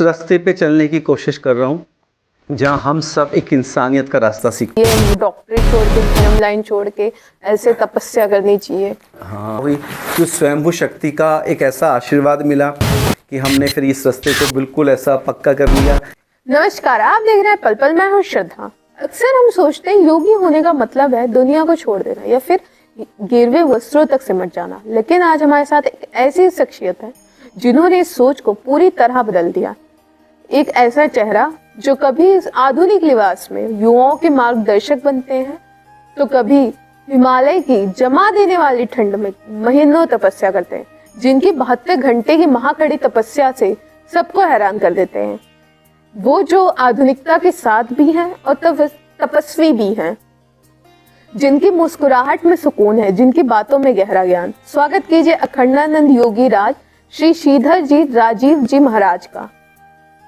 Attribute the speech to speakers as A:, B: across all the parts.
A: रास्ते पे चलने की कोशिश कर रहा हूँ जहाँ हम सब एक इंसानियत का रास्ता सीखें।
B: ये डॉक्टरी छोड़ के फिल्म लाइन छोड़ के ऐसे तपस्या करनी चाहिए।
A: हाँ, वही जो स्वयंभू शक्ति का एक ऐसा आशीर्वाद मिला कि हमने फिर इस रास्ते को बिल्कुल ऐसा पक्का कर लिया।
B: नमस्कार, आप देख रहे हैं पल पल। मैं हूँ श्रद्धा। अक्सर हम सोचते हैं योगी होने का मतलब है दुनिया को छोड़ देना या फिर गिरवे वस्त्रों तक सिमट जाना, लेकिन आज हमारे साथ एक ऐसी शख्सियत है जिन्होंने इस सोच को पूरी तरह बदल दिया। एक ऐसा चेहरा जो कभी इस आधुनिक लिबास में युवाओं के मार्गदर्शक बनते हैं तो कभी हिमालय की जमा देने वाली ठंड में महीनों तपस्या करते हैं, जिनकी 72 घंटे की महाकड़ी तपस्या से सबको हैरान कर देते हैं। वो जो आधुनिकता के साथ भी हैं और तपस्वी भी हैं, जिनकी मुस्कुराहट में सुकून है, जिनकी बातों में गहरा ज्ञान। स्वागत कीजिए अखंडानंद योगी राज श्री श्रीधर जी राजीव जी महाराज का।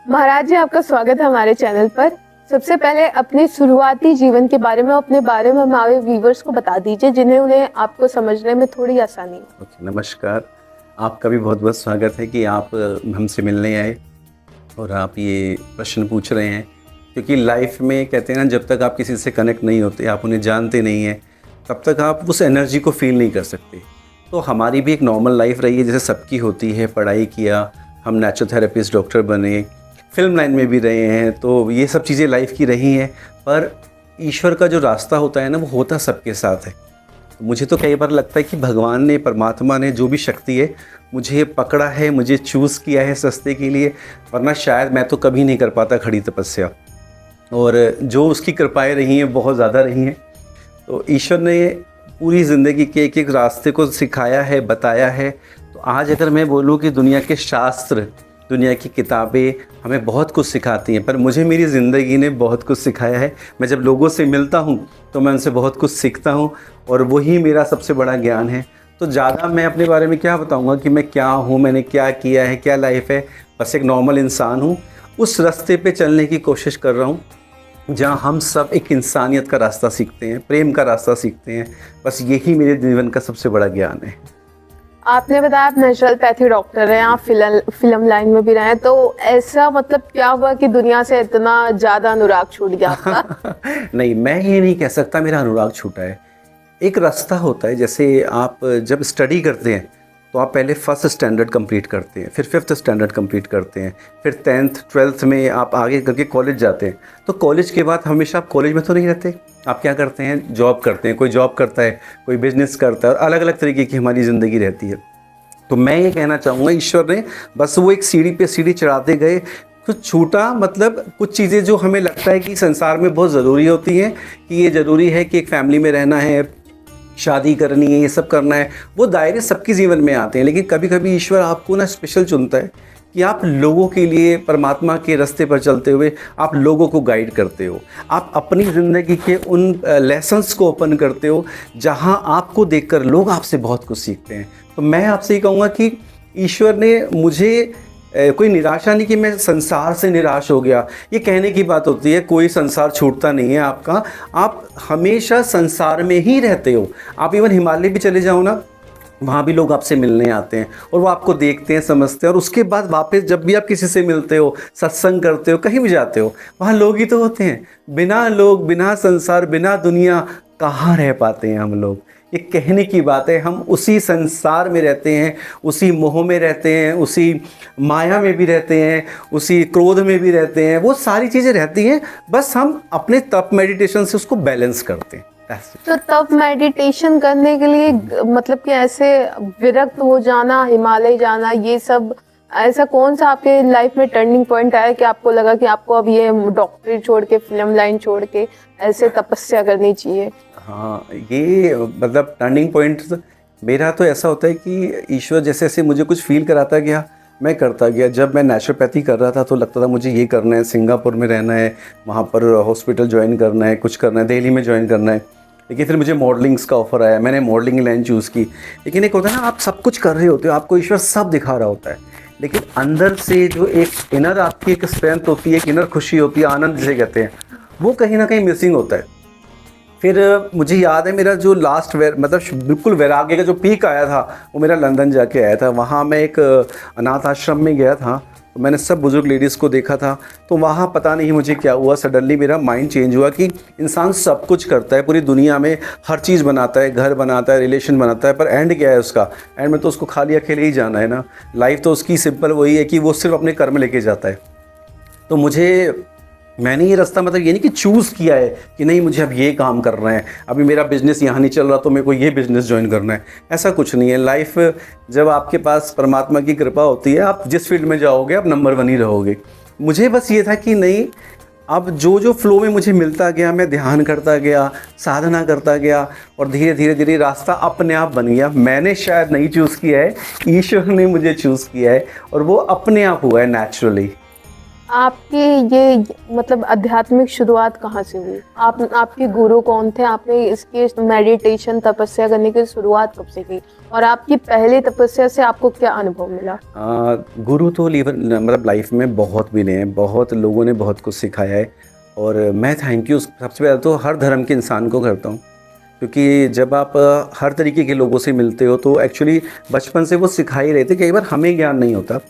B: महाराज जी, आपका स्वागत है हमारे चैनल पर। सबसे पहले अपनी शुरुआती जीवन के बारे में, अपने बारे में हमारे व्यूवर्स को बता दीजिए जिन्हें उन्हें आपको समझने में थोड़ी आसानी है।
A: नमस्कार, आपका भी बहुत बहुत स्वागत है कि आप हमसे मिलने आए और आप ये प्रश्न पूछ रहे हैं, क्योंकि लाइफ में कहते हैं ना, जब तक आप किसी से कनेक्ट नहीं होते, आप उन्हें जानते नहीं हैं, तब तक आप उस एनर्जी को फील नहीं कर सकते। तो हमारी भी एक नॉर्मल लाइफ रही है जैसे सबकी होती है। पढ़ाई किया, हम नेचुरोथेरेपिस्ट डॉक्टर बने, फिल्म लाइन में भी रहे हैं, तो ये सब चीज़ें लाइफ की रही हैं। पर ईश्वर का जो रास्ता होता है ना, वो होता सबके साथ है। मुझे तो कई बार लगता है कि भगवान ने, परमात्मा ने, जो भी शक्ति है, मुझे पकड़ा है, मुझे चूज़ किया है इस रास्ते के लिए, वरना शायद मैं तो कभी नहीं कर पाता खड़ी तपस्या। और जो उसकी कृपाएँ रही हैं बहुत ज़्यादा रही हैं। तो ईश्वर ने पूरी ज़िंदगी के एक एक रास्ते को सिखाया है, बताया है। तो आज अगर मैं बोलूँ कि दुनिया के शास्त्र, दुनिया की किताबें हमें बहुत कुछ सिखाती हैं, पर मुझे मेरी ज़िंदगी ने बहुत कुछ सिखाया है। मैं जब लोगों से मिलता हूँ तो मैं उनसे बहुत कुछ सीखता हूँ और वही मेरा सबसे बड़ा ज्ञान है। तो ज़्यादा मैं अपने बारे में क्या बताऊँगा कि मैं क्या हूँ, मैंने क्या किया है, क्या लाइफ है। बस एक नॉर्मल इंसान हूँ, उस रास्ते पे चलने की कोशिश कर रहा हूँ जहाँ हम सब एक इंसानियत का रास्ता सीखते हैं, प्रेम का रास्ता सीखते हैं। बस यही मेरे जीवन का सबसे बड़ा ज्ञान है।
B: आपने बताया आप नेचुरोपैथी डॉक्टर हैं, आप फिल्म लाइन में भी रहे हैं, तो ऐसा मतलब क्या हुआ कि दुनिया से इतना ज़्यादा अनुराग छूट गया आपका?
A: नहीं, मैं ये नहीं कह सकता मेरा अनुराग छूटा है। एक रास्ता होता है, जैसे आप जब स्टडी करते हैं तो आप पहले फर्स्ट स्टैंडर्ड कंप्लीट करते हैं, फिर फिफ्थ स्टैंडर्ड कंप्लीट करते हैं, फिर 10th 12th में आप आगे करके कॉलेज जाते हैं। तो कॉलेज के बाद हमेशा आप कॉलेज में तो नहीं रहते, आप क्या करते हैं, जॉब करते हैं। कोई जॉब करता है, कोई बिजनेस करता है, और अलग अलग तरीके की हमारी ज़िंदगी रहती है। तो मैं ये कहना चाहूँगा, ईश्वर ने बस वो एक सीढ़ी पे सीढ़ी चढ़ाते गए। कुछ छूटा मतलब कुछ चीज़ें जो हमें लगता है कि संसार में बहुत ज़रूरी होती हैं, कि ये ज़रूरी है कि एक फैमिली में रहना है, शादी करनी है, ये सब करना है, वो दायरे सबके जीवन में आते हैं। लेकिन कभी कभी ईश्वर आपको ना स्पेशल चुनता है कि आप लोगों के लिए, परमात्मा के रास्ते पर चलते हुए आप लोगों को गाइड करते हो। आप अपनी ज़िंदगी के उन लेसन्स को ओपन करते हो जहां आपको देखकर लोग आपसे बहुत कुछ सीखते हैं। तो मैं आपसे ये कहूँगा कि ईश्वर ने मुझे कोई निराशा नहीं कि मैं संसार से निराश हो गया, ये कहने की बात होती है। कोई संसार छूटता नहीं है आपका, आप हमेशा संसार में ही रहते हो। आप इवन हिमालय भी चले जाओ ना, वहाँ भी लोग आपसे मिलने आते हैं और वो आपको देखते हैं, समझते हैं। और उसके बाद वापस जब भी आप किसी से मिलते हो, सत्संग करते हो, कहीं भी जाते हो, वहाँ लोग ही तो होते हैं। बिना लोग, बिना संसार, बिना दुनिया कहाँ रह पाते हैं हम लोग। ये कहने की बात है। हम उसी संसार में रहते हैं, उसी मोह में रहते हैं, उसी माया में भी रहते हैं, उसी क्रोध में भी रहते हैं। वो सारी चीज़ें रहती हैं, बस हम अपने तप मेडिटेशन से उसको बैलेंस करते हैं।
B: तो तब मेडिटेशन करने के लिए मतलब कि ऐसे विरक्त हो जाना, हिमालय जाना, ये सब ऐसा कौन सा आपके लाइफ में टर्निंग पॉइंट आया कि आपको लगा कि आपको अब ये डॉक्टरी छोड़ के, फिल्म लाइन छोड़ के ऐसे तपस्या करनी चाहिए?
A: हाँ, ये मतलब टर्निंग पॉइंट मेरा तो ऐसा होता है कि ईश्वर जैसे जैसे मुझे कुछ फील कराता गया, मैं करता गया। जब मैं नेचुरोपैथी कर रहा था तो लगता था मुझे ये करना है, सिंगापुर में रहना है, वहाँ पर हॉस्पिटल ज्वाइन करना है, कुछ करना है, दिल्ली में ज्वाइन करना है। लेकिन फिर मुझे मॉडलिंग्स का ऑफ़र आया, मैंने मॉडलिंग लाइन चूज़ की। लेकिन एक होता है ना, आप सब कुछ कर रहे होते हो, आपको ईश्वर सब दिखा रहा होता है, लेकिन अंदर से जो एक इनर आपकी एक स्ट्रेंथ होती है, एक इनर खुशी होती है, आनंद जिसे कहते हैं, वो कहीं ना कहीं मिसिंग होता है। फिर मुझे याद है मेरा जो लास्ट मतलब बिल्कुल वैराग्य का जो पीक आया था, वो मेरा लंदन जाके आया था। वहाँ मैं एक अनाथ आश्रम में गया था तो मैंने सब बुज़ुर्ग लेडीज़ को देखा था, तो वहाँ पता नहीं मुझे क्या हुआ, सडनली मेरा माइंड चेंज हुआ कि इंसान सब कुछ करता है पूरी दुनिया में, हर चीज़ बनाता है, घर बनाता है, रिलेशन बनाता है, पर एंड क्या है उसका? एंड में तो उसको खाली अकेले ही जाना है ना। लाइफ तो उसकी सिंपल वही है कि वो सिर्फ अपने कर्म लेके जाता है। तो मैंने ये रास्ता मतलब ये नहीं कि चूज़ किया है कि नहीं मुझे अब ये काम करना है, अभी मेरा बिज़नेस यहाँ नहीं चल रहा तो मेरे को ये बिज़नेस ज्वाइन करना है, ऐसा कुछ नहीं है। लाइफ जब आपके पास परमात्मा की कृपा होती है, आप जिस फील्ड में जाओगे आप नंबर 1 ही रहोगे। मुझे बस ये था कि नहीं, अब जो फ्लो में मुझे मिलता गया, मैं ध्यान करता गया, साधना करता गया, और धीरे धीरे धीरे रास्ता अपने आप बन गया। मैंने शायद नहीं चूज़ किया है, ईश्वर ने मुझे चूज़ किया है, और वो अपने आप हुआ है नेचुरली।
B: आपकी ये मतलब आध्यात्मिक शुरुआत कहाँ से हुई? आपके गुरु कौन थे? आपने इसके मेडिटेशन तपस्या करने की शुरुआत कब से की, और आपकी पहली तपस्या से आपको क्या अनुभव मिला?
A: गुरु तो मतलब लाइफ में बहुत मिले हैं, बहुत लोगों ने बहुत कुछ सिखाया है, और मैं थैंक यू सबसे पहले तो हर धर्म के इंसान को करता हूँ, क्योंकि जब आप हर तरीके के लोगों से मिलते हो तो एक्चुअली बचपन से वो सिखा ही रहे थे। कई बार हमें ज्ञान नहीं होता,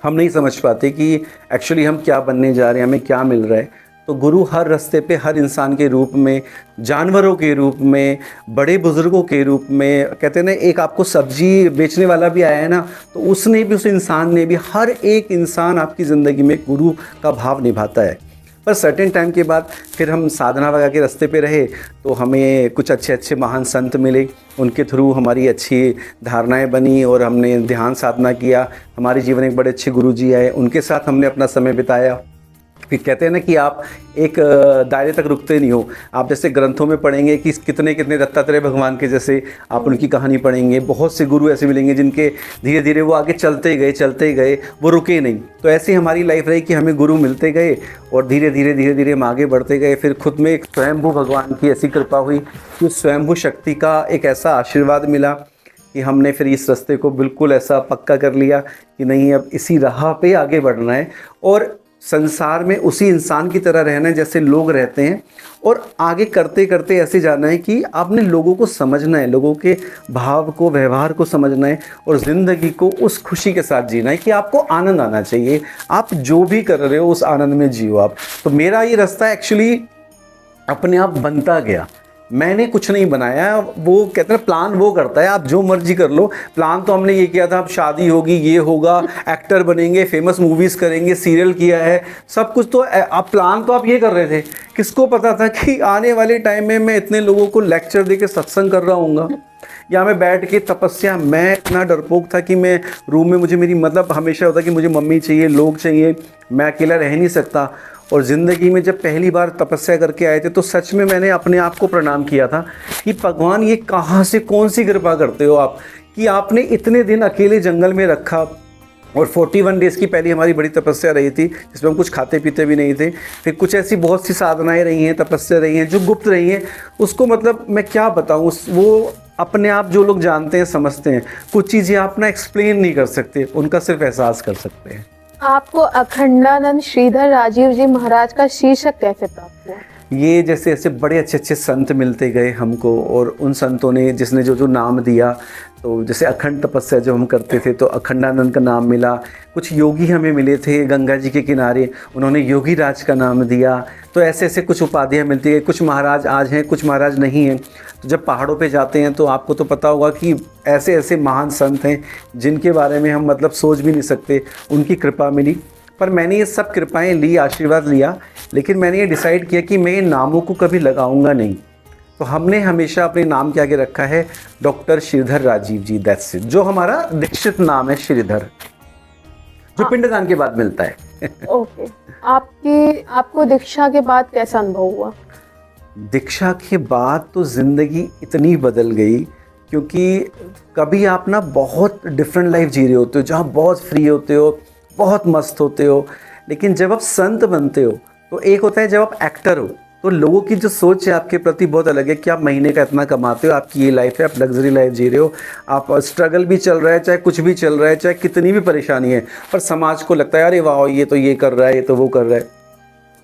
A: हम नहीं समझ पाते कि एक्चुअली हम क्या बनने जा रहे हैं, हमें क्या मिल रहा है। तो गुरु हर रास्ते पे हर इंसान के रूप में, जानवरों के रूप में, बड़े बुज़ुर्गों के रूप में, कहते हैं ना एक आपको सब्जी बेचने वाला भी आया है ना, तो उसने भी, उस इंसान ने भी, हर एक इंसान आपकी ज़िंदगी में गुरु का भाव निभाता है। पर सर्टेन टाइम के बाद फिर हम साधना वगैरह के रास्ते पे रहे, तो हमें कुछ अच्छे अच्छे महान संत मिले, उनके थ्रू हमारी अच्छी धारणाएं बनी और हमने ध्यान साधना किया। हमारे जीवन एक बड़े अच्छे गुरुजी आए, उनके साथ हमने अपना समय बिताया। फिर कहते हैं ना कि आप एक दायरे तक रुकते नहीं हो, आप जैसे ग्रंथों में पढ़ेंगे कि कितने कितने दत्तात्रेय भगवान के जैसे आप उनकी कहानी पढ़ेंगे, बहुत से गुरु ऐसे मिलेंगे जिनके धीरे धीरे वो आगे चलते गए, वो रुके नहीं। तो ऐसे हमारी लाइफ रही कि हमें गुरु मिलते गए और धीरे धीरे हम आगे बढ़ते गए। फिर खुद में एक स्वयंभू भगवान की ऐसी कृपा हुई कि उस स्वयंभू शक्ति का एक ऐसा आशीर्वाद मिला कि हमने फिर इस रास्ते को बिल्कुल ऐसा पक्का कर लिया कि नहीं, अब इसी राह पे आगे बढ़ना है और संसार में उसी इंसान की तरह रहना है जैसे लोग रहते हैं, और आगे करते करते ऐसे जाना है कि आपने लोगों को समझना है, लोगों के भाव को, व्यवहार को समझना है, और ज़िंदगी को उस खुशी के साथ जीना है कि आपको आनंद आना चाहिए। आप जो भी कर रहे हो उस आनंद में जियो आप। तो मेरा ये रास्ता एक्चुअली अपने आप बनता गया, मैंने कुछ नहीं बनाया। वो कहते हैं प्लान वो करता है, आप जो मर्जी कर लो। प्लान तो हमने ये किया था, अब शादी होगी, ये होगा, एक्टर बनेंगे, फेमस मूवीज़ करेंगे, सीरियल किया है, सब कुछ। तो आप प्लान तो आप ये कर रहे थे, किसको पता था कि आने वाले टाइम में मैं इतने लोगों को लेक्चर दे के सत्संग कर रहा हूँगा, या मैं बैठ के तपस्या। मैं इतना डरपोक था कि मैं रूम में, मुझे मेरी मतलब हमेशा होता कि मुझे मम्मी चाहिए, लोग चाहिए, मैं अकेला रह नहीं सकता। और ज़िंदगी में जब पहली बार तपस्या करके आए थे तो सच में मैंने अपने आप को प्रणाम किया था कि भगवान ये कहाँ से कौन सी कृपा करते हो आप, कि आपने इतने दिन अकेले जंगल में रखा। और 41 डेज़ की पहली हमारी बड़ी तपस्या रही थी, जिसमें हम कुछ खाते पीते भी नहीं थे। फिर कुछ ऐसी बहुत सी साधनाएँ रही हैं, तपस्या रही हैं जो गुप्त रही हैं, उसको मतलब मैं क्या बताऊँ, वो अपने आप जो लोग जानते हैं, समझते हैं। कुछ चीज़ें आप ना एक्सप्लेन नहीं कर सकते, उनका सिर्फ एहसास कर सकते हैं।
B: आपको अखंडानंद श्रीधर राजीव जी महाराज का शीर्षक कैसे प्राप्त हुआ?
A: ये जैसे ऐसे बड़े अच्छे अच्छे संत मिलते गए हमको, और उन संतों ने जिसने जो नाम दिया, तो जैसे अखंड तपस्या जो हम करते थे तो अखंडानंद का नाम मिला। कुछ योगी हमें मिले थे गंगा जी के किनारे, उन्होंने योगी राज का नाम दिया। तो ऐसे ऐसे कुछ उपाधियाँ मिलती है। कुछ महाराज आज हैं, कुछ महाराज नहीं हैं। तो जब पहाड़ों पे जाते हैं तो आपको तो पता होगा कि ऐसे ऐसे महान संत हैं जिनके बारे में हम मतलब सोच भी नहीं सकते, उनकी कृपा मिली। पर मैंने ये सब कृपाएं ली, आशीर्वाद लिया, लेकिन मैंने ये डिसाइड किया कि मैं इन नामों को कभी लगाऊंगा नहीं। तो हमने हमेशा अपने नाम के आगे रखा है doctor Sridhar Rajiv ji, that's it, जो हमारा दीक्षित नाम है श्रीधर, जो पिंडदान के बाद मिलता है।
B: ओके। आपको दीक्षा के बाद कैसा अनुभव हुआ?
A: दीक्षा के बाद तो ज़िंदगी इतनी बदल गई, क्योंकि कभी आप ना बहुत डिफरेंट लाइफ जी रहे होते हो, जहाँ बहुत फ्री होते हो, बहुत मस्त होते हो। लेकिन जब आप संत बनते हो तो एक होता है जब आप एक्टर हो, तो लोगों की जो सोच है आपके प्रति बहुत अलग है कि आप महीने का इतना कमाते हो, आपकी ये लाइफ है, आप लग्जरी लाइफ जी रहे हो, आप स्ट्रगल भी चल रहा है, चाहे कुछ भी चल रहा है, चाहे कितनी भी परेशानी है, पर समाज को लगता है अरे वाह ये तो ये कर रहा है, ये तो वो कर रहा है।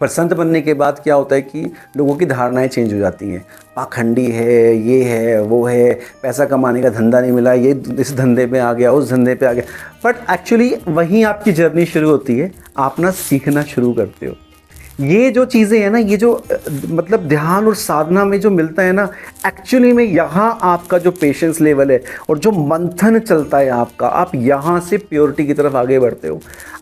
A: पर संत बनने के बाद क्या होता है कि लोगों की धारणाएं चेंज हो जाती हैं। पाखंडी है, ये है, वो है, पैसा कमाने का धंधा नहीं मिला, ये इस धंधे पे आ गया, उस धंधे पे आ गया। बट एक्चुअली वहीं आपकी जर्नी शुरू होती है, आप ना सीखना शुरू करते हो। ये जो चीज़ें हैं ना, ये जो मतलब ध्यान और साधना में जो मिलता है ना, एक्चुअली में यहाँ आपका जो पेशेंस लेवल है और जो मंथन चलता है आपका, आप यहाँ से प्योरिटी की तरफ आगे बढ़ते हो।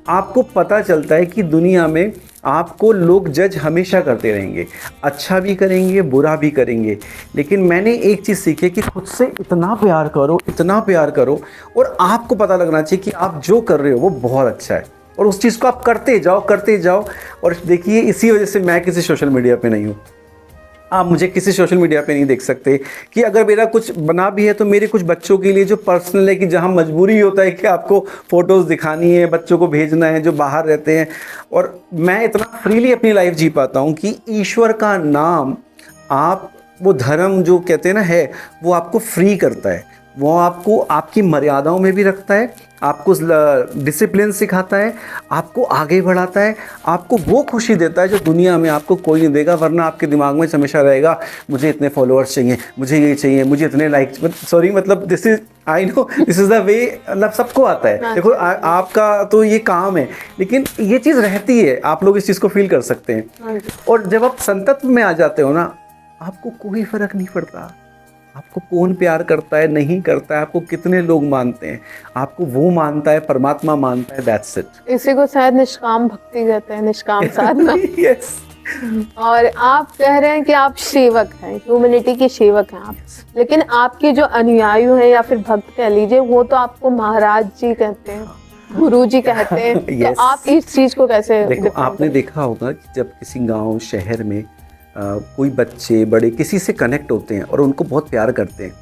A: आपको पता चलता है कि दुनिया में आपको लोग जज हमेशा करते रहेंगे, अच्छा भी करेंगे, बुरा भी करेंगे, लेकिन मैंने एक चीज़ सीखी कि खुद से इतना प्यार करो, इतना प्यार करो, और आपको पता लगना चाहिए कि आप जो कर रहे हो वो बहुत अच्छा है, और उस चीज़ को आप करते जाओ। और देखिए, इसी वजह से मैं किसी सोशल मीडिया पे नहीं हूँ। आप मुझे किसी सोशल मीडिया पे नहीं देख सकते कि अगर मेरा कुछ बना भी है तो मेरे कुछ बच्चों के लिए जो पर्सनल है, कि जहाँ मजबूरी होता है कि आपको फ़ोटोज़ दिखानी है, बच्चों को भेजना है जो बाहर रहते हैं, और मैं इतना फ्रीली अपनी लाइफ जी पाता हूँ कि ईश्वर का नाम, आप वो धर्म जो कहते हैं ना है, वो आपको फ्री करता है, वो आपको आपकी मर्यादाओं में भी रखता है, आपको डिसिप्लिन सिखाता है, आपको आगे बढ़ाता है, आपको वो खुशी देता है जो दुनिया में आपको कोई नहीं देगा। वरना आपके दिमाग में हमेशा रहेगा मुझे इतने फॉलोअर्स चाहिए, मुझे ये चाहिए, मुझे इतने लाइक्स, मतलब this is, I know this is the way, मतलब सबको आता है। देखो आपका तो ये काम है, लेकिन ये चीज़ रहती है, आप लोग इस चीज़ को फील कर सकते हैं। और जब आप संतत्व में आ जाते हो ना, आपको कोई फ़र्क नहीं पड़ता आपको कौन प्यार करता है, नहीं करता है, आपको कितने लोग मानते हैं, आपको वो मानता है, परमात्मा मानता है, दैट्स इट।
B: इसी को शायद निष्काम भक्ति कहते हैं, निष्काम साधना।
A: यस।
B: और आप कह रहे हैं कि आप सेवक हैं, ह्यूमैनिटी के सेवक हैं आप, लेकिन आपके जो अनुयायी हैं या फिर भक्त कह लीजिए, वो तो आपको महाराज जी कहते हैं, गुरु जी कहते हैं।
A: yes.
B: तो आप इस चीज को कैसे
A: देखो, आपने देखा होगा कि जब किसी गांव शहर में कोई बच्चे बड़े किसी से कनेक्ट होते हैं और उनको बहुत प्यार करते हैं,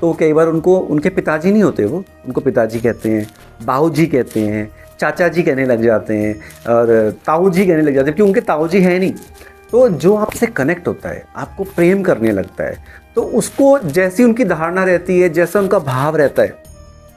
A: तो कई बार उनको उनके पिताजी नहीं होते, वो उनको पिताजी कहते हैं, बाऊ जी कहते हैं, चाचा जी कहने लग जाते हैं, और ताऊ जी कहने लग जाते हैं, क्योंकि उनके ताऊ जी हैं नहीं। तो जो आपसे कनेक्ट होता है, आपको प्रेम करने लगता है, तो उसको जैसी उनकी धारणा रहती है, जैसा उनका भाव रहता है,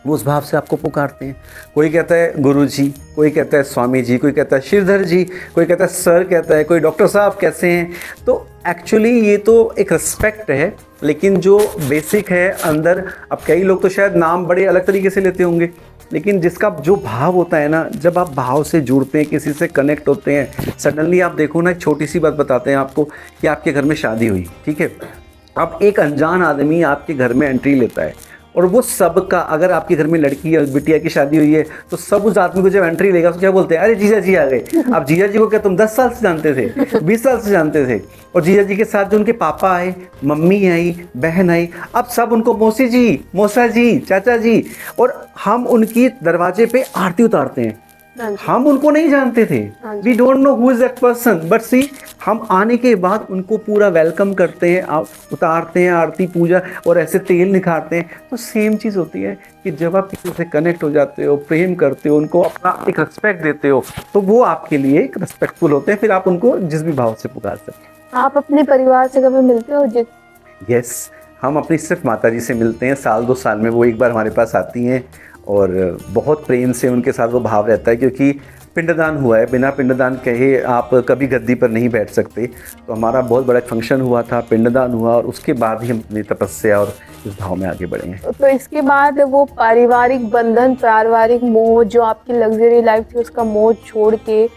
A: वो उस भाव से आपको पुकारते हैं। कोई कहता है गुरु जी, कोई कहता है स्वामी जी, कोई कहता है श्रीधर जी, कोई कहता है सर कहता है, कोई डॉक्टर साहब कैसे हैं। तो एक्चुअली ये तो एक रिस्पेक्ट है, लेकिन जो बेसिक है अंदर, अब कई लोग तो शायद नाम बड़े अलग तरीके से लेते होंगे, लेकिन जिसका जो भाव होता है ना, जब आप भाव से जुड़ते हैं, किसी से कनेक्ट होते हैं, सडनली आप देखो ना, एक छोटी सी बात बताते हैं आपको कि आपके घर में शादी हुई, ठीक है। अब एक अनजान आदमी आपके घर में एंट्री लेता है, और वो सबका, अगर आपके घर में लड़की या बिटिया की शादी हुई है, तो सब उस आदमी को जब एंट्री लेगा तो क्या बोलते हैं, अरे जीजा जी आ गए। अब जीजा जी को क्या तुम 10 साल से जानते थे, 20 साल से जानते थे, और जीजा जी के साथ जो उनके पापा आए, मम्मी आई, बहन आई, अब सब उनको मौसी जी, मौसा जी, चाचा जी, और हम उनकी दरवाजे पे आरती उतारते हैं। हम उनको नहीं जानते थे, we don't know who is that person, but see, हम आने के बाद उनको पूरा वेलकम करते हैं, उतारते हैं आरती पूजा, और ऐसे तेल निखारते हैं। तो सेम चीज़ होती है कि जब आप किसी से कनेक्ट हो जाते हो, प्रेम करते हो, उनको अपना एक रिस्पेक्ट देते हो, तो वो आपके लिए एक रिस्पेक्टफुल होते हैं, फिर आप उनको जिस भी भाव से पुकार सकते हैं।
B: आप अपने परिवार से कभी मिलते हो?
A: यस, हम अपनी सिर्फ माता जी से मिलते हैं, साल 2 साल में वो एक बार हमारे पास आती हैं, और बहुत प्रेम से उनके साथ वो भाव रहता है, क्योंकि पिंडदान हुआ है, बिना पिंडदान कहे आप कभी गद्दी पर नहीं बैठ सकते। तो हमारा बहुत बड़ा फंक्शन हुआ था, पिंडदान हुआ, और उसके बाद ही हम अपनी तपस्या और इस भाव में आगे बढ़े हैं।
B: तो इसके बाद वो पारिवारिक बंधन, पारिवारिक मोह, जो आपकी लग्जरी लाइफ थी, उसका मोह छोड़ के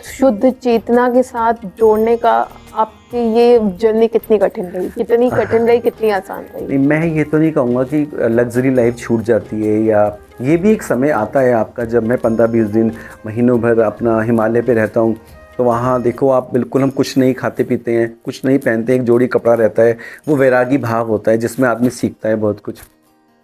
B: शुद्ध चेतना के साथ जोड़ने का आपकी ये जर्नी कितनी कठिन रही, कितनी कठिन रही, कितनी आसान रही?
A: मैं ये तो नहीं कहूँगा कि लग्जरी लाइफ छूट जाती है, या ये भी एक समय आता है आपका, जब मैं 15-20 दिन, महीनों भर अपना हिमालय पे रहता हूँ, तो वहाँ देखो आप, बिल्कुल हम कुछ नहीं खाते पीते हैं, कुछ नहीं पहनते, एक जोड़ी कपड़ा रहता है, वो वैरागी भाव होता है जिसमें आदमी सीखता है बहुत कुछ।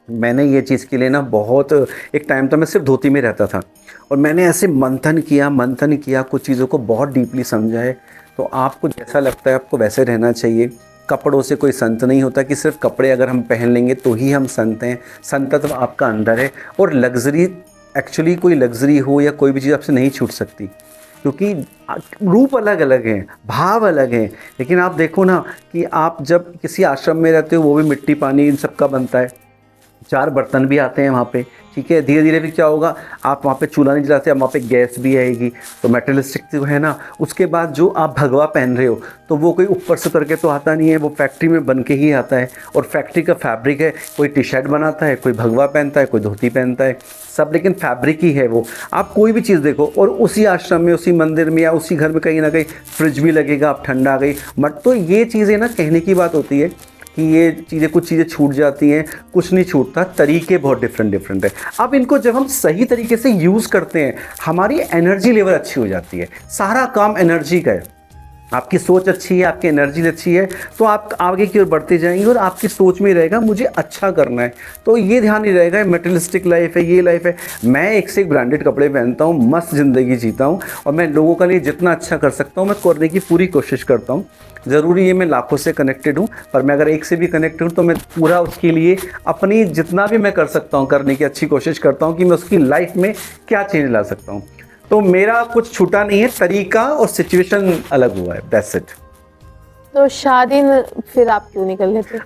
A: मैंने ये चीज़ के लिए ना बहुत, एक टाइम था मैं सिर्फ धोती में रहता था, और मैंने ऐसे मंथन किया, कुछ चीज़ों को बहुत डीपली समझा है। तो आपको जैसा लगता है आपको वैसे रहना चाहिए। कपड़ों से कोई संत नहीं होता कि सिर्फ कपड़े अगर हम पहन लेंगे तो ही हम संत हैं। संतत्व आपका अंदर है, और लग्जरी, एक्चुअली कोई लग्जरी हो या कोई भी चीज़ आपसे नहीं छूट सकती, क्योंकि रूप अलग अलग हैं, भाव अलग हैं। लेकिन आप देखो ना कि आप जब किसी आश्रम में रहते हो, वो भी मिट्टी पानी इन सब का बनता है, 4 बर्तन भी आते हैं वहाँ पे, ठीक है। धीरे धीरे फिर क्या होगा, आप वहाँ पे चूल्हा नहीं जलाते, अब वहाँ पे गैस भी आएगी, तो मेटलिस्टिक जो है ना। उसके बाद जो आप भगवा पहन रहे हो तो वो कोई ऊपर से उतर के तो आता नहीं है, वो फैक्ट्री में बन के ही आता है। और फैक्ट्री का फैब्रिक है, कोई टी शर्ट बनाता है, कोई भगवा पहनता है, कोई धोती पहनता है, सब लेकिन फैब्रिक ही है वो। आप कोई भी चीज़ देखो, और उसी आश्रम में, उसी मंदिर में या उसी घर में कहीं ना कहीं फ्रिज भी लगेगा, आप ठंडा आ गई मत। तो ये चीज़ें ना कहने की बात होती है कि ये चीज़ें, कुछ चीज़ें छूट जाती हैं, कुछ नहीं छूटता, तरीके बहुत डिफरेंट है। अब इनको जब हम सही तरीके से यूज़ करते हैं, हमारी एनर्जी लेवल अच्छी हो जाती है। सारा काम एनर्जी का है। आपकी सोच अच्छी है, आपकी एनर्जी अच्छी है, तो आप आगे की ओर बढ़ते जाएंगे और आपकी सोच में रहेगा मुझे अच्छा करना है। तो ये ध्यान नहीं रहेगा मटेरियलिस्टिक लाइफ है, ये लाइफ है। मैं एक से एक ब्रांडेड कपड़े पहनता हूँ, मस्त ज़िंदगी जीता हूँ, और मैं लोगों के लिए जितना अच्छा कर सकता हूँ मैं करने की पूरी कोशिश करता हूँ। ज़रूरी है मैं लाखों से कनेक्टेड हूँ, पर मैं अगर एक से भी कनेक्टेड हूँ तो मैं पूरा उसके लिए अपनी जितना भी मैं कर सकता हूँ करने की अच्छी कोशिश करता हूँ कि मैं उसकी लाइफ में क्या चेंज ला सकता हूँ। तो मेरा कुछ छूटा नहीं है, तरीका और सिचुएशन अलग हुआ है, दैट्स इट।
B: तो शादी में फिर आप क्यों नहीं कर लेते?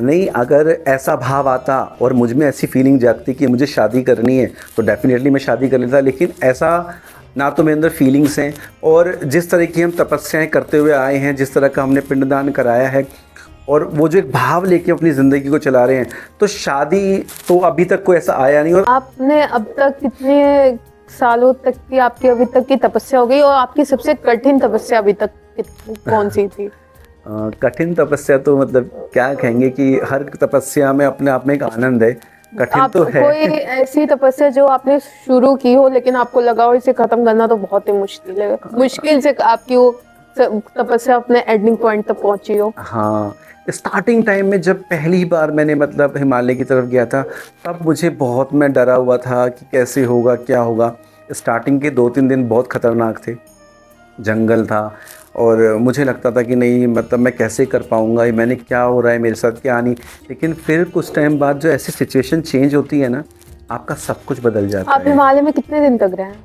A: नहीं, अगर ऐसा भाव आता और मुझ में ऐसी फीलिंग जागती कि मुझे शादी करनी है तो डेफिनेटली मैं शादी कर लेता। लेकिन ऐसा ना तो मेरे अंदर फीलिंग्स हैं, और जिस तरह की हम तपस्याएं करते हुए आए हैं, जिस तरह का हमने पिंडदान कराया है, और वो जो एक भाव लेके अपनी ज़िंदगी को चला रहे हैं, तो शादी तो अभी तक कोई ऐसा आया नहीं। और
B: आपने अब तक कितने सालों तक की आपकी अभी तक की तपस्या हो गई, और आपकी सबसे कठिन तपस्या अभी तक कौन सी थी?
A: कठिन तपस्या तो मतलब क्या कहेंगे कि हर तपस्या में अपने आप में एक आनंद है। कठिन तो है।
B: कोई ऐसी तपस्या जो आपने शुरू की हो लेकिन आपको लगा हो इसे खत्म करना तो बहुत ही मुश्किल है, मुश्किल से आपकी वो तपस्या अपने एंडिंग पॉइंट तक पहुंची हो?
A: हाँ, स्टार्टिंग टाइम में जब पहली बार मैंने मतलब हिमालय की तरफ गया था, तब मुझे बहुत, मैं डरा हुआ था कि कैसे होगा, क्या होगा। स्टार्टिंग के 2-3 दिन बहुत ख़तरनाक थे, जंगल था, और मुझे लगता था कि नहीं मतलब मैं कैसे कर पाऊँगा, ये मैंने क्या हो रहा है मेरे साथ, क्या नहीं। लेकिन फिर कुछ टाइम बाद जो ऐसी सिचुएशन चेंज होती है ना, आपका सब कुछ बदल जाता है।
B: आप हिमालय में कितने दिन तक रहे हैं?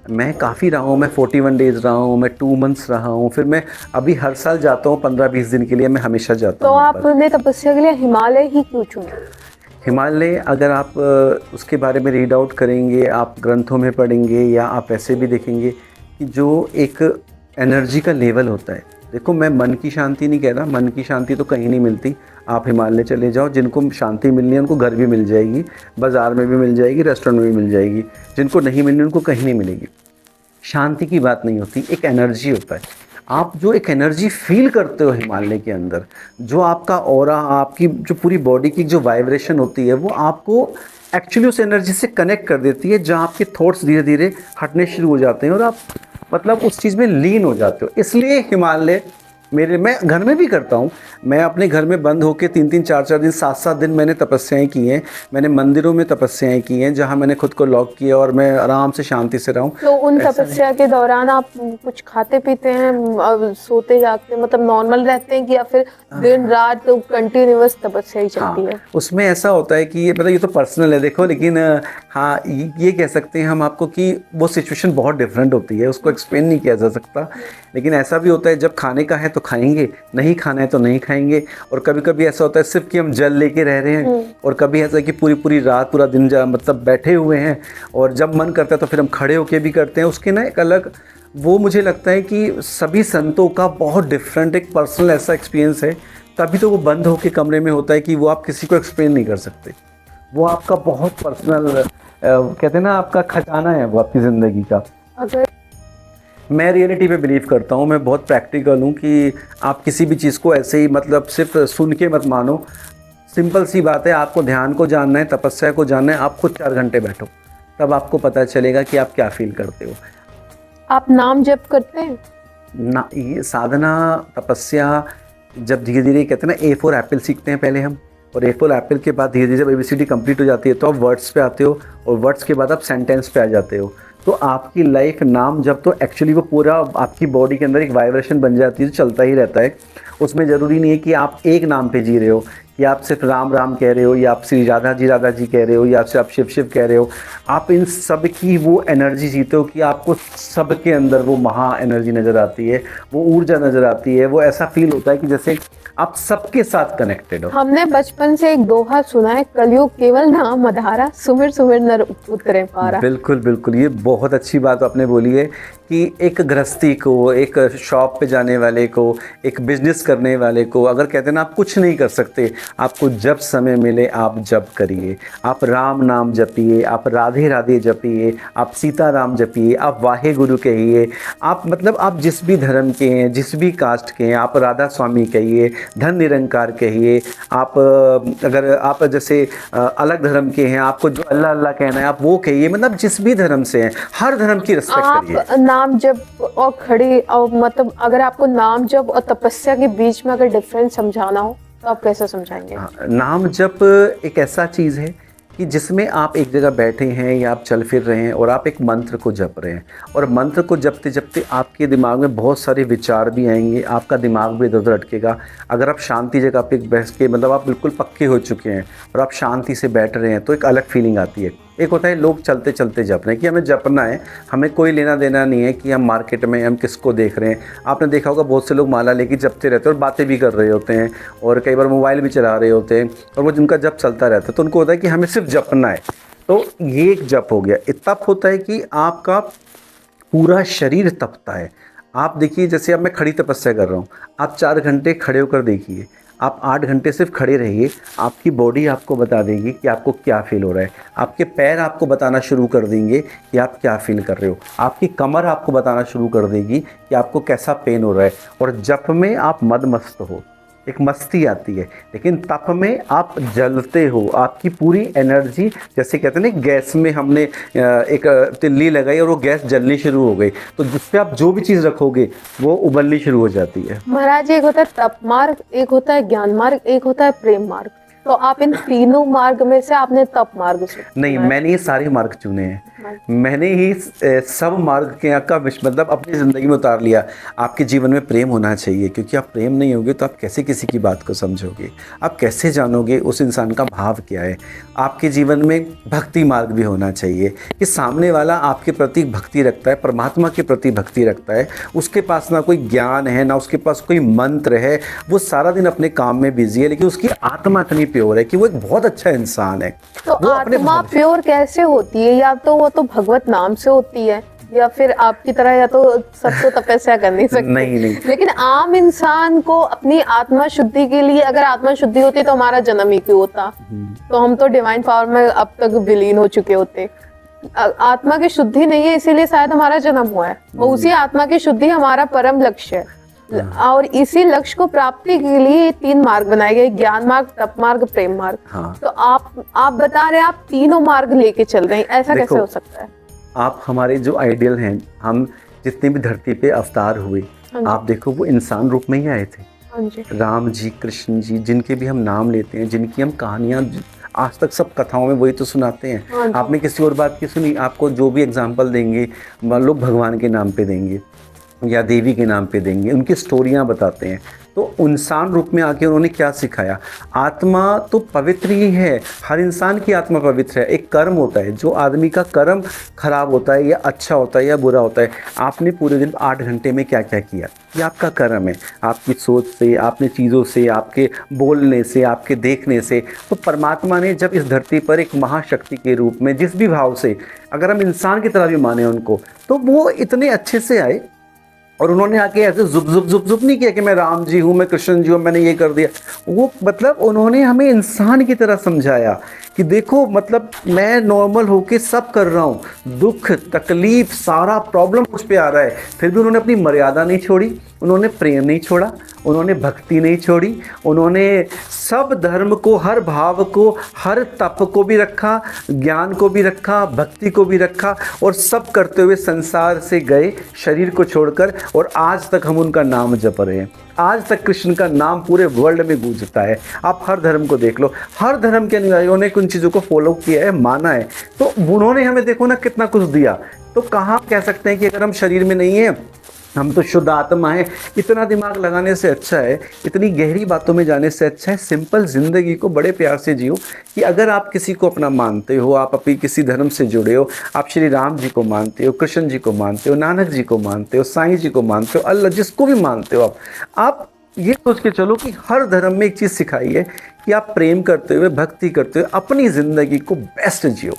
A: मैं काफ़ी रहा हूँ, मैं 41 डेज़ रहा हूँ, मैं 2 मंथ्स रहा हूँ, फिर मैं अभी हर साल जाता हूँ 15-20 दिन के लिए, मैं हमेशा जाता हूँ।
B: तो आपने तपस्या के लिए हिमालय ही क्यों चुना?
A: हिमालय, अगर आप उसके बारे में रीड आउट करेंगे, आप ग्रंथों में पढ़ेंगे या आप ऐसे भी देखेंगे कि जो एक एनर्जी का लेवल होता है। देखो, मैं मन की शांति नहीं कह रहा, मन की शांति तो कहीं नहीं मिलती। आप हिमालय चले जाओ, जिनको शांति मिलनी है उनको घर भी मिल जाएगी, बाज़ार में भी मिल जाएगी, रेस्टोरेंट में भी मिल जाएगी। जिनको नहीं मिलनी उनको कहीं नहीं मिलेगी। शांति की बात नहीं होती, एक एनर्जी होता है। आप जो एक एनर्जी फील करते हो हिमालय के अंदर, जो आपका ऑरा, आपकी जो पूरी बॉडी की जो वाइब्रेशन होती है, वो आपको एक्चुअली उस एनर्जी से कनेक्ट कर देती है, जहाँ आपके थॉट्स धीरे धीरे हटने शुरू हो जाते हैं और आप मतलब उस चीज़ में लीन हो जाते हो। इसलिए हिमालय मैं घर में भी करता हूँ। मैं अपने घर में बंद होकर 3-3, 4-4 दिन, 7-7 दिन मैंने तपस्याएं की हैं। मैंने मंदिरों में तपस्याएं की हैं, जहाँ मैंने खुद को लॉक किया और मैं आराम से शांति से रहूँ।
B: तो उन तपस्या के दौरान आप कुछ खाते पीते हैं, सोते जागते, मतलब नॉर्मल रहते हैं, कि या फिर दिन रात तो कंटिन्यूअस तपस्या ही चलती है?
A: उसमें ऐसा होता है कि ये मतलब ये तो पर्सनल है, देखो, लेकिन हाँ, ये कह सकते हैं हम आपको कि वो सिचुएशन बहुत डिफरेंट होती है, उसको एक्सप्लेन नहीं किया जा सकता। लेकिन ऐसा भी होता है, जब खाने का है तो खाएंगे, नहीं खाना है तो नहीं खाएंगे। और कभी कभी ऐसा होता है सिर्फ कि हम जल लेके रह रहे हैं, और कभी ऐसा है कि पूरी रात, पूरा दिन मतलब बैठे हुए हैं, और जब मन करता है तो फिर हम खड़े होके भी करते हैं। उसके ना एक अलग, वो मुझे लगता है कि सभी संतों का बहुत डिफरेंट एक पर्सनल ऐसा एक्सपीरियंस है। तभी तो वो बंद होके कमरे में होता है कि वो आप किसी को एक्सप्लेन नहीं कर सकते। वो आपका बहुत पर्सनल, कहते हैं ना, आपका खजाना है वो आपकी ज़िंदगी का।
B: अगर
A: मैं रियलिटी पे बिलीव करता हूँ, मैं बहुत प्रैक्टिकल हूँ कि आप किसी भी चीज़ को ऐसे ही मतलब सिर्फ सुन के मत मानो। सिंपल सी बात है, आपको ध्यान को जानना है, तपस्या को जानना है, आप खुद 4 घंटे बैठो, तब आपको पता चलेगा कि आप क्या फील करते हो।
B: आप नाम जप करते हैं
A: ना? ये साधना, तपस्या, जब धीरे धीरे कहते हैं ना, A फॉर एप्पल सीखते हैं पहले हम, और A फॉर एप्पल के बाद धीरे धीरे जब ABCD कंप्लीट हो जाती है तो आप वर्ड्स पे आते हो, और वर्ड्स के बाद आप सेंटेंस पे आ जाते हो। तो आपकी लाइफ नाम जब तो एक्चुअली वो पूरा आपकी बॉडी के अंदर एक वाइब्रेशन बन जाती है, जो चलता ही रहता है। उसमें ज़रूरी नहीं है कि आप एक नाम पे जी रहे हो, कि आप सिर्फ राम राम कह रहे हो, या आप श्री राधा जी कह रहे हो, या आप शिव शिव कह रहे हो। आप इन सब की वो एनर्जी जीते हो कि आपको सबके अंदर वो महा एनर्जी नज़र आती है, वो ऊर्जा नज़र आती है, वो ऐसा फील होता है कि जैसे आप सबके साथ कनेक्टेड हो।
B: हमने बचपन से एक दोहा सुना है, कलयुग केवल नाम आधारा, सुमिर सुमिर नर उतरे पारा।
A: बिल्कुल बिल्कुल, ये बहुत अच्छी बात आपने बोली है कि एक गृहस्थी को, एक शॉप पे जाने वाले को, एक बिजनेस करने वाले को, अगर कहते हैं ना आप कुछ नहीं कर सकते, आपको जब समय मिले आप जप करिए, आप राम नाम जपिए, आप राधे राधे जपिए, आप सीता राम जपिए, आप वाहे गुरु कहिए, आप मतलब आप जिस भी धर्म के हैं, जिस भी कास्ट के हैं, आप राधा स्वामी कहिए, धन निरंकार कहिए, आप अगर आप जैसे अलग धर्म के हैं, आपको जो अल्लाह अल्लाह कहना है आप वो कहिए, मतलब जिस भी धर्म से हैं हर धर्म की रिस्पेक्ट करिए।
B: आप नाम जप और खड़ी और मतलब अगर आपको नाम जप और तपस्या के बीच में अगर डिफरेंस समझाना हो तो आप कैसे समझाएंगे?
A: नाम जप एक ऐसा चीज़ है कि जिसमें आप एक जगह बैठे हैं या आप चल फिर रहे हैं और आप एक मंत्र को जप रहे हैं, और मंत्र को जपते जपते आपके दिमाग में बहुत सारे विचार भी आएंगे, आपका दिमाग भी इधर उधर अटकेगा। अगर आप शांति जगह पे बैठ के, मतलब आप बिल्कुल पक्के हो चुके हैं और आप शांति से बैठ रहे हैं, तो एक अलग फीलिंग आती है। एक होता है लोग चलते चलते जप रहे हैं कि हमें जपना है, हमें कोई लेना देना नहीं है कि हम मार्केट में हम किसको देख रहे हैं। आपने देखा होगा बहुत से लोग माला लेके जपते रहते हैं और बातें भी कर रहे होते हैं, और कई बार मोबाइल भी चला रहे होते हैं, और वो जिनका जप चलता रहता है तो उनको होता है कि हमें सिर्फ जपना है। तो ये एक जप हो गया। एक तप होता है कि आपका पूरा शरीर तपता है। आप देखिए, जैसे अब मैं खड़ी तपस्या कर रहा हूँ, आप 4 घंटे खड़े होकर देखिए, आप 8 घंटे सिर्फ खड़े रहिए, आपकी बॉडी आपको बता देगी कि आपको क्या फील हो रहा है। आपके पैर आपको बताना शुरू कर देंगे कि आप क्या फील कर रहे हो। आपकी कमर आपको बताना शुरू कर देगी कि आपको कैसा पेन हो रहा है। और जप में आप मदमस्त हो, एक मस्ती आती है, लेकिन तप में आप जलते हो। आपकी पूरी एनर्जी, जैसे कहते हैं ना गैस में हमने एक तिल्ली लगाई और वो गैस जलनी शुरू हो गई, तो जिस पे आप जो भी चीज़ रखोगे वो उबलनी शुरू हो जाती है।
B: महाराज, एक होता है तप मार्ग, एक होता है ज्ञान मार्ग, एक होता है प्रेम मार्ग, तो आप इन तीनों मार्ग में से आपने तप मार्ग चुना?
A: नहीं, मैंने ये सारे मार्ग चुने हैं। मैंने ही सब मार्ग के का मतलब अपनी ज़िंदगी में उतार लिया। आपके जीवन में प्रेम होना चाहिए, क्योंकि आप प्रेम नहीं होगे तो आप कैसे किसी की बात को समझोगे, आप कैसे जानोगे उस इंसान का भाव क्या है। आपके जीवन में भक्ति मार्ग भी होना चाहिए कि सामने वाला आपके प्रति भक्ति रखता है, परमात्मा के प्रति भक्ति रखता है, उसके पास ना कोई ज्ञान है ना उसके पास कोई मंत्र है, वो सारा दिन अपने काम में बिजी है, लेकिन उसकी आत्मा इतनी प्योर है कि वो एक बहुत अच्छा इंसान है।
B: तो आत्मा प्योर कैसे होती है? या तो वो तो भगवत नाम से होती है, या फिर आपकी तरह या तो सबको तपस्या कर नहीं सकते।
A: नहीं।
B: लेकिन आम इंसान को अपनी आत्मा शुद्धि के लिए, अगर आत्मा शुद्धि होती तो हमारा जन्म ही क्यों होता? तो हम तो डिवाइन पावर में अब तक विलीन हो चुके होते। आत्मा की शुद्धि नहीं है, इसीलिए शायद हमारा जन्म हुआ है, और उसी आत्मा की शुद्धि हमारा परम लक्ष्य है। और इसी लक्ष्य को प्राप्ति के लिए 3 मार्ग बनाए गए, ज्ञान मार्ग, तप मार्ग, प्रेम मार्ग।
A: हाँ।
B: तो आप बता रहे हैं आप तीनों मार्ग लेके चल रहे हैं, ऐसा कैसे हो सकता है?
A: आप हमारे जो आइडियल हैं, हम जितने भी धरती पे अवतार हुए, आप देखो वो इंसान रूप में ही आए थे। राम जी, कृष्ण जी, जिनके भी हम नाम लेते हैं, जिनकी हम कहानियाँ आज तक सब कथाओं में वही तो सुनाते हैं। आपने किसी और बात की सुनी? आपको जो भी एग्जाम्पल देंगे लोग भगवान के नाम पे देंगे या देवी के नाम पे देंगे, उनकी स्टोरियाँ बताते हैं। तो इंसान रूप में आके उन्होंने क्या सिखाया? आत्मा तो पवित्र ही है, हर इंसान की आत्मा पवित्र है। एक कर्म होता है, जो आदमी का कर्म खराब होता है या अच्छा होता है या बुरा होता है। आपने पूरे दिन 8 घंटे में क्या क्या किया, ये आपका कर्म है। आपकी सोच से, आपने चीज़ों से, आपके बोलने से, आपके देखने से। तो परमात्मा ने जब इस धरती पर एक महाशक्ति के रूप में, जिस भी भाव से, अगर हम इंसान की तरह भी माने उनको, तो वो इतने अच्छे से आए और उन्होंने आके ऐसे जुप जुप जुप जुप नहीं किया कि मैं राम जी हूँ, मैं कृष्ण जी हूँ, मैंने ये कर दिया। वो मतलब उन्होंने हमें इंसान की तरह समझाया कि देखो, मतलब मैं नॉर्मल होके सब कर रहा हूँ, दुख तकलीफ सारा प्रॉब्लम मुझ पे आ रहा है, फिर भी उन्होंने अपनी मर्यादा नहीं छोड़ी, उन्होंने प्रेम नहीं छोड़ा, उन्होंने भक्ति नहीं छोड़ी, उन्होंने सब धर्म को, हर भाव को, हर तप को भी रखा, ज्ञान को भी रखा, भक्ति को भी रखा, और सब करते हुए संसार से गए शरीर को छोड़कर, और आज तक हम उनका नाम जप रहे हैं। आज तक कृष्ण का नाम पूरे वर्ल्ड में गूंजता है। आप हर धर्म को देख लो, हर धर्म के अनुयायियों ने उन चीज़ों को फॉलो किया है, माना है। तो उन्होंने हमें देखो ना कितना कुछ दिया। तो कहाँ कह सकते हैं कि अगर हम शरीर में नहीं हैं हम तो शुद्ध आत्मा है। इतना दिमाग लगाने से अच्छा है, इतनी गहरी बातों में जाने से अच्छा है सिंपल ज़िंदगी को बड़े प्यार से जियो। कि अगर आप किसी को अपना मानते हो, आप अपनी किसी धर्म से जुड़े हो, आप श्री राम जी को मानते हो, कृष्ण जी को मानते हो, नानक जी को मानते हो, साईं जी को मानते हो, अल्लाह, जिसको भी मानते हो आप ये सोच के चलो कि हर धर्म में एक चीज़ सिखाई है कि आप प्रेम करते हुए, भक्ति करते हुए अपनी ज़िंदगी को बेस्ट जियो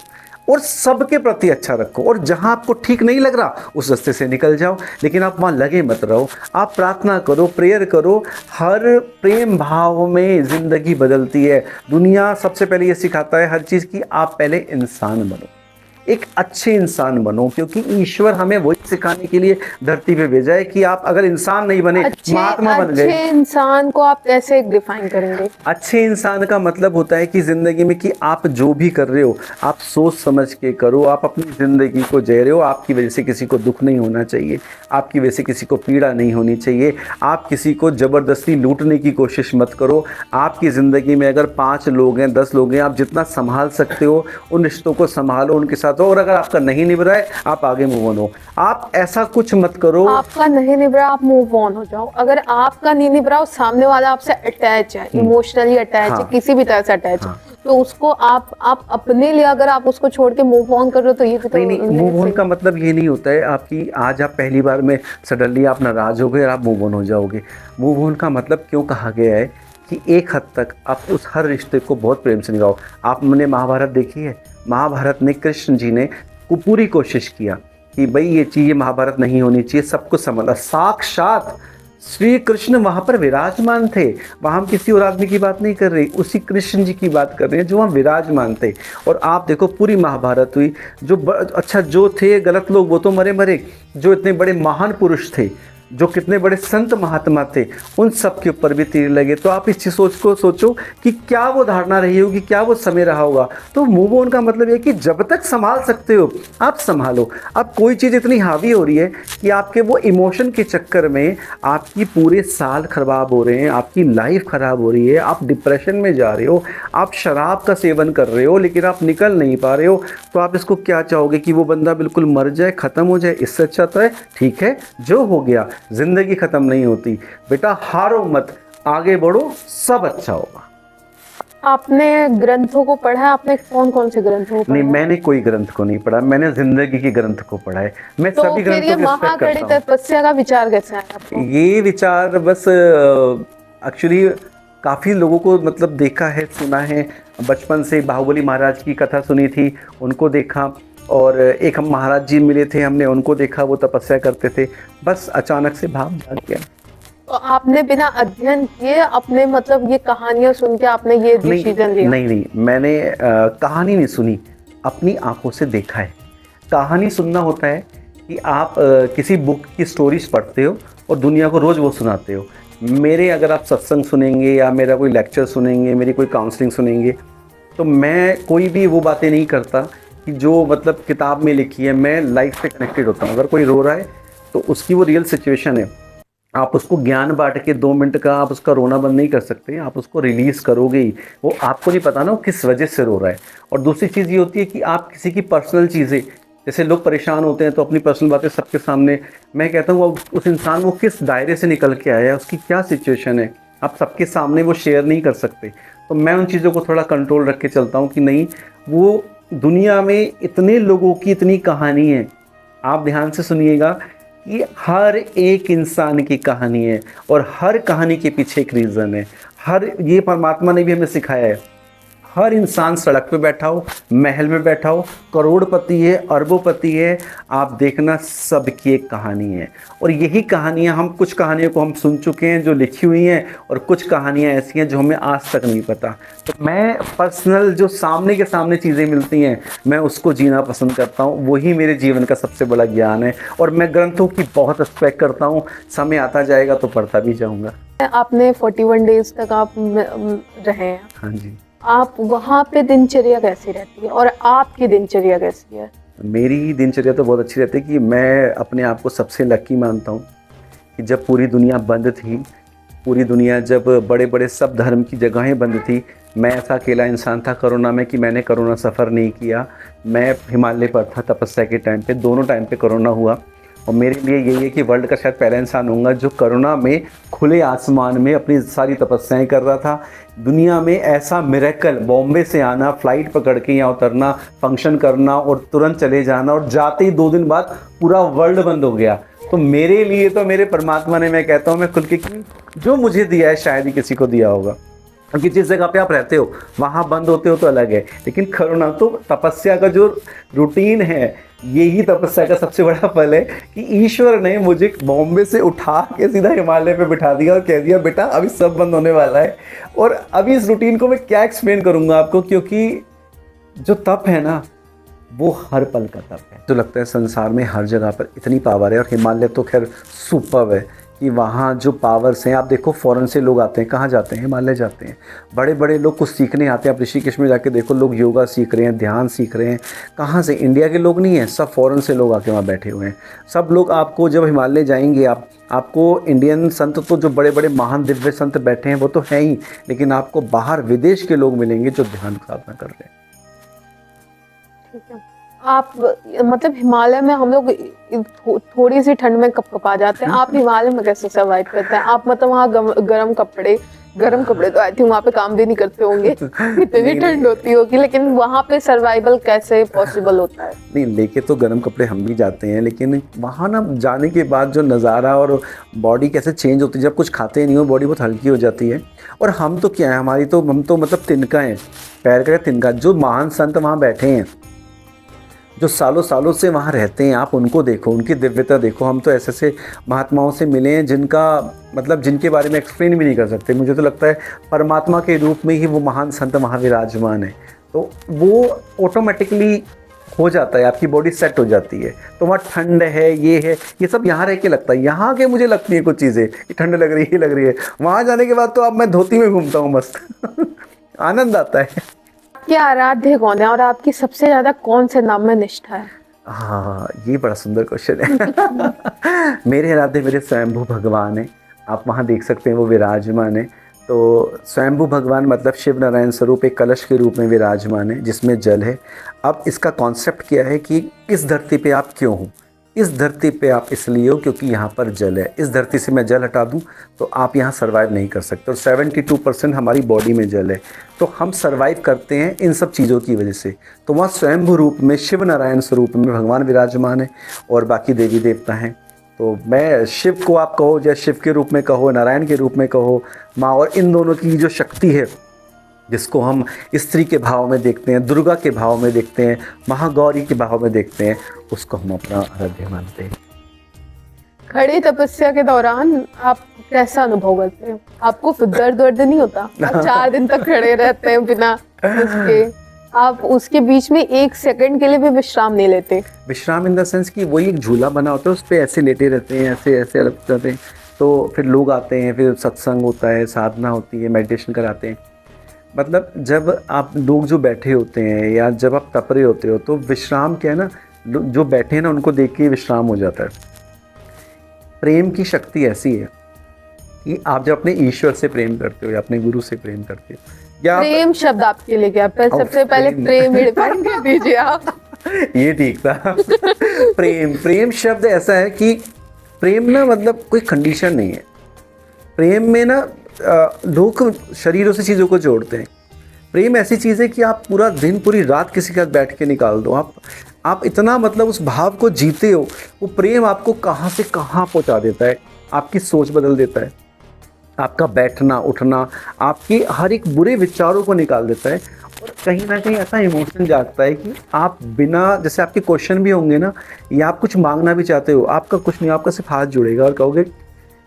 A: और सबके प्रति अच्छा रखो। और जहां आपको ठीक नहीं लग रहा उस रास्ते से निकल जाओ, लेकिन आप वहां लगे मत रहो। आप प्रार्थना करो, प्रेयर करो। हर प्रेम भाव में ज़िंदगी बदलती है। दुनिया सबसे पहले ये सिखाता है हर चीज़ की, आप पहले इंसान बनो, एक अच्छे इंसान बनो, क्योंकि ईश्वर हमें वही सिखाने के लिए धरती पे भेजा है कि आप अगर इंसान नहीं बने, महात्मा बन गए।
B: अच्छे इंसान को आप कैसे डिफाइन करेंगे?
A: अच्छे इंसान का मतलब होता है कि ज़िंदगी में कि आप जो भी कर रहे हो आप सोच समझ के करो, आप अपनी ज़िंदगी को जी रहे हो, आपकी वजह से किसी को दुख नहीं होना चाहिए, आपकी वजह से किसी को पीड़ा नहीं होनी चाहिए, आप किसी को ज़बरदस्ती लूटने की कोशिश मत करो। आपकी ज़िंदगी में अगर 5 लोग हैं, 10 लोग हैं, आप जितना संभाल सकते हो उन रिश्तों को संभालो, उनके साथ हो। और अगर आपका नहीं निभ रहा है आप आगे मूव ऑन हो। आप ऐसा कुछ मत करो,
B: आपका नहीं निभ रहा आप मूव ऑन हो जाओ। अगर आपका नहीं निभ रहा, सामने वाला आपसे अटैच है, इमोशनली अटैच है, किसी भी तरह से अटैच है, तो उसको आप अपने लिए अगर आप उसको छोड़ के मूव ऑन कर रहे हो तो ये भी तो
A: नहीं, मूव ऑन का मतलब ये नहीं होता है आपकी आज आप पहली बार में सडनली आप नाराज हो गए और आप मूव ऑन हो जाओगे। मूव ऑन का मतलब क्यों कहा गया है कि एक हद तक आप उस हर रिश्ते को बहुत प्रेम से निभाओ। आपने महाभारत देखी है? महाभारत में कृष्ण जी ने पूरी कोशिश किया कि भाई ये चीज़ महाभारत नहीं होनी चाहिए, सब कुछ संभाला। साक्षात श्री कृष्ण वहाँ पर विराजमान थे। वहाँ हम किसी और आदमी की बात नहीं कर रहे, उसी कृष्ण जी की बात कर रहे हैं जो वहाँ विराजमान थे। और आप देखो पूरी महाभारत हुई, जो अच्छा जो थे गलत लोग वो तो मरे मरे, जो इतने बड़े महान पुरुष थे, जो कितने बड़े संत महात्मा थे, उन सब के ऊपर भी तीर लगे। तो आप इस चीज़ को सोचो कि क्या वो धारणा रही होगी, क्या वो समय रहा होगा। तो मूव ऑन का मतलब है कि जब तक संभाल सकते हो आप संभालो। अब कोई चीज़ इतनी हावी हो रही है कि आपके वो इमोशन के चक्कर में आपकी पूरे साल खराब हो रहे हैं, आपकी लाइफ ख़राब हो रही है, आप डिप्रेशन में जा रहे हो, आप शराब का सेवन कर रहे हो लेकिन आप निकल नहीं पा रहे हो। तो आप इसको क्या चाहोगे कि वो बंदा बिल्कुल मर जाए, ख़त्म हो जाए? इससे अच्छा तो है ठीक है जो हो गया, जिंदगी खत्म नहीं होती। बेटा हारो मत, आगे बढ़ो, सब अच्छा होगा।
B: आपने ग्रंथों को पढ़ा है? आपने कौन कौन से ग्रंथों को पढ़ा?
A: नहीं, मैंने कोई ग्रंथ को नहीं पढ़ा, मैंने जिंदगी के ग्रंथ को पढ़ा है। मैं
B: तो
A: सभी ग्रंथों
B: ये महाकड़ी तपस्या का विचार कैसे आया आपको?
A: ये विचार बस एक्चुअली काफ़ी लोगों को मतलब देखा है, सुना है। बचपन से बाहुबली महाराज की कथा सुनी थी, उनको देखा, और एक हम महाराज जी मिले थे, हमने उनको देखा, वो तपस्या करते थे। बस अचानक से भाव जाग गया।
B: तो आपने बिना अध्ययन किए अपने मतलब ये कहानियां सुन के आपने ये डिसीजन लिया?
A: नहीं, मैंने कहानी नहीं सुनी, अपनी आंखों से देखा है। कहानी सुनना होता है कि आप किसी बुक की स्टोरीज पढ़ते हो और दुनिया को रोज़ वो सुनाते हो। मेरे अगर आप सत्संग सुनेंगे या मेरा कोई लेक्चर सुनेंगे, मेरी कोई काउंसलिंग सुनेंगे, तो मैं कोई भी वो बातें नहीं करता कि जो मतलब किताब में लिखी है। मैं लाइफ से कनेक्टेड होता हूँ। अगर कोई रो रहा है तो उसकी वो रियल सिचुएशन है, आप उसको ज्ञान बांट के 2 मिनट का आप उसका रोना बंद नहीं कर सकते, आप उसको रिलीज़ करोगे ही। वो आपको नहीं पता ना वो किस वजह से रो रहा है। और दूसरी चीज़ ये होती है कि आप किसी की पर्सनल चीज़ें, जैसे लोग परेशान होते हैं तो अपनी पर्सनल बातें सबके सामने, मैं कहता हूँ उस इंसान वो किस दायरे से निकल के आया है, उसकी क्या सिचुएशन है, आप सबके सामने वो शेयर नहीं कर सकते। तो मैं उन चीज़ों को थोड़ा कंट्रोल रख के चलता हूँ कि नहीं, वो दुनिया में इतने लोगों की इतनी कहानी है। आप ध्यान से सुनिएगा कि हर एक इंसान की कहानी है और हर कहानी के पीछे एक रीज़न है। ये परमात्मा ने भी हमें सिखाया है। हर इंसान सड़क पे बैठा हो, महल में बैठा हो, करोड़पति है, अरबोपति है, आप देखना सबकी एक कहानी है। और यही कहानियाँ कुछ कहानियों को हम सुन चुके हैं जो लिखी हुई हैं, और कुछ कहानियाँ ऐसी हैं जो हमें आज तक नहीं पता। तो मैं पर्सनल जो सामने के सामने चीज़ें मिलती हैं मैं उसको जीना पसंद करता हूँ। वही मेरे जीवन का सबसे बड़ा ज्ञान है। और मैं ग्रंथों की बहुत रिस्पेक्ट करता हूँ। समय आता जाएगा तो पढ़ता भी जाऊँगा।
B: आपने 41 डेज तक आप रहे हैं।
A: हाँ जी।
B: आप वहाँ पे दिनचर्या कैसी रहती है और आपकी दिनचर्या कैसी है?
A: मेरी दिनचर्या तो बहुत अच्छी रहती है कि मैं अपने आप को सबसे लकी मानता हूँ कि जब पूरी दुनिया बंद थी, पूरी दुनिया जब बड़े बड़े सब धर्म की जगहें बंद थी, मैं ऐसा अकेला इंसान था कोरोना में कि मैंने कोरोना सफ़र नहीं किया। मैं हिमालय पर था तपस्या के टाइम पे, दोनों टाइम पे कोरोना हुआ। और मेरे लिए यही है कि वर्ल्ड का शायद पहला इंसान होऊंगा जो करुणा में खुले आसमान में अपनी सारी तपस्याएं कर रहा था। दुनिया में ऐसा मिरेकल, बॉम्बे से आना, फ्लाइट पकड़ के यहाँ उतरना, फंक्शन करना और तुरंत चले जाना, और जाते ही 2 दिन बाद पूरा वर्ल्ड बंद हो गया। तो मेरे लिए तो मेरे परमात्मा ने, मैं कहता हूँ मैं खुल के, कि जो मुझे दिया है शायद ही किसी को दिया होगा। क्योंकि जिस जगह पे आप रहते हो वहाँ बंद होते हो तो अलग है, लेकिन करुणा तो तपस्या का जो रूटीन है, यही तपस्या का सबसे बड़ा फल है कि ईश्वर ने मुझे बॉम्बे से उठा के सीधा हिमालय पे बिठा दिया और कह दिया बेटा अभी सब बंद होने वाला है। और अभी इस रूटीन को मैं क्या एक्सप्लेन करूँगा आपको, क्योंकि जो तप है ना वो हर पल का तप है। तो लगता है संसार में हर जगह पर इतनी पावर है, और हिमालय तो खैर सुपर्ब है कि वहाँ जो पावर्स हैं, आप देखो फॉरेन से लोग आते हैं, कहाँ जाते हैं? हिमालय जाते हैं। बड़े बड़े लोग कुछ सीखने आते हैं, आप ऋषिकेश में जाके देखो, लोग योगा सीख रहे हैं, ध्यान सीख रहे हैं। कहाँ से? इंडिया के लोग नहीं हैं, सब फॉरेन से लोग आके वहाँ बैठे हुए हैं। सब लोग आपको जब हिमालय जाएंगे, आपको इंडियन संत तो जो बड़े बड़े महान दिव्य संत बैठे हैं वो तो हैं ही, लेकिन आपको बाहर विदेश के लोग मिलेंगे जो ध्यान साधना कर रहे हैं।
B: ठीक है। आप मतलब हिमालय में हम लोग थोड़ी सी ठंड में कपकपा जाते हैं, आप हिमालय में कैसे सर्वाइव करते हैं? आप मतलब वहाँ गर्म कपड़े तो आई थिंक वहाँ पे काम भी नहीं करते होंगे, इतनी ठंड होती होगी, लेकिन वहाँ पे सर्वाइवल कैसे पॉसिबल होता है?
A: नहीं, लेके तो गर्म कपड़े हम भी जाते हैं, लेकिन वहाँ ना जाने के बाद जो नज़ारा और बॉडी कैसे चेंज होती है, जब कुछ खाते नहीं हो बॉडी बहुत हल्की हो जाती है। और हम तो क्या है, हम तो मतलब तिनका हैं, पैर का तिनका। जो महान संत वहाँ बैठे हैं, जो सालों सालों से वहाँ रहते हैं, आप उनको देखो, उनकी दिव्यता देखो। हम तो ऐसे ऐसे महात्माओं से मिले हैं जिनके बारे में एक्सप्लेन भी नहीं कर सकते। मुझे तो लगता है परमात्मा के रूप में ही वो महान संत वहाँ विराजमान है, तो वो ऑटोमेटिकली हो जाता है, आपकी बॉडी सेट हो जाती है। तो वहाँ ठंड है, ये सब यहाँ रह के लगता है। यहाँ के मुझे लगती है कुछ चीज़ें कि ठंड लग रही है, वहाँ जाने के बाद तो अब मैं धोती में घूमता हूँ मस्त आनंद आता है।
B: आपके आराध्य कौन है और आपकी सबसे ज्यादा कौन से नाम में निष्ठा है?
A: हाँ, ये बड़ा सुंदर क्वेश्चन है मेरे आराध्य मेरे स्वयंभू भगवान है, आप वहाँ देख सकते हैं वो विराजमान है। तो स्वयंभू भगवान मतलब शिव नारायण स्वरूप एक कलश के रूप में विराजमान है जिसमें जल है। अब इसका कॉन्सेप्ट क्या है कि इस धरती पे आप क्यों हो? इस धरती पे आप इसलिए हो क्योंकि यहाँ पर जल है। इस धरती से मैं जल हटा दूँ तो आप यहाँ सर्वाइव नहीं कर सकते, और 72% हमारी बॉडी में जल है। तो हम सर्वाइव करते हैं इन सब चीज़ों की वजह से। तो वहाँ स्वयंभू रूप में शिव नारायण स्वरूप में भगवान विराजमान है, और बाकी देवी देवता हैं। तो मैं शिव को आप कहो, या शिव के रूप में कहो, नारायण के रूप में कहो, माँ, और इन दोनों की जो शक्ति है जिसको हम स्त्री के भाव में देखते हैं, दुर्गा के भाव में देखते हैं, महागौरी के भाव में देखते हैं, उसको हम अपना आराध्य मानते हैं।
B: खड़ी तपस्या के दौरान आप कैसा अनुभव करते हैं? आपको फिर दर्द नहीं होता? आप 4 दिन तक खड़े रहते हैं बिना उसके, आप उसके बीच में 1 सेकंड के लिए भी विश्राम नहीं लेते?
A: विश्राम इन द सेंस कि वही एक झूला बना होता है, उस पर ऐसे लेटे रहते हैं, ऐसे अलग जाते हैं। तो फिर लोग आते हैं, फिर सत्संग होता है, साधना होती है, मेडिटेशन कराते हैं। मतलब जब आप लोग जो बैठे होते हैं या जब आप तप रहे होते हो तो विश्राम क्या है ना, जो बैठे हैं ना उनको देख के विश्राम हो जाता है। प्रेम की शक्ति ऐसी है कि आप जब अपने ईश्वर से प्रेम करते हो या अपने गुरु से प्रेम करते हो, या
B: प्रेम शब्द आपके लिए क्या? सबसे पहले प्रेम डिफाइन कर दीजिए आप।
A: ये ठीक था प्रेम शब्द ऐसा है कि प्रेम ना मतलब कोई कंडीशन नहीं है। प्रेम में ना लोग शरीरों से चीज़ों को जोड़ते हैं। प्रेम ऐसी चीज़ है कि आप पूरा दिन पूरी रात किसी के साथ बैठ के निकाल दो, आप इतना मतलब उस भाव को जीते हो, वो प्रेम आपको कहाँ से कहाँ पहुँचा देता है, आपकी सोच बदल देता है, आपका बैठना उठना, आपके हर एक बुरे विचारों को निकाल देता है। और कहीं ना कहीं ऐसा इमोशन जागता है कि आप बिना, जैसे आपके क्वेश्चन भी होंगे ना, या आप कुछ मांगना भी चाहते हो, आपका कुछ नहीं, आपका सिर्फ हाथ जुड़ेगा और कहोगे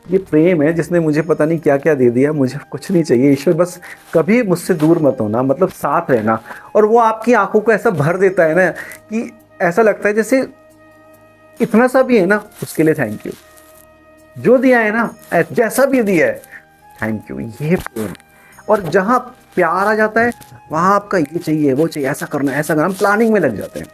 A: ये प्रेम है जिसने मुझे पता नहीं क्या क्या दे दिया, मुझे कुछ नहीं चाहिए ईश्वर, बस कभी मुझसे दूर मत होना, मतलब साथ रहना। और वो आपकी आंखों को ऐसा भर देता है ना कि ऐसा लगता है जैसे इतना सा भी है ना उसके लिए थैंक यू, जो दिया है ना जैसा भी दिया है थैंक यू, ये प्रेम। और जहाँ प्यार आ जाता है वहाँ आपका ये चाहिए वो चाहिए, ऐसा करना, हम प्लानिंग में लग जाते हैं।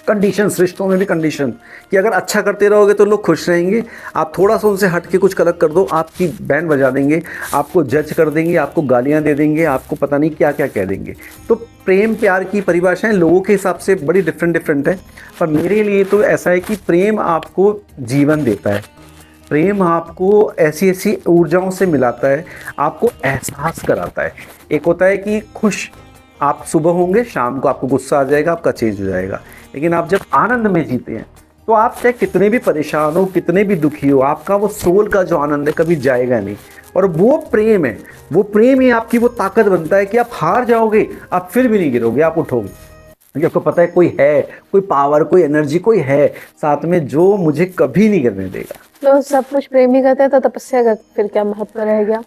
A: कंडीशंस, रिश्तों में भी कंडीशन कि अगर अच्छा करते रहोगे तो लोग खुश रहेंगे, आप थोड़ा सा उनसे हट के कुछ गलत कर दो, आपकी बैंड बजा देंगे, आपको जज कर देंगे, आपको गालियां दे देंगे, आपको पता नहीं क्या क्या कह देंगे। तो प्रेम प्यार की परिभाषाएं लोगों के हिसाब से बड़ी डिफरेंट है, पर मेरे लिए तो ऐसा है कि प्रेम आपको जीवन देता है, प्रेम आपको ऐसी ऐसी ऊर्जाओं से मिलाता है, आपको एहसास कराता है। एक होता है कि खुश आप सुबह होंगे, शाम को आपको गुस्सा आ जाएगा, आपका चेंज हो जाएगा, लेकिन आप जब आनंद में जीते हैं तो आप चाहे कितने भी परेशान हो, कितने भी दुखी हो, आपका वो सोल का जो आनंद है कभी जाएगा नहीं। और वो प्रेम है, वो प्रेम ही आपकी वो ताकत बनता है कि आप हार जाओगे, आप फिर भी नहीं गिरोगे, आप उठोगे, क्योंकि आपको पता है कोई है, कोई पावर, कोई एनर्जी, कोई है साथ में जो मुझे कभी नहीं गिरने देगा।
B: तो सब कुछ प्रेम ही करते हैं, तो तपस्या का फिर क्या महत्व रह गया?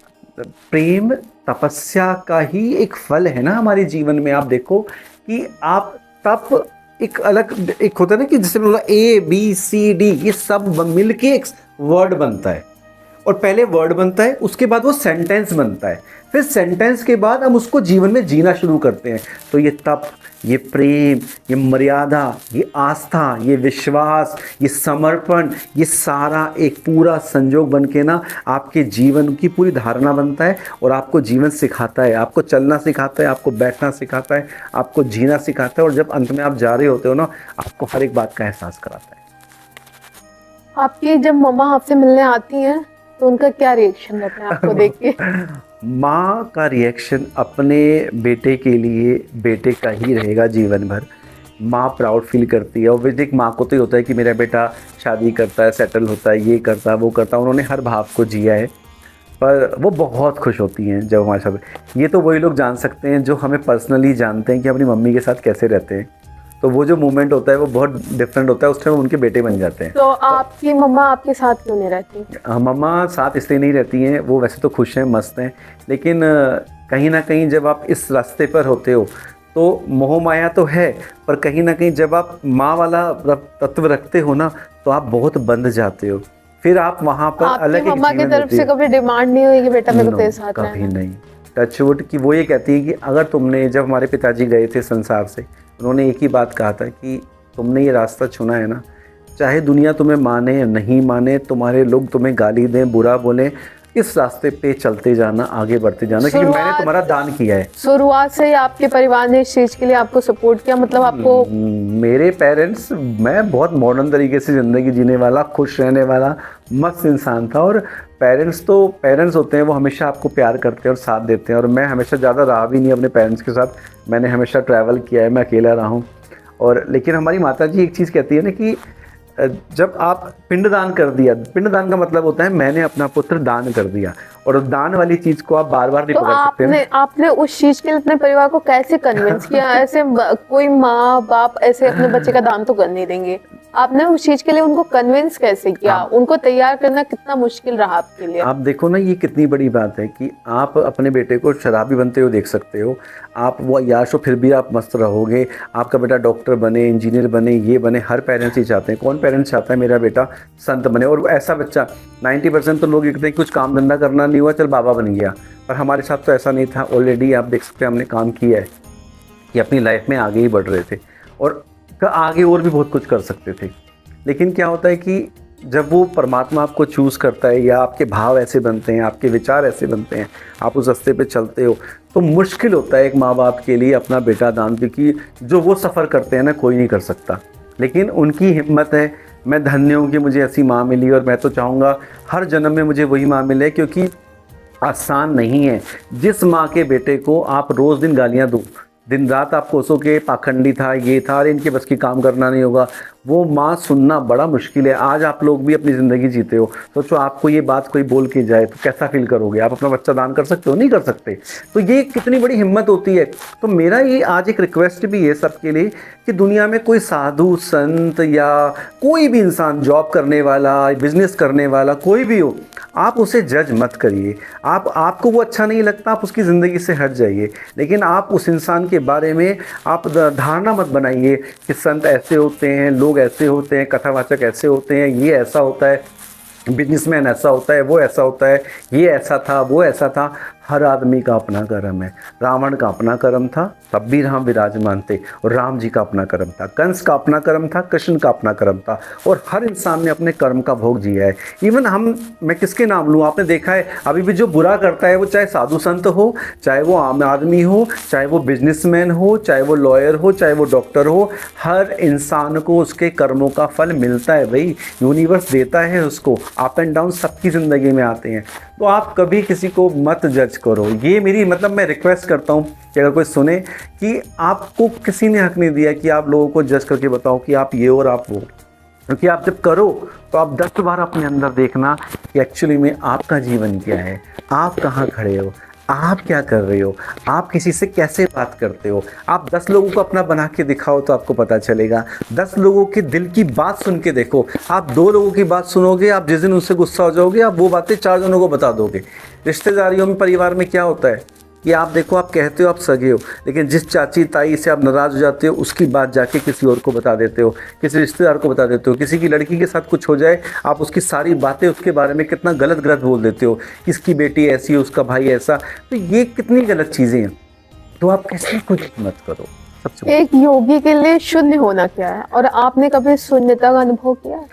A: प्रेम तपस्या का ही एक फल है ना हमारे जीवन में। आप देखो कि आप तप एक अलग, एक होता है ना कि जैसे बोला ABCD, ये सब मिलके एक वर्ड बनता है, और पहले वर्ड बनता है, उसके बाद वो सेंटेंस बनता है, फिर सेंटेंस के बाद हम उसको जीवन में जीना शुरू करते हैं। तो ये तप, ये प्रेम, ये मर्यादा, ये आस्था, ये विश्वास, ये समर्पण, ये सारा एक पूरा संजोग बन के ना आपके जीवन की पूरी धारणा बनता है, और आपको जीवन सिखाता है, आपको चलना सिखाता है, आपको बैठना सिखाता है, आपको जीना सिखाता है, और जब अंत में आप जा रहे होते हो ना, आपको हर एक बात का एहसास कराता है।
B: आपकी जब मम्मा आपसे मिलने आती हैं तो उनका क्या रिएक्शन रहता है आपको देख के?
A: माँ का रिएक्शन अपने बेटे के लिए बेटे का ही रहेगा जीवन भर। माँ प्राउड फील करती है, और एक माँ को तो ही होता है कि मेरा बेटा शादी करता है, सेटल होता है, ये करता है, वो करता है, उन्होंने हर भाव को जिया है, पर वो बहुत खुश होती हैं जब हमारे साथ। ये तो वही लोग जान सकते हैं जो हमें पर्सनली जानते हैं कि अपनी मम्मी के साथ कैसे रहते हैं, तो वो जो मोमेंट होता है वो बहुत डिफरेंट होता है, उस टाइम उनके बेटे बन जाते हैं।
B: तो आपकी मम्मा आपके साथ क्यों नहीं रहती?
A: मम्मा साथ इसलिए नहीं रहती हैं, वो वैसे तो खुश हैं, मस्त हैं, लेकिन कहीं ना कहीं जब आप इस रास्ते पर होते हो तो मोह माया तो है, पर कहीं ना कहीं जब आप माँ वाला तत्व रखते हो ना, तो आप बहुत बंध जाते हो, फिर आप वहाँ पर अलग एक
B: मम्मा की तरफ से कभी डिमांड नहीं हुई कि बेटा मेरे को तेरे साथ रहना?
A: कभी नहीं। टचवुड कि वो ये कहती है कि अगर तुमने, जब हमारे पिताजी गए थे संसार से, उन्होंने एक ही बात कहा था कि तुमने ये रास्ता चुना है ना, चाहे दुनिया तुम्हें माने या नहीं माने, तुम्हारे लोग तुम्हें गाली दें, बुरा बोलें, इस रास्ते पे चलते जाना, आगे बढ़ते जाना, क्योंकि मैंने तुम्हारा दान किया है।
B: शुरुआत से ही आपके परिवार ने इस चीज़ के लिए आपको सपोर्ट किया, मतलब आपको?
A: मेरे पेरेंट्स, मैं बहुत मॉडर्न तरीके से ज़िंदगी जीने वाला, खुश रहने वाला, मस्त इंसान था, और पेरेंट्स होते हैं, वो हमेशा आपको प्यार करते हैं और साथ देते हैं, और मैं हमेशा ज़्यादा रहा भी नहीं अपने पेरेंट्स के साथ, मैंने हमेशा ट्रैवल किया है, मैं अकेला रहा हूँ। और लेकिन हमारी माता जी एक चीज़ कहती है ना कि जब आप पिंडदान कर दिया, पिंडदान का मतलब होता है मैंने अपना पुत्र दान कर दिया, और दान वाली चीज़ को आप बार बार नहीं पकड़ सकते हैं।
B: आपने उस चीज़ के लिए अपने परिवार को कैसे कन्विंस किया? ऐसे कोई माँ बाप ऐसे अपने बच्चे का दान तो कर नहीं देंगे, आपने उस चीज के लिए उनको कन्विंस कैसे किया? उनको तैयार करना कितना मुश्किल रहा आपके लिए?
A: आप देखो ना, ये कितनी बड़ी बात है कि आप अपने बेटे को शराबी बनते हुए देख सकते हो, आप वो याश हो फिर भी आप मस्त रहोगे, आपका बेटा डॉक्टर बने, इंजीनियर बने, ये बने, हर पेरेंट्स ही चाहते हैं। कौन पेरेंट्स चाहता है मेरा बेटा संत बने? और ऐसा बच्चा 90% तो लोग कहते हैं कुछ काम धंधा करना नहीं हुआ, चल बाबा बन गया, पर हमारे साथ तो ऐसा नहीं था। ऑलरेडी आप देख सकते हैं हमने काम किया है कि अपनी लाइफ में आगे ही बढ़ रहे थे, और आगे और भी बहुत कुछ कर सकते थे। लेकिन क्या होता है कि जब वो परमात्मा आपको चूज़ करता है, या आपके भाव ऐसे बनते हैं, आपके विचार ऐसे बनते हैं, आप उस रास्ते पे चलते हो, तो मुश्किल होता है एक माँ बाप के लिए अपना बेटा दान, क्योंकि जो वो सफ़र करते हैं ना कोई नहीं कर सकता। लेकिन उनकी हिम्मत है, मैं धन्य हूँ कि मुझे ऐसी माँ मिली, और मैं तो चाहूँगा हर जन्म में मुझे वही माँ मिले, क्योंकि आसान नहीं है। जिस माँ के बेटे को आप रोज़ दिन गालियाँ दो, दिन रात आप कोसों के पाखंडी था, ये था, अरे इनके बस की काम करना नहीं होगा, वो माँ सुनना बड़ा मुश्किल है। आज आप लोग भी अपनी ज़िंदगी जीते हो, सोचो आपको ये बात कोई बोल के जाए तो कैसा फील करोगे? आप अपना बच्चा दान कर सकते हो? नहीं कर सकते। तो ये कितनी बड़ी हिम्मत होती है। तो मेरा ये आज एक रिक्वेस्ट भी है सबके लिए कि दुनिया में कोई साधु संत या कोई भी इंसान, जॉब करने वाला, बिजनेस करने वाला, कोई भी हो, आप उसे जज मत करिए। आपको वो अच्छा नहीं लगता, आप उसकी ज़िंदगी से हट जाइए, लेकिन आप उस इंसान के बारे में आप धारणा मत बनाइए कि संत ऐसे होते हैं, लोग ऐसे होते हैं, कथावाचक ऐसे होते हैं, ये ऐसा होता है, बिजनेसमैन ऐसा होता है, वो ऐसा होता है, ये ऐसा था, वो ऐसा था। हर आदमी का अपना कर्म है। रावण का अपना कर्म था, तब भी राम विराजमान थे, और राम जी का अपना कर्म था। कंस का अपना कर्म था, कृष्ण का अपना कर्म था, और हर इंसान ने अपने कर्म का भोग जिया है। इवन मैं किसके नाम लूँ, आपने देखा है अभी भी जो बुरा करता है, वो चाहे साधु संत हो, चाहे वो आम आदमी हो, चाहे वो बिजनेसमैन हो, चाहे वो लॉयर हो, चाहे वो डॉक्टर हो, हर इंसान को उसके कर्मों का फल मिलता है भाई। यूनिवर्स देता है उसको। अप एंड डाउन सबकी ज़िंदगी में आते हैं। तो आप कभी किसी को मत जज करो। ये मेरी मैं रिक्वेस्ट करता हूँ कि अगर कोई सुने कि आपको किसी ने हक नहीं दिया कि आप लोगों को जज करके बताओ कि आप ये और आप वो। क्योंकि आप जब करो तो आप 10 बार अपने अंदर देखना कि एक्चुअली में आपका जीवन क्या है, आप कहाँ खड़े हो, आप क्या कर रहे हो, आप किसी से कैसे बात करते हो। आप 10 लोगों को अपना बना के दिखाओ तो आपको पता चलेगा। 10 लोगों के दिल की बात सुन के देखो। आप 2 लोगों की बात सुनोगे, आप जिस दिन उससे गुस्सा हो जाओगे, आप वो बातें 4 जनों को बता दोगे। रिश्तेदारियों में, परिवार में क्या होता है कि आप देखो, आप कहते हो आप सगे हो, लेकिन जिस चाची ताई से आप नाराज़ हो जाते हो, उसकी बात जाके किसी और को बता देते हो, किसी रिश्तेदार को बता देते हो। किसी की लड़की के साथ कुछ हो जाए, आप उसकी सारी बातें उसके बारे में कितना गलत गलत बोल देते हो, इसकी बेटी ऐसी है, उसका भाई ऐसा। तो ये कितनी गलत चीज़ें हैं। तो आप किसी को मत करो। सबसे
B: एक योगी के लिए शून्य होना क्या है, और आपने कभी शून्यता का अनुभव किया है?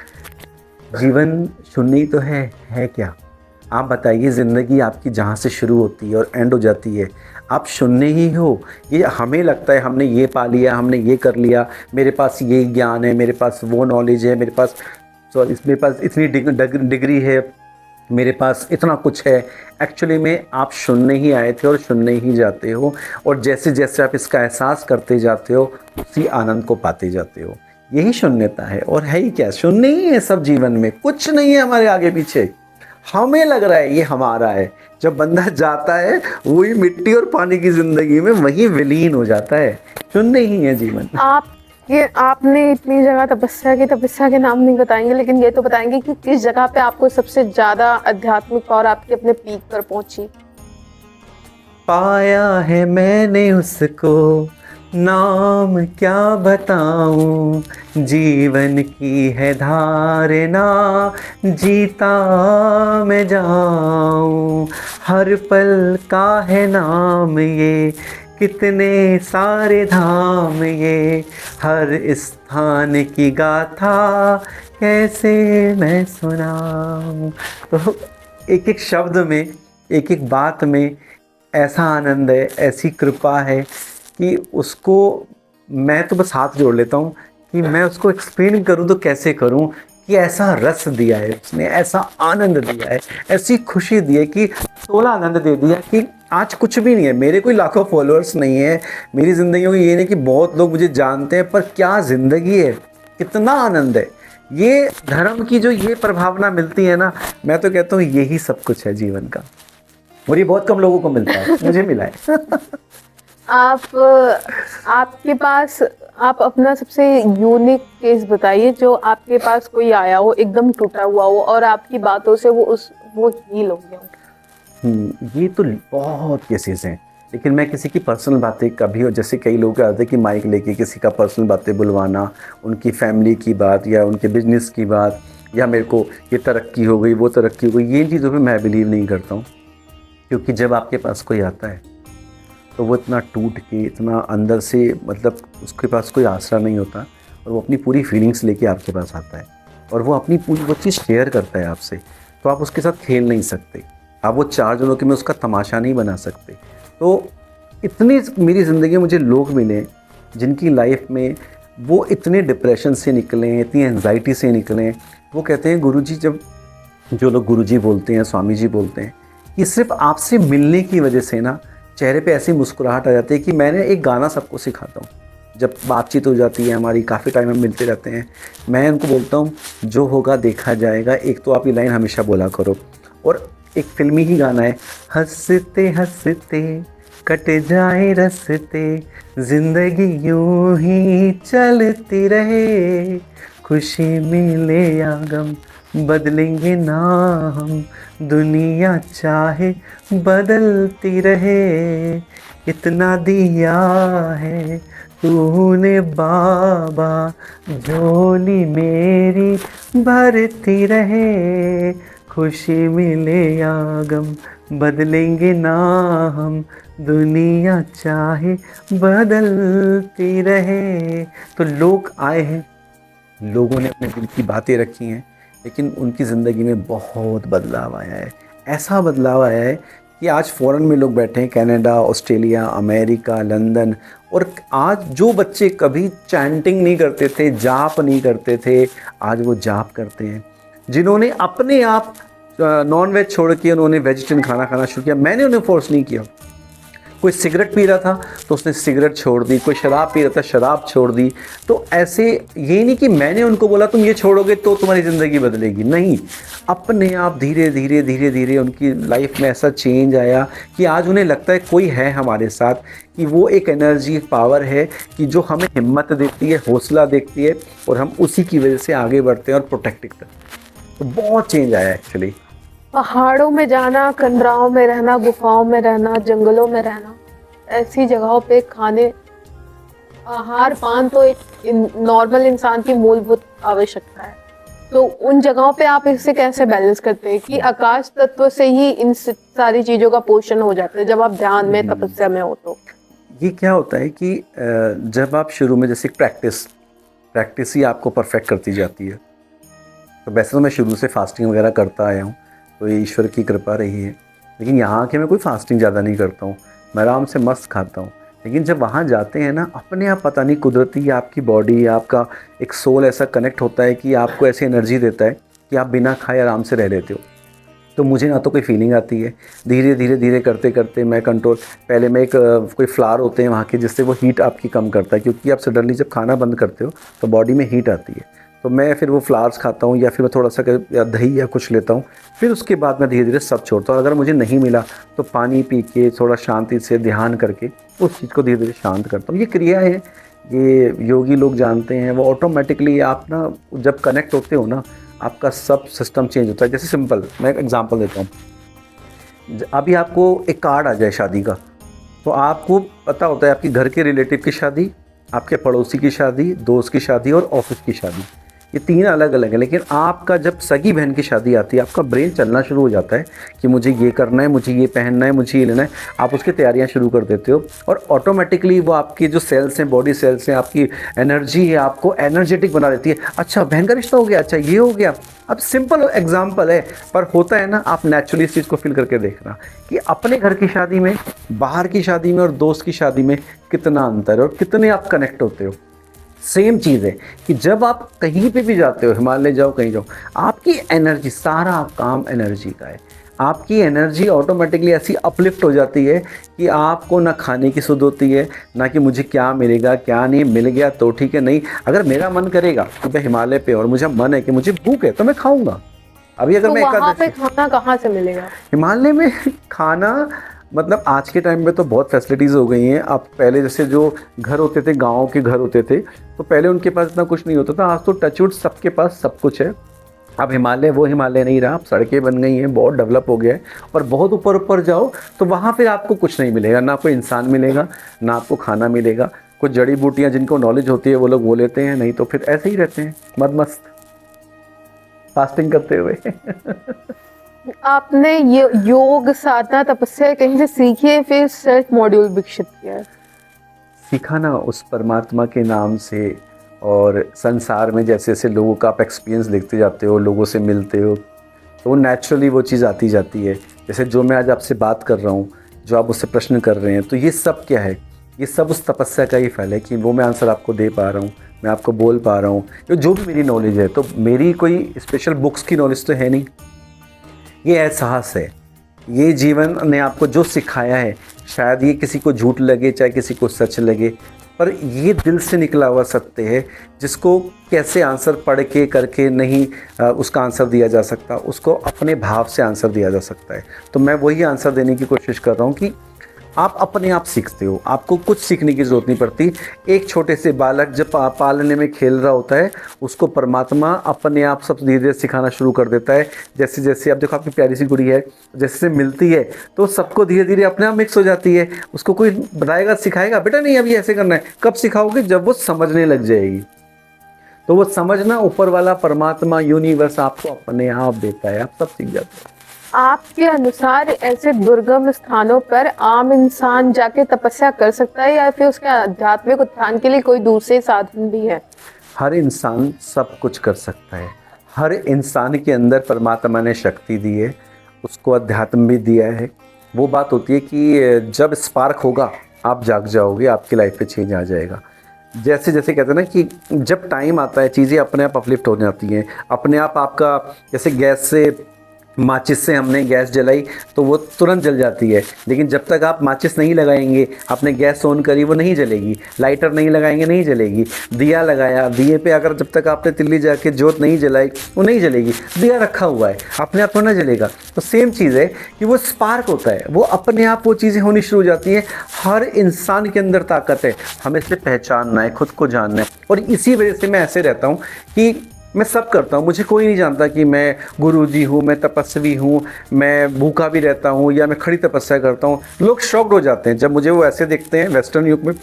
A: जीवन शून्य ही तो है क्या? आप बताइए, ज़िंदगी आपकी जहाँ से शुरू होती है और एंड हो जाती है, आप शून्य ही हो। ये हमें लगता है हमने ये पा लिया, हमने ये कर लिया, मेरे पास ये ज्ञान है, मेरे पास वो नॉलेज है, मेरे पास इतनी डिग्री है, मेरे पास इतना कुछ है। एक्चुअली में आप शून्य ही आए थे और शून्य ही जाते हो। और जैसे जैसे आप इसका एहसास करते जाते हो, उसी आनंद को पाते जाते हो। यही शून्यता है। और है ही क्या, शून्य ही है सब जीवन में। कुछ नहीं है हमारे आगे पीछे। हमें लग रहा है ये हमारा है। जब बंदा जाता है, वही मिट्टी और पानी की जिंदगी में वही विलीन हो जाता है। शून्य ही है जीवन।
B: आपने इतनी जगह तपस्या के नाम नहीं बताएंगे, लेकिन ये तो बताएंगे कि किस जगह पे आपको सबसे ज्यादा आध्यात्मिक और आपके अपने पीक पर पहुंची?
A: पाया है मैंने उसको, नाम क्या बताऊं, जीवन की है धारणा, जीता मैं जाऊं, हर पल का है नाम ये, कितने सारे धाम ये, हर स्थान की गाथा कैसे मैं सुनाऊं। तो एक एक शब्द में, एक एक बात में ऐसा आनंद है, ऐसी कृपा है कि उसको मैं तो बस हाथ जोड़ लेता हूँ कि मैं उसको एक्सप्लेन करूँ तो कैसे करूँ। कि ऐसा रस दिया है उसने, ऐसा आनंद दिया है, ऐसी खुशी दी है कि 16 आनंद दे दिया कि आज कुछ भी नहीं है। मेरे कोई लाखों फॉलोअर्स नहीं है, मेरी ज़िंदगी में ये नहीं कि बहुत लोग मुझे जानते हैं, पर क्या ज़िंदगी है, कितना आनंद है। ये धर्म की जो ये प्रभावना मिलती है ना, मैं तो कहता हूँ यही सब कुछ है जीवन का। और ये बहुत कम लोगों को मिलता है, मुझे मिला है।
B: आपके पास, आप अपना सबसे यूनिक केस बताइए जो आपके पास कोई आया हो एकदम टूटा हुआ हो और आपकी बातों से वो हील हो गया।
A: ये तो बहुत केसेस हैं, लेकिन मैं किसी की पर्सनल बातें कभी हो, जैसे कई लोग आते हैं कि माइक लेके किसी का पर्सनल बातें बुलवाना, उनकी फैमिली की बात या उनके बिजनेस की बात, या मेरे को ये तरक्की हो गई, वो तरक्की हो गई, ये चीज़ों पे मैं बिलीव नहीं करता हूँ। क्योंकि जब आपके पास कोई आता है तो वो इतना टूट के, इतना अंदर से, मतलब उसके पास कोई आसरा नहीं होता, और वो अपनी पूरी फीलिंग्स लेके आपके पास आता है और वो अपनी पूरी वो चीज़ शेयर करता है आपसे। तो आप उसके साथ खेल नहीं सकते, आप वो 4 जनों के में उसका तमाशा नहीं बना सकते। तो इतनी मेरी ज़िंदगी में मुझे लोग मिले जिनकी लाइफ में वो इतने डिप्रेशन से निकले, इतनी एंजाइटी से निकले। वो कहते हैं गुरुजी, जब जो लोग गुरुजी बोलते हैं, स्वामी जी बोलते हैं, कि सिर्फ आपसे मिलने की वजह से ना चेहरे पे ऐसी मुस्कुराहट आ जाती है कि मैंने एक गाना सबको सिखाता हूँ। जब बातचीत हो जाती है हमारी, काफ़ी टाइम हम मिलते रहते हैं, मैं उनको बोलता हूँ जो होगा देखा जाएगा। एक तो आप ये लाइन हमेशा बोला करो। और एक फिल्मी ही गाना है, हंसते हंसते कट जाए रस्ते, जिंदगी यूं ही चलती रहे, खुशी मिले या गम बदलेंगे ना हम, दुनिया चाहे बदलती रहे, इतना दिया है तूने बाबा, झोली मेरी भरती रहे, खुशी मिले या गम बदलेंगे ना हम, दुनिया चाहे बदलती रहे। तो लोग आए हैं, लोगों ने अपने दिल की बातें रखी हैं, लेकिन उनकी ज़िंदगी में बहुत बदलाव आया है। ऐसा बदलाव आया है कि आज फ़ॉरेन में लोग बैठे हैं, कनाडा, ऑस्ट्रेलिया, अमेरिका, लंदन, और आज जो बच्चे कभी चैंटिंग नहीं करते थे, जाप नहीं करते थे, आज वो जाप करते हैं। जिन्होंने अपने आप नॉन वेज छोड़ के उन्होंने वेजिटेरियन खाना खाना शुरू किया, मैंने उन्हें फोर्स नहीं किया। कोई सिगरेट पी रहा था तो उसने सिगरेट छोड़ दी, कोई शराब पी रहा था शराब छोड़ दी। तो ऐसे ये नहीं कि मैंने उनको बोला तुम ये छोड़ोगे तो तुम्हारी ज़िंदगी बदलेगी, नहीं, अपने आप धीरे धीरे धीरे धीरे उनकी लाइफ में ऐसा चेंज आया कि आज उन्हें लगता है कोई है हमारे साथ, कि वो एक एनर्जी, एक पावर है कि जो हमें हिम्मत देती है, हौसला देती है, और हम उसी की वजह से आगे बढ़ते हैं और प्रोटेक्ट करते हैं। तो बहुत चेंज आया एक्चुअली।
B: पहाड़ों में जाना, कंदराओं में रहना, गुफाओं में रहना, जंगलों में रहना, ऐसी जगहों पे खाने, आहार पान तो एक नॉर्मल इंसान की मूलभूत आवश्यकता है। तो उन जगहों पे आप इसे कैसे बैलेंस करते हैं कि आकाश तत्व से ही इन सारी चीजों का पोषण हो जाता है जब आप ध्यान में, तपस्या में हो? तो
A: ये क्या होता है कि जब आप शुरू में जैसे प्रैक्टिस ही आपको परफेक्ट करती जाती है। तो वैसे तो मैं शुरू से फास्टिंग वगैरह करता आया हूँ, तो ये ईश्वर की कृपा रही है। लेकिन यहाँ के मैं कोई फास्टिंग ज़्यादा नहीं करता हूँ, मैं आराम से मस्त खाता हूँ। लेकिन जब वहाँ जाते हैं ना, अपने आप पता नहीं कुदरती आपकी बॉडी, आपका एक सोल ऐसा कनेक्ट होता है कि आपको ऐसी एनर्जी देता है कि आप बिना खाए आराम से रह लेते हो। तो मुझे ना तो कोई फीलिंग आती है, धीरे धीरे धीरे करते करते मैं कंट्रोल, पहले मैं एक कोई फ्लावर होते हैं वहाँ के जिससे वो हीट आपकी कम करता है, क्योंकि आप सडनली जब खाना बंद करते हो तो बॉडी में हीट आती है। तो मैं फिर वो फ्लावर्स खाता हूँ, या फिर मैं थोड़ा सा या दही या कुछ लेता हूँ। फिर उसके बाद मैं धीरे धीरे सब छोड़ता हूँ। अगर मुझे नहीं मिला तो पानी पी के थोड़ा शांति से ध्यान करके उस चीज़ को धीरे धीरे शांत करता हूँ। ये क्रिया है, ये योगी लोग जानते हैं। वो ऑटोमेटिकली आप ना जब कनेक्ट होते हो ना, आपका सब सिस्टम चेंज होता है। जैसे सिंपल मैं एक एग्जांपल देता हूँ। अभी आपको एक कार्ड आ जाए शादी का, तो आपको पता होता है आपके घर के रिलेटिव की शादी, आपके पड़ोसी की शादी, दोस्त की शादी और ऑफिस की शादी, ये तीन अलग अलग है। लेकिन आपका जब सगी बहन की शादी आती है, आपका ब्रेन चलना शुरू हो जाता है कि मुझे ये करना है, मुझे ये पहनना है, मुझे ये लेना है। आप उसकी तैयारियां शुरू कर देते हो, और ऑटोमेटिकली वो आपकी जो सेल्स हैं, बॉडी सेल्स हैं, आपकी एनर्जी है, आपको एनर्जेटिक बना देती है। अच्छा, बहन का रिश्ता हो गया, अच्छा ये हो गया। अब सिंपल एग्जाम्पल है, पर होता है ना, आप नेचुरली इस चीज़ को फील करके देखना कि अपने घर की शादी में, बाहर की शादी में और दोस्त की शादी में कितना अंतर है और कितने आप कनेक्ट होते हो। सेम चीज़ है कि जब आप कहीं पे भी जाते हो, हिमालय जाओ, कहीं जाओ, आपकी एनर्जी, सारा काम एनर्जी का है। आपकी एनर्जी ऑटोमेटिकली ऐसी अपलिफ्ट हो जाती है कि आपको ना खाने की सुध होती है, ना कि मुझे क्या मिलेगा क्या नहीं, मिल गया तो ठीक है, नहीं अगर मेरा मन करेगा कि मैं हिमालय पे और मुझे मन है कि मुझे भूख है तो मैं खाऊंगा। अभी अगर
B: तो
A: मैं
B: वहाँ पे खाना कहाँ से मिलेगा?
A: हिमालय में खाना मतलब आज के टाइम में तो बहुत फैसिलिटीज़ हो गई हैं। अब पहले जैसे जो घर होते थे, गाँव के घर होते थे, तो पहले उनके पास इतना कुछ नहीं होता था। आज तो टचवुड सबके पास सब कुछ है। अब हिमालय वो हिमालय नहीं रहा, अब सड़कें बन गई हैं, बहुत डेवलप हो गया है। और बहुत ऊपर ऊपर जाओ तो वहाँ फिर आपको कुछ नहीं मिलेगा, ना कोई इंसान मिलेगा, ना आपको खाना मिलेगा। कुछ जड़ी बूटियाँ जिनको नॉलेज होती है वो लोग वो लेते हैं, नहीं तो फिर ऐसे ही रहते हैं मस्त फास्टिंग करते हुए।
B: आपने ये योग, साधना, तपस्या कहीं से सीखी है, फिर सेल्फ मॉड्यूल विकसित किया है?
A: सीखा ना उस परमात्मा के नाम से, और संसार में जैसे जैसे लोगों का आप एक्सपीरियंस देखते जाते हो, लोगों से मिलते हो, तो वो नेचुरली वो चीज़ आती जाती है। जैसे जो मैं आज आपसे बात कर रहा हूँ, जो आप उससे प्रश्न कर रहे हैं, तो ये सब क्या है? ये सब उस तपस्या का ही फल है कि वो मैं आंसर आपको दे पा रहा हूँ, मैं आपको बोल पा रहा हूँ। जो भी मेरी नॉलेज है, तो मेरी कोई स्पेशल बुक्स की नॉलेज तो है नहीं, ये एहसास है। ये जीवन ने आपको जो सिखाया है, शायद ये किसी को झूठ लगे, चाहे किसी को सच लगे, पर ये दिल से निकला हुआ सत्य है, जिसको कैसे आंसर पढ़ के करके नहीं उसका आंसर दिया जा सकता, उसको अपने भाव से आंसर दिया जा सकता है। तो मैं वही आंसर देने की कोशिश कर रहा हूँ कि आप अपने आप सीखते हो, आपको कुछ सीखने की ज़रूरत नहीं पड़ती। एक छोटे से बालक जब पालने में खेल रहा होता है, उसको परमात्मा अपने आप सब धीरे धीरे सिखाना शुरू कर देता है। जैसे जैसे आप देखो, आपकी प्यारी सी गुड़ी है, जैसे मिलती है तो सबको धीरे धीरे अपने आप मिक्स हो जाती है। उसको कोई बताएगा, सिखाएगा, बेटा नहीं अभी ऐसे करना है। कब सिखाओगे? जब वो समझने लग जाएगी। तो वो समझना ऊपर वाला परमात्मा, यूनिवर्स आपको अपने आप देता है, आप सब सीख जाते हो।
B: आपके अनुसार ऐसे दुर्गम स्थानों पर आम इंसान जाके तपस्या कर सकता है या फिर उसके आध्यात्मिक उत्थान के लिए कोई दूसरे साधन भी है?
A: हर इंसान सब कुछ कर सकता है। हर इंसान के अंदर परमात्मा ने शक्ति दी है, उसको अध्यात्म भी दिया है। वो बात होती है कि जब स्पार्क होगा आप जाग जाओगे, आपकी लाइफ पे चेंज आ जाएगा। जैसे जैसे कहते हैं ना कि जब टाइम आता है चीज़ें अपने आप अपलिफ्ट हो जाती हैं, अपने आप। आपका जैसे गैस से, माचिस से हमने गैस जलाई तो वो तुरंत जल जाती है, लेकिन जब तक आप माचिस नहीं लगाएंगे, आपने गैस ऑन करी, वो नहीं जलेगी। लाइटर नहीं लगाएंगे, नहीं जलेगी। दिया लगाया, दिए पे अगर जब तक आपने तिल्ली जाके जोत नहीं जलाई, वो नहीं जलेगी। दिया रखा हुआ है, अपने आप होना जलेगा। तो सेम चीज़ है कि वो स्पार्क होता है, वो अपने आप वो चीज़ें होनी शुरू हो जाती हैं। हर इंसान के अंदर ताकत है, हमें इसे पहचानना है, खुद को जानना है। और इसी वजह से मैं ऐसे रहता हूँ कि मैं सब करता हूँ। मुझे कोई नहीं जानता कि मैं गुरुजी हूँ, मैं तपस्वी हूँ, मैं भूखा भी रहता हूँ या मैं खड़ी तपस्या करता हूँ। लोग शॉक्ड हो जाते हैं जब मुझे वो ऐसे देखते हैं वेस्टर्न युग में,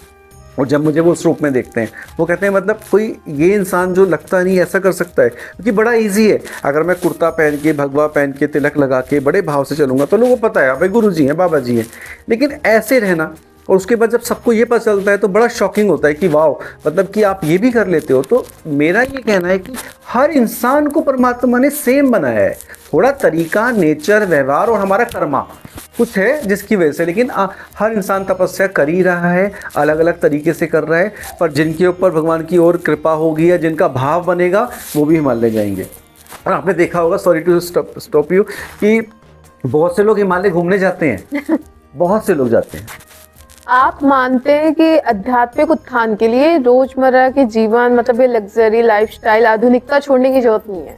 A: और जब मुझे वो उस रूप में देखते हैं। वो कहते हैं मतलब कोई ये इंसान जो लगता नहीं ऐसा कर सकता है, क्योंकि बड़ा ईजी है। अगर मैं कुर्ता पहन के, भगवा पहन के, तिलक लगा के बड़े भाव से चलूँगा तो लोगों को पता है भाई गुरुजी हैं, बाबा जी हैं। लेकिन ऐसे रहना, और उसके बाद जब सबको ये पता चलता है तो बड़ा शॉकिंग होता है कि वाह, मतलब कि आप ये भी कर लेते हो। तो मेरा ये कहना है कि हर इंसान को परमात्मा ने सेम बनाया है। थोड़ा तरीका, नेचर, व्यवहार और हमारा कर्मा कुछ है जिसकी वजह से, लेकिन हर इंसान तपस्या कर ही रहा है, अलग अलग तरीके से कर रहा है। पर जिनके ऊपर भगवान की और कृपा होगी या जिनका भाव बनेगा वो भी हिमालय जाएंगे। और आपने देखा होगा, सॉरी टू स्टॉप यू, कि बहुत से लोग हिमालय घूमने जाते हैं। बहुत से लोग जाते हैं।
B: आप मानते हैं कि आध्यात्मिक उत्थान के लिए रोजमर्रा के जीवन, मतलब ये लग्जरी लाइफस्टाइल, आधुनिकता छोड़ने की जरूरत नहीं है?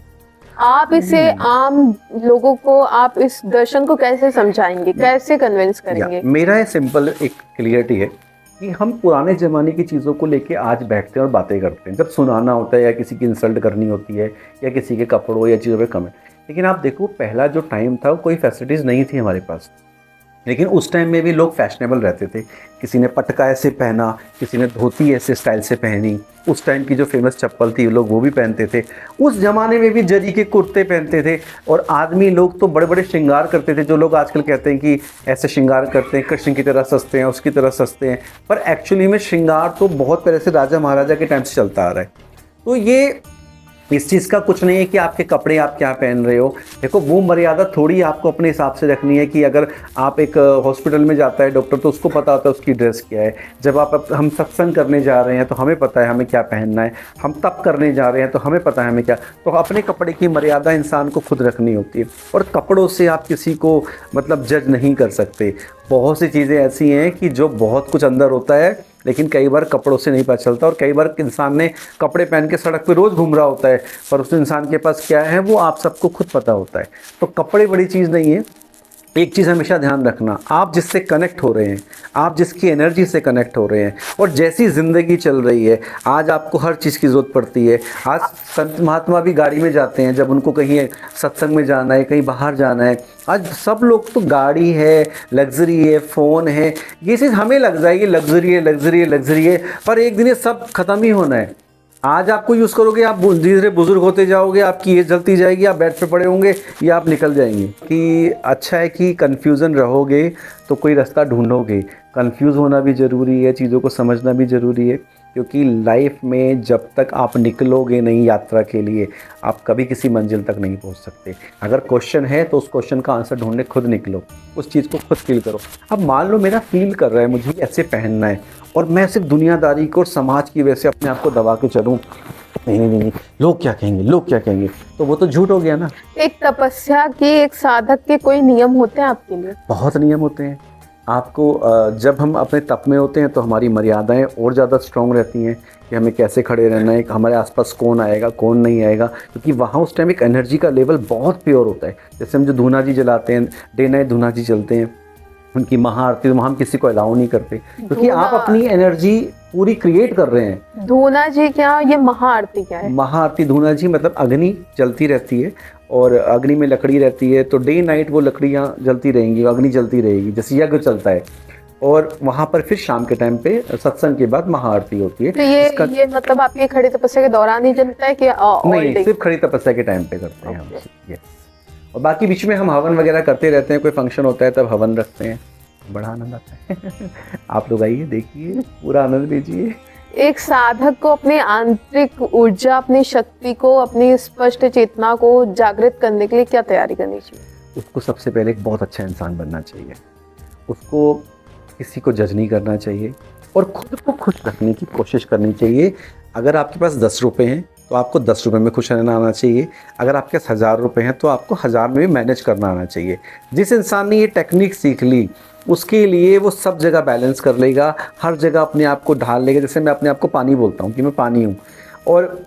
B: आप इसे आम लोगों को, आप इस दर्शन को कैसे समझाएंगे, कैसे कन्विंस करेंगे?
A: मेरा ये सिंपल एक क्लियरिटी है कि हम पुराने ज़माने की चीज़ों को लेके आज बैठते हैं और बातें करते हैं। जब सुनाना होता है या किसी की इंसल्ट करनी होती है या किसी के कपड़ों या चीज़ों पे कमेंट। लेकिन आप देखो, पहला जो टाइम था कोई फैसिलिटीज़ नहीं थी हमारे पास, लेकिन उस टाइम में भी लोग फैशनेबल रहते थे। किसी ने पटका ऐसे पहना, किसी ने धोती ऐसे स्टाइल से पहनी। उस टाइम की जो फेमस चप्पल थी लोग वो भी पहनते थे। उस ज़माने में भी जरी के कुर्ते पहनते थे। और आदमी लोग तो बड़े बड़े श्रृंगार करते थे। जो लोग आजकल कहते हैं कि ऐसे श्रृंगार करते हैं, कृष्ण की तरह सस्ते हैं, उसकी तरह सस्ते हैं, पर एक्चुअली में श्रृंगार तो बहुत पहले से राजा महाराजा के टाइम से चलता आ रहा है। तो ये इस चीज़ का कुछ नहीं है कि आपके कपड़े आप क्या पहन रहे हो। देखो, वो मर्यादा थोड़ी आपको अपने हिसाब से रखनी है कि अगर आप एक हॉस्पिटल में जाता है डॉक्टर, तो उसको पता होता है उसकी ड्रेस क्या है। जब हम सत्संग करने जा रहे हैं तो हमें पता है हमें क्या पहनना है। हम तप करने जा रहे हैं तो हमें पता है हमें क्या। तो अपने कपड़े की मर्यादा इंसान को खुद रखनी होती है, और कपड़ों से आप किसी को मतलब जज नहीं कर सकते। बहुत सी चीज़ें ऐसी हैं कि जो बहुत कुछ अंदर होता है, लेकिन कई बार कपड़ों से नहीं पता चलता। और कई बार इंसान ने कपड़े पहन के सड़क पे रोज़ घूम रहा होता है, पर उस इंसान के पास क्या है वो आप सबको खुद पता होता है। तो कपड़े बड़ी चीज़ नहीं है। एक चीज़ हमेशा ध्यान रखना, आप जिससे कनेक्ट हो रहे हैं, आप जिसकी एनर्जी से कनेक्ट हो रहे हैं, और जैसी ज़िंदगी चल रही है, आज आपको हर चीज़ की ज़रूरत पड़ती है। आज संत महात्मा भी गाड़ी में जाते हैं जब उनको कहीं सत्संग में जाना है, कहीं बाहर जाना है। आज सब लोग तो गाड़ी है, लग्जरी है, फ़ोन है, ये चीज़ हमें लग जाएगी लग्जरी है, लग्जरी है, लग्जरी है, पर एक दिन ये सब ख़त्म ही होना है। आज आपको यूज़ करोगे, आप धीरे धीरे बुजुर्ग होते जाओगे, आपकी एज जलती जाएगी, आप बेड पे पड़े होंगे या आप निकल जाएंगे। कि अच्छा है कि कन्फ्यूज़न रहोगे तो कोई रास्ता ढूंढोगे। कन्फ्यूज़ होना भी ज़रूरी है, चीज़ों को समझना भी ज़रूरी है, क्योंकि लाइफ में जब तक आप निकलोगे नहीं यात्रा के लिए, आप कभी किसी मंजिल तक नहीं पहुंच सकते। अगर क्वेश्चन है तो उस क्वेश्चन का आंसर ढूंढने खुद निकलो, उस चीज़ को खुद फील करो। अब मान लो मेरा फील कर रहा है मुझे ऐसे पहनना है, और मैं सिर्फ दुनियादारी को और समाज की वजह से अपने आप को दबा के चलूँ, नहीं नहीं नहीं, लोग क्या कहेंगे, लोग क्या कहेंगे, तो वो तो झूठ हो गया ना।
B: एक तपस्या की, एक साधक के कोई नियम होते हैं आपके लिए?
A: बहुत नियम होते हैं। आपको जब हम अपने तप में होते हैं तो हमारी मर्यादाएं और ज़्यादा स्ट्रॉन्ग रहती हैं कि हमें कैसे खड़े रहना है, हमारे आसपास कौन आएगा कौन नहीं आएगा, क्योंकि वहाँ उस टाइम एक एनर्जी का लेवल बहुत प्योर होता है। जैसे हम जो धूना जी जलाते हैं, डे नाइट धूना जी चलते हैं, उनकी महाआरती, वहाँ हम किसी को अलाउ नहीं करते, क्योंकि आप अपनी एनर्जी पूरी क्रिएट कर रहे हैं।
B: धूना जी क्या, ये महाआरती क्या है?
A: महाआरती, धूना जी मतलब अग्नि जलती रहती है, और अग्नि में लकड़ी रहती है, तो डे नाइट वो लकड़ियाँ जलती रहेंगी, अग्नि जलती रहेगी, जैसे यज्ञ चलता है। और वहाँ पर फिर शाम के टाइम पे सत्संग के बाद महाआरती होती है।
B: तो ये मतलब आपकी खड़ी तपस्या के दौरान ही जलता है कि
A: नहीं, सिर्फ खड़ी तपस्या के टाइम पे करते हैं हम। यस। और बाकी बीच में हम हवन वगैरह करते रहते हैं, कोई फंक्शन होता है तब हवन रखते हैं, बड़ा आनंद आता है। आप लोग आइए, देखिए, पूरा आनंद लीजिए।
B: एक साधक को अपनी आंतरिक ऊर्जा, अपनी शक्ति को, अपनी स्पष्ट चेतना को जागृत करने के लिए क्या तैयारी करनी चाहिए?
A: उसको सबसे पहले एक बहुत अच्छा इंसान बनना चाहिए, उसको किसी को जज नहीं करना चाहिए और खुद को खुश रखने की कोशिश करनी चाहिए। अगर आपके पास 10 रुपये हैं तो आपको 10 रुपये में खुश रहना आना चाहिए, अगर आपके पास 1000 रुपये हैं तो आपको 1000 में भी मैनेज करना आना चाहिए। जिस इंसान ने ये टेक्निक सीख ली उसके लिए वो सब जगह बैलेंस कर लेगा, हर जगह अपने आप को ढाल लेगा। जैसे मैं अपने आप को पानी बोलता हूँ कि मैं पानी हूँ, और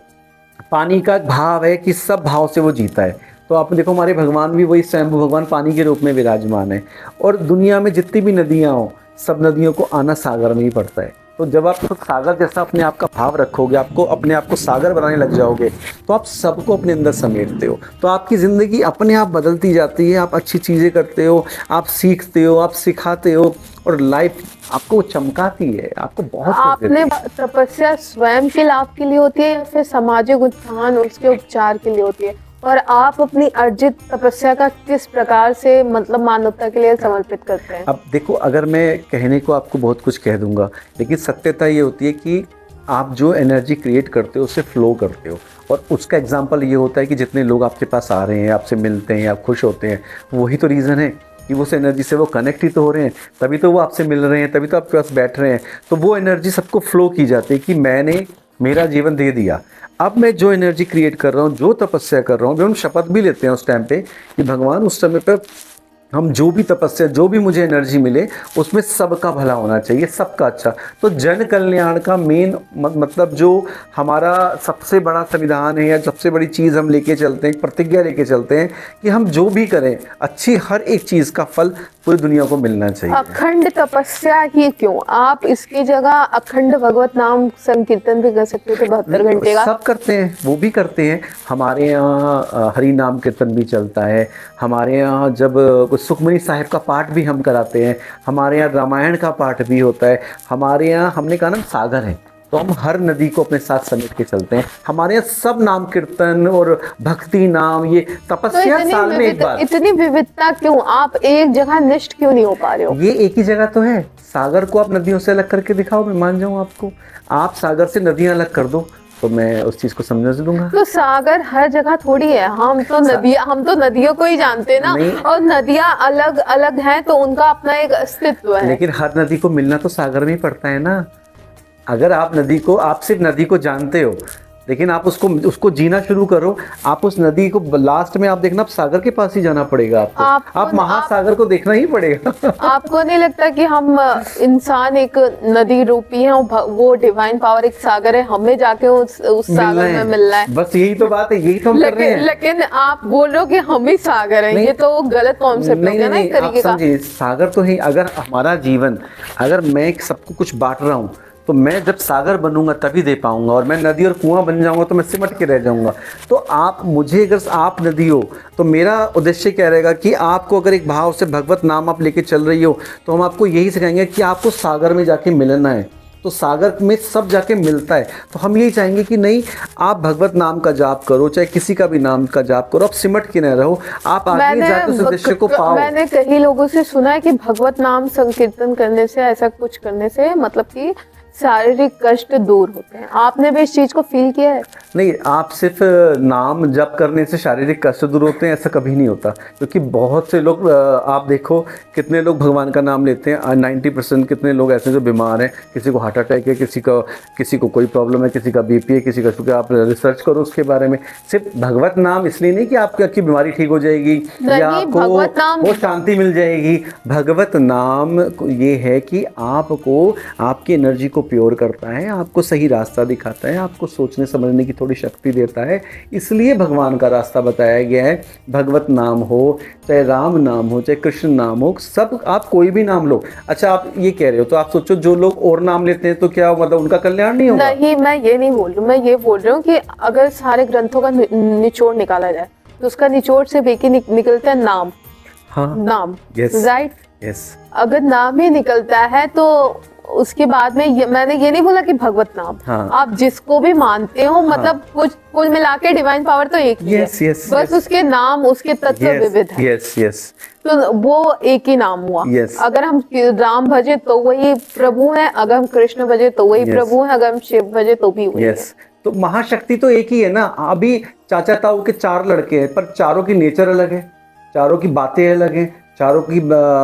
A: पानी का भाव है कि सब भाव से वो जीता है। तो आप देखो हमारे भगवान भी वही स्वयंभू भगवान पानी के रूप में विराजमान है, और दुनिया में जितनी भी नदियाँ हों सब नदियों को आना सागर में ही पड़ता है। तो जब आप खुद सागर जैसा अपने आप का भाव रखोगे, आपको अपने आप को सागर बनाने लग जाओगे, तो आप सबको अपने अंदर समेटते हो, तो आपकी ज़िंदगी अपने आप बदलती जाती है। आप अच्छी चीज़ें करते हो, आप सीखते हो, आप सिखाते हो, और लाइफ आपको चमकाती है। आपको बहुत
B: आपने तपस्या स्वयं के लाभ के लिए होती है या फिर सामाजिक उत्थान, उसके उपचार के लिए होती है? और आप अपनी अर्जित तपस्या का किस प्रकार से मतलब मानवता के लिए समर्पित करते हैं?
A: अब देखो, अगर मैं कहने को आपको बहुत कुछ कह दूंगा, लेकिन सत्यता ये होती है कि आप जो एनर्जी क्रिएट करते हो उससे फ्लो करते हो, और उसका एग्जांपल ये होता है कि जितने लोग आपके पास आ रहे हैं, आपसे मिलते हैं, आप खुश होते हैं, वही तो रीज़न है कि उस एनर्जी से वो कनेक्ट ही तो हो रहे हैं, तभी तो वो आपसे मिल रहे हैं, तभी तो आपके पास बैठ रहे हैं। तो वो एनर्जी सबको फ्लो की जाती है कि मैंने मेरा जीवन दे दिया, अब मैं जो एनर्जी क्रिएट कर रहा हूँ, जो तपस्या कर रहा हूँ, हम शपथ भी लेते हैं उस टाइम पे कि भगवान उस समय पर हम जो भी तपस्या, जो भी मुझे एनर्जी मिले उसमें सबका भला होना चाहिए, सबका अच्छा। तो जन कल्याण का मेन मतलब जो हमारा सबसे बड़ा संविधान है या सबसे बड़ी चीज़ हम लेके चलते हैं, प्रतिज्ञा लेके चलते हैं कि हम जो भी करें अच्छी हर एक चीज़ का फल पूरी दुनिया को मिलना चाहिए।
B: अखंड तपस्या ही क्यों? आप इसकी जगह अखंड भगवत नाम संकीर्तन भी कर सकते थे 72 घंटे का।
A: सब करते हैं, वो भी करते हैं। हमारे यहाँ हरि नाम कीर्तन भी चलता है, हमारे यहाँ जब कुछ सुखमनी साहिब का पाठ भी हम कराते हैं, हमारे यहाँ रामायण का पाठ भी होता है, हमारे यहाँ हमने कहा ना सागर है तो हम हर नदी को अपने साथ समेट के चलते हैं। हमारे यहाँ सब नाम कीर्तन और भक्ति नाम, ये तपस्या
B: तो
A: साल में एक बार।
B: इतनी विविधता क्यों? आप एक जगह निष्ठ क्यों नहीं हो पा रहे हो?
A: ये एक ही जगह तो है। सागर को आप नदियों से अलग करके दिखाओ, मैं मान जाऊँ आपको। आप सागर से नदियाँ अलग कर दो तो मैं उस चीज को समझ दूंगा।
B: तो सागर हर जगह थोड़ी है, हम तो नदियों को ही जानते हैं ना, और नदियां अलग अलग हैं तो उनका अपना एक अस्तित्व है।
A: लेकिन हर नदी को मिलना तो सागर में ही पड़ता है ना। अगर आप सिर्फ नदी को जानते हो, लेकिन आप उसको जीना शुरू करो, आप उस नदी को लास्ट में आप देखना आप सागर के पास ही जाना पड़ेगा आपको। आप महासागर को देखना ही पड़ेगा।
B: आपको नहीं लगता कि हम इंसान एक नदी रूपी है, वो डिवाइन पावर एक सागर है, हमें जाके उस सागर में मिलना है?
A: बस यही तो बात है, यही तो हम कर रहे हैं।
B: लेकिन आप बोल रहे हो कि हम ही सागर हैं, ये तो गलत कॉन्सेप्ट हो गया ना एक तरीके का।
A: सागर तो है। अगर हमारा जीवन, अगर मैं सबको कुछ बांट रहा हूँ तो मैं जब सागर बनूंगा तभी दे पाऊंगा, और मैं नदी और कुआं बन जाऊंगा तो मैं सिमट के रह जाऊंगा। तो अगर आप नदी हो तो मेरा उद्देश्य क्या रहेगा कि आपको अगर एक भाव से भगवत नाम आप लेके चल रही हो तो हम आपको यही सिखाएंगे कि आपको सागर में जाके मिलना है। तो सागर में सब जाके मिलता है, तो हम यही चाहेंगे कि नहीं, आप भगवत नाम का जाप करो, चाहे किसी का भी नाम का जाप करो, आप सिमट के न रहो, आप आगे जाके उस उद्देश्य को पाओ।
B: मैंने कई लोगों से सुना है कि भगवत नाम संकीर्तन करने से, ऐसा कुछ करने से मतलब कि शारीरिक कष्ट दूर होते हैं। आपने भी इस चीज को फील किया है?
A: नहीं, आप सिर्फ नाम जप करने से शारीरिक कष्ट दूर होते हैं ऐसा कभी नहीं होता, क्योंकि बहुत से लोग, आप देखो कितने लोग भगवान का नाम लेते हैं, 90% कितने लोग ऐसे जो बीमार हैं, किसी को हार्ट अटैक है, किसी को कोई प्रॉब्लम है, किसी का बीपी है, किसी का शुगर। आप रिसर्च करो उसके बारे में। सिर्फ भगवत नाम इसलिए नहीं कि आपकी बीमारी ठीक हो जाएगी या आपको वो शांति मिल जाएगी। भगवत नाम ये है कि आपको आपकी एनर्जी को प्योर करता है, आपको सही रास्ता दिखाता है, आपको सोचने समझने की थोड़ी शक्ति देता है। इसलिए भगवान का रास्ता बताया गया है। भगवत नाम हो, चाहे राम नाम हो, चाहे कृष्ण नाम हो, सब आप कोई भी नाम लो। अच्छा, आप ये कह रहे हो तो आप सोचो जो लोग और नाम लेते हैं तो क्या मतलब उनका कल्याण नहीं होगा?
B: नहीं, मैं ये नहीं बोल रही हूँ। मैं ये बोल रही हूँ कि अगर सारे ग्रंथों का निचोड़ निकाला जाए तो उसका निचोड़ से एक ही निकलता है नाम।
A: हाँ,
B: नाम,
A: yes,
B: राइट?
A: यस
B: अगर नाम ही निकलता है तो उसके बाद में मैंने ये नहीं बोला कि भगवत नाम,
A: हाँ।
B: आप जिसको भी मानते हो, मतलब कुल मिला के डिवाइन पावर तो एक ही है, बस उसके नाम, उसके तत्व विविध है।
A: यस यस,
B: तो वो एक ही नाम हुआ। अगर हम राम भजे तो वही प्रभु है, अगर हम कृष्ण भजे तो वही प्रभु है, अगर हम शिव भजे तो भी वही है।
A: तो महाशक्ति तो एक ही है ना। अभी चाचा ताऊ के 4 लड़के हैं, पर चारों की नेचर अलग है, चारों की बातें अलग हैं, चारों की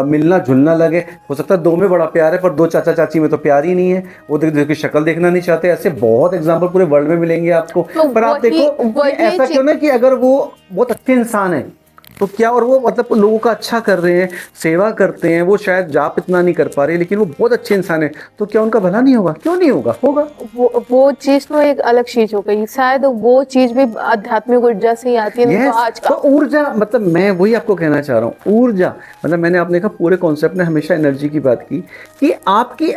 A: मिलना जुलना अलग है। हो सकता है 2 में बड़ा प्यार है, पर 2 चाचा चाची में तो प्यार ही नहीं है, वो की शक्ल देखना नहीं चाहते। ऐसे बहुत एग्जाम्पल पूरे वर्ल्ड में मिलेंगे आपको।
B: तो
A: पर आप देखो ऐसा क्यों ना कि अगर वो बहुत अच्छे इंसान है तो क्या, और वो मतलब लोगों का अच्छा कर रहे हैं, सेवा करते हैं, वो शायद जाप इतना नहीं कर पा रहे लेकिन वो बहुत अच्छे इंसान है, तो क्या उनका भला नहीं होगा? क्यों नहीं होगा? होगा।
B: वो चीज तो एक अलग चीज हो गई, शायद वो चीज भी आध्यात्मिक ऊर्जा से ही आती है। तो आज का
A: तो ऊर्जा, मतलब मैं वही आपको कहना चाह रहा हूँ, ऊर्जा मतलब मैंने आपने कहा पूरे कॉन्सेप्ट ने हमेशा एनर्जी की बात की कि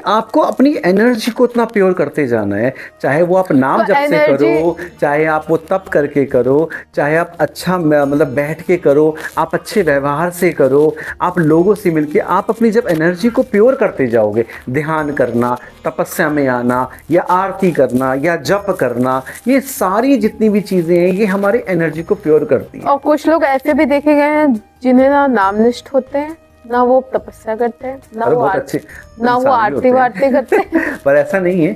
A: आपको अपनी एनर्जी को इतना प्योर करते जाना है, चाहे वो आप नाम जप से करो, चाहे आप वो तप करके करो, चाहे आप अच्छा मतलब बैठ के करो, आप अच्छे व्यवहार से करो, आप लोगों से मिलके आप अपनी जब एनर्जी को प्योर करते जाओगे, ध्यान करना, तपस्या में आना, या आरती करना, या जप करना, ये सारी जितनी भी चीजें हैं ये हमारी एनर्जी को प्योर करती हैं।
B: और कुछ लोग ऐसे भी देखे गए हैं जिन्हें ना नामनिष्ठ होते हैं, ना वो तपस्या करते हैं, ना वो आरती वारती करते हैं
A: पर ऐसा नहीं है।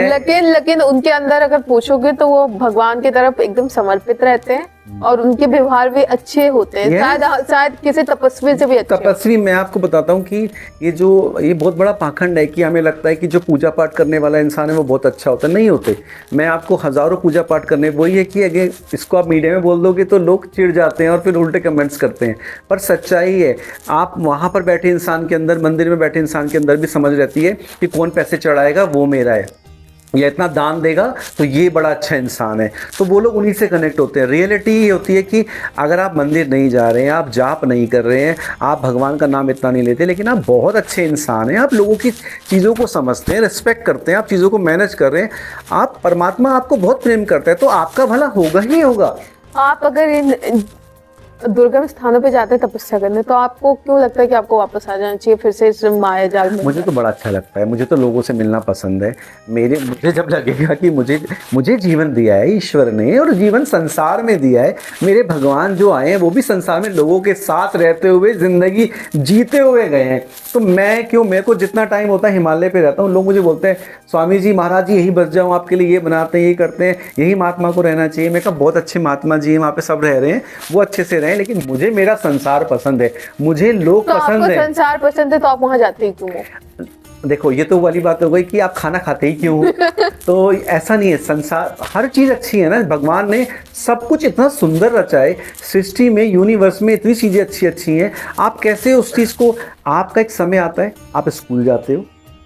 B: लेकिन उनके अंदर अगर पूछोगे तो वो भगवान की तरफ एकदम समर्पित रहते हैं और उनके व्यवहार भी अच्छे होते हैं। शायद किसी तपस्वी से भी अच्छे।
A: तपस्वी, मैं आपको बताता हूँ कि ये बहुत बड़ा पाखंड है कि हमें लगता है कि जो पूजा पाठ करने वाला इंसान है वो बहुत अच्छा होता है। नहीं होते। मैं आपको हजारों पूजा पाठ करने, वही है कि अगर इसको आप मीडिया में बोल दोगे तो लोग चिढ़ जाते हैं और फिर उल्टे कमेंट्स करते हैं, पर सच्चाई है। आप वहाँ पर बैठे इंसान के अंदर, मंदिर में बैठे इंसान के अंदर भी समझ रहती है कि कौन पैसे चढ़ाएगा वो मेरा है, या इतना दान देगा तो ये बड़ा अच्छा इंसान है, तो वो लोग उन्हीं से कनेक्ट होते हैं। रियलिटी ये होती है कि अगर आप मंदिर नहीं जा रहे हैं, आप जाप नहीं कर रहे हैं, आप भगवान का नाम इतना नहीं लेते, लेकिन आप बहुत अच्छे इंसान हैं, आप लोगों की चीज़ों को समझते हैं, रिस्पेक्ट करते हैं, आप चीज़ों को मैनेज कर रहे हैं, आप परमात्मा आपको बहुत प्रेम करता है, तो आपका भला होगा ही होगा।
B: आप अगर इन दुर्गम स्थानों पे जाते हैं तपस्या करने, तो आपको क्यों लगता है कि आपको वापस आ जाना चाहिए फिर से इस माया जाल में?
A: मुझे तो बड़ा अच्छा लगता है, मुझे तो लोगों से मिलना पसंद है। मुझे जब लगेगा कि मुझे जीवन दिया है ईश्वर ने, और जीवन संसार में दिया है, मेरे भगवान जो आए हैं वो भी संसार में लोगों के साथ रहते हुए जिंदगी जीते हुए गए हैं, तो मैं क्यों, मेरे को जितना टाइम होता है हिमालय पे रहता हूँ, लोग मुझे बोलते हैं स्वामी जी महाराज जी यही बस जाऊँ आपके लिए, ये बनाते हैं, यही करते हैं, यही महात्मा को रहना चाहिए। मैं कहा बहुत अच्छे महात्मा जी हैं, वहाँ पे सब रह रहे हैं, वो अच्छे से रहें, लेकिन मुझे मेरा संसार पसंद है, मुझे लोग पसंद है।
B: संसार पसंद है तो आप वहाँ जाते ही क्यों हो?
A: देखो ये तो वाली बात हो गई कि आप खाना खाते ही क्यों हो तो ऐसा नहीं है, संसार हर चीज़ अच्छी है ना, भगवान ने सब कुछ इतना सुंदर रचा है, सृष्टि में, यूनिवर्स में इतनी चीज़ें अच्छी अच्छी हैं, आप कैसे उस चीज़ को, आपका एक समय आता है, आप स्कूल जाते हो,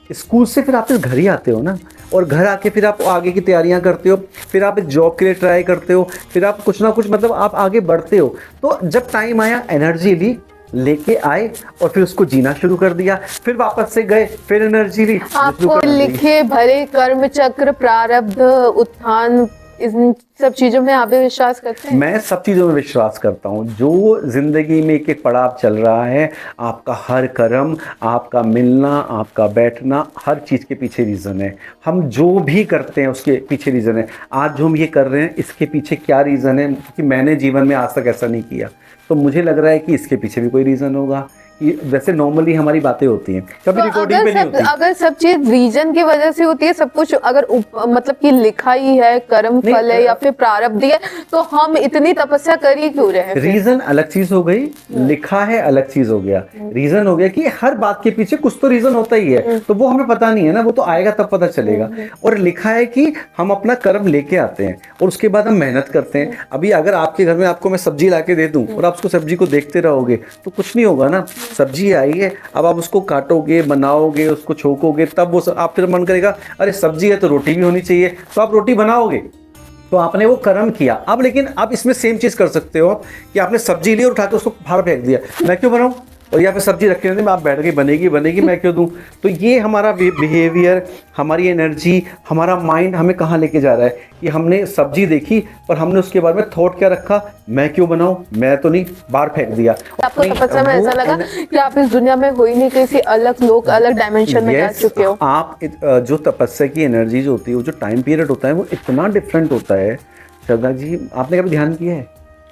A: स्कूल से फिर आप घर ही आते हो ना, और घर आके फिर आप आगे की तैयारियां करते हो, फिर आप एक जॉब के लिए ट्राई करते हो, फिर आप कुछ ना कुछ मतलब आप आगे बढ़ते हो। तो जब टाइम आया एनर्जी ली, लेके आए और फिर उसको जीना शुरू कर दिया, फिर वापस से गए, फिर एनर्जी ली।
B: आपको लिखे भरे कर्म चक्र, प्रारब्ध, उत्थान, इन सब चीजों में आप भी विश्वास करते हैं?
A: मैं सब चीज़ों में विश्वास करता हूँ। जो जिंदगी में एक एक पड़ाव चल रहा है, आपका हर कर्म, आपका मिलना, आपका बैठना, हर चीज़ के पीछे रीज़न है। हम जो भी करते हैं उसके पीछे रीज़न है। आज जो हम ये कर रहे हैं इसके पीछे क्या रीज़न है, क्योंकि मैंने जीवन में आज तक ऐसा नहीं किया, तो मुझे लग रहा है कि इसके पीछे भी कोई रीज़न होगा। वैसे नॉर्मली हमारी बातें होती हैं, कभी रिकॉर्डिंग पे नहीं होती।
B: अगर सब चीज रीजन की वजह से होती है, सब कुछ अगर मतलब कि लिखा ही है, कर्म फल है या फिर प्रारब्ध है, तो हम इतनी तपस्या कर ही क्यों रहे हैं?
A: रीजन अलग चीज हो गई, लिखा है अलग चीज हो गया। रीजन हो गया कि हर बात के पीछे कुछ तो रीजन होता ही है, तो वो हमें पता नहीं है ना, वो तो आएगा तब पता चलेगा। और लिखा है कि हम अपना कर्म लेके आते हैं और उसके बाद हम मेहनत करते हैं। अभी अगर आपके घर में आपको मैं सब्जी ला के दे दूं और आप उसको सब्जी को देखते रहोगे तो कुछ नहीं होगा ना। सब्जी आई है, अब आप उसको काटोगे, बनाओगे, उसको छोकोगे, तब वो आप फिर मन करेगा अरे सब्जी है तो रोटी भी होनी चाहिए, तो आप रोटी बनाओगे। तो आपने वो कर्म किया। अब लेकिन आप इसमें सेम चीज़ कर सकते हो कि आपने सब्जी ली और उठा के उसको बाहर फेंक दिया, मैं क्यों बनाऊँ, और या फिर सब्जी रखे रहते हैं, आप बैठ गई बनेगी बनेगी मैं क्यों दूं। तो ये हमारा बिहेवियर, हमारी एनर्जी, हमारा माइंड हमें कहाँ लेके जा रहा है कि हमने सब्जी देखी और हमने उसके बारे में थॉट क्या रखा, मैं क्यों बनाऊं, मैं तो नहीं, बाहर फेंक दिया।
B: आपको तपस्या में ऐसा लगा कि आप इस दुनिया में हो ही नहीं, किसी अलग लोग अलग डायमेंशन में जा चुके हो।
A: आप जो तपस्या की एनर्जी जो होती है, वो जो टाइम पीरियड होता है वो इतना डिफरेंट होता है। श्रद्धा जी, आपने कभी ध्यान किया है?